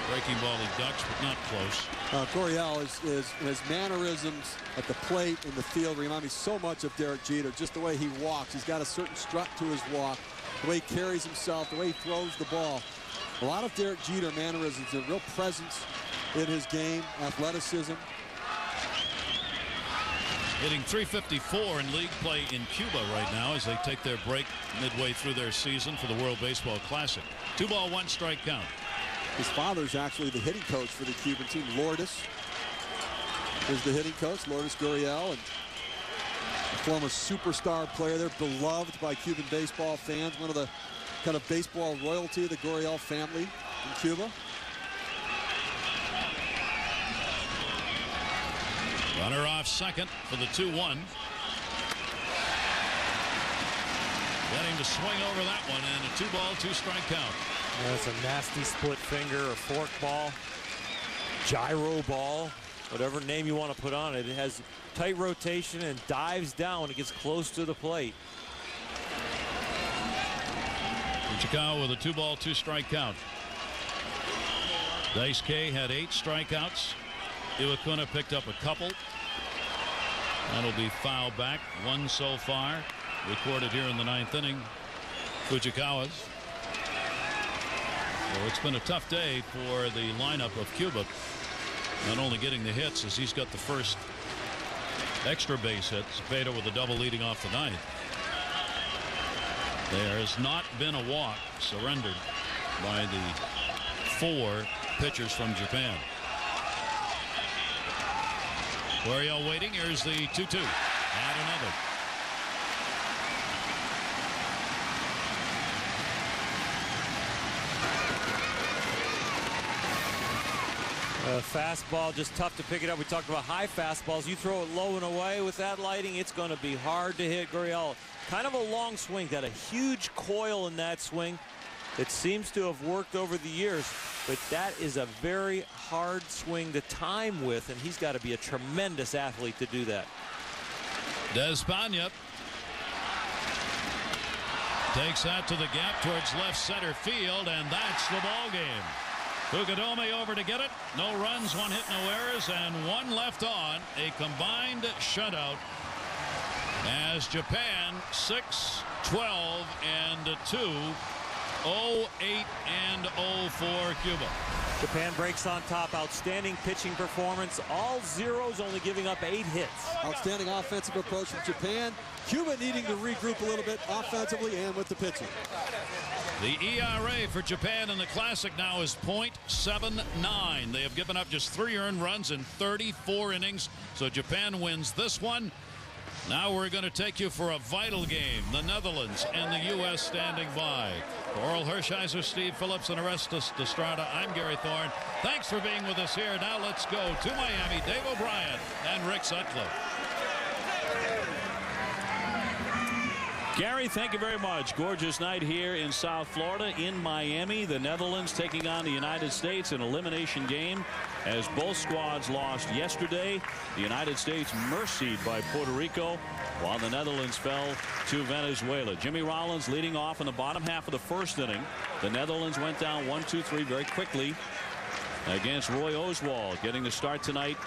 Breaking ball he ducks, but not close. Gurriel is his mannerisms at the plate in the field remind me so much of Derek Jeter. Just the way he walks. He's got a certain strut to his walk. The way he carries himself, the way he throws the ball. A lot of Derek Jeter mannerisms, a real presence in his game, athleticism. Hitting .354 in league play in Cuba right now as they take their break midway through their season for the World Baseball Classic. 2 ball, 1 strike count. His father's actually the hitting coach for the Cuban team. Lourdes is the hitting coach, Lourdes Gurriel, and a former superstar player there, beloved by Cuban baseball fans, one of the kind of baseball royalty of the Gurriel family in Cuba. Runner off second for the 2-1. Getting to swing over that one, and a 2-ball, 2-strike count. That's a nasty split finger or fork ball, gyro ball, whatever name you want to put on it. It has tight rotation and dives down when it gets close to the plate. Fujikawa with a 2-ball, 2-strike count. Daizuke had 8 strikeouts. Iwakuna picked up a couple. That'll be foul back. 1 so far recorded here in the 9th inning. Fujikawa's. Well, it's been a tough day for the lineup of Cuba. Not only getting the hits, as he's got the first extra base hit. Cepeda with a double leading off the 9th. There has not been a walk surrendered by the 4 pitchers from Japan. Gurriel waiting. Here's the 2-2. And another. Fastball, just tough to pick it up. We talked about high fastballs. You throw it low and away with that lighting, it's going to be hard to hit. Gurriel, kind of a long swing, got a huge coil in that swing. It seems to have worked over the years, but that is a very hard swing to time with, and he's got to be a tremendous athlete to do that. Despaigne takes that to the gap towards left center field, and that's the ball game. Fukudome over to get it. No runs, 1 hit, no errors, and 1 left on. A combined shutout as Japan 6-12 and 2. 0-8 and 0 for Cuba. Japan breaks on top. Outstanding pitching performance. All zeros, only giving up 8 hits. Outstanding offensive approach from Japan. Cuba needing to regroup a little bit offensively and with the pitching. The ERA for Japan in the Classic now is .79. They have given up just 3 earned runs in 34 innings. So Japan wins this one. Now we're going to take you for a vital game. The Netherlands and the U.S. standing by. For Oral Hershiser, Steve Phillips, and Orestes Destrada, I'm Gary Thorne. Thanks for being with us here. Now let's go to Miami. Dave O'Brien and Rick Sutcliffe. Gary, thank you very much. Gorgeous night here in South Florida in Miami. The Netherlands taking on the United States, an elimination game as both squads lost yesterday. The United States mercied by Puerto Rico while the Netherlands fell to Venezuela. Jimmy Rollins leading off in the bottom half of the first inning. The Netherlands went down 1-2-3 very quickly against Roy Oswald, getting the start tonight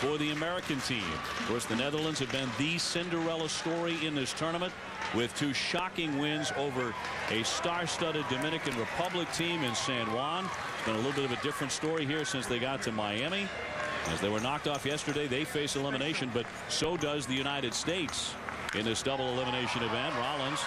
for the American team. Of course, the Netherlands have been the Cinderella story in this tournament, with 2 shocking wins over a star-studded Dominican Republic team in San Juan. It's been a little bit of a different story here since they got to Miami. As they were knocked off yesterday, they face elimination, but so does the United States in this double elimination event. Rollins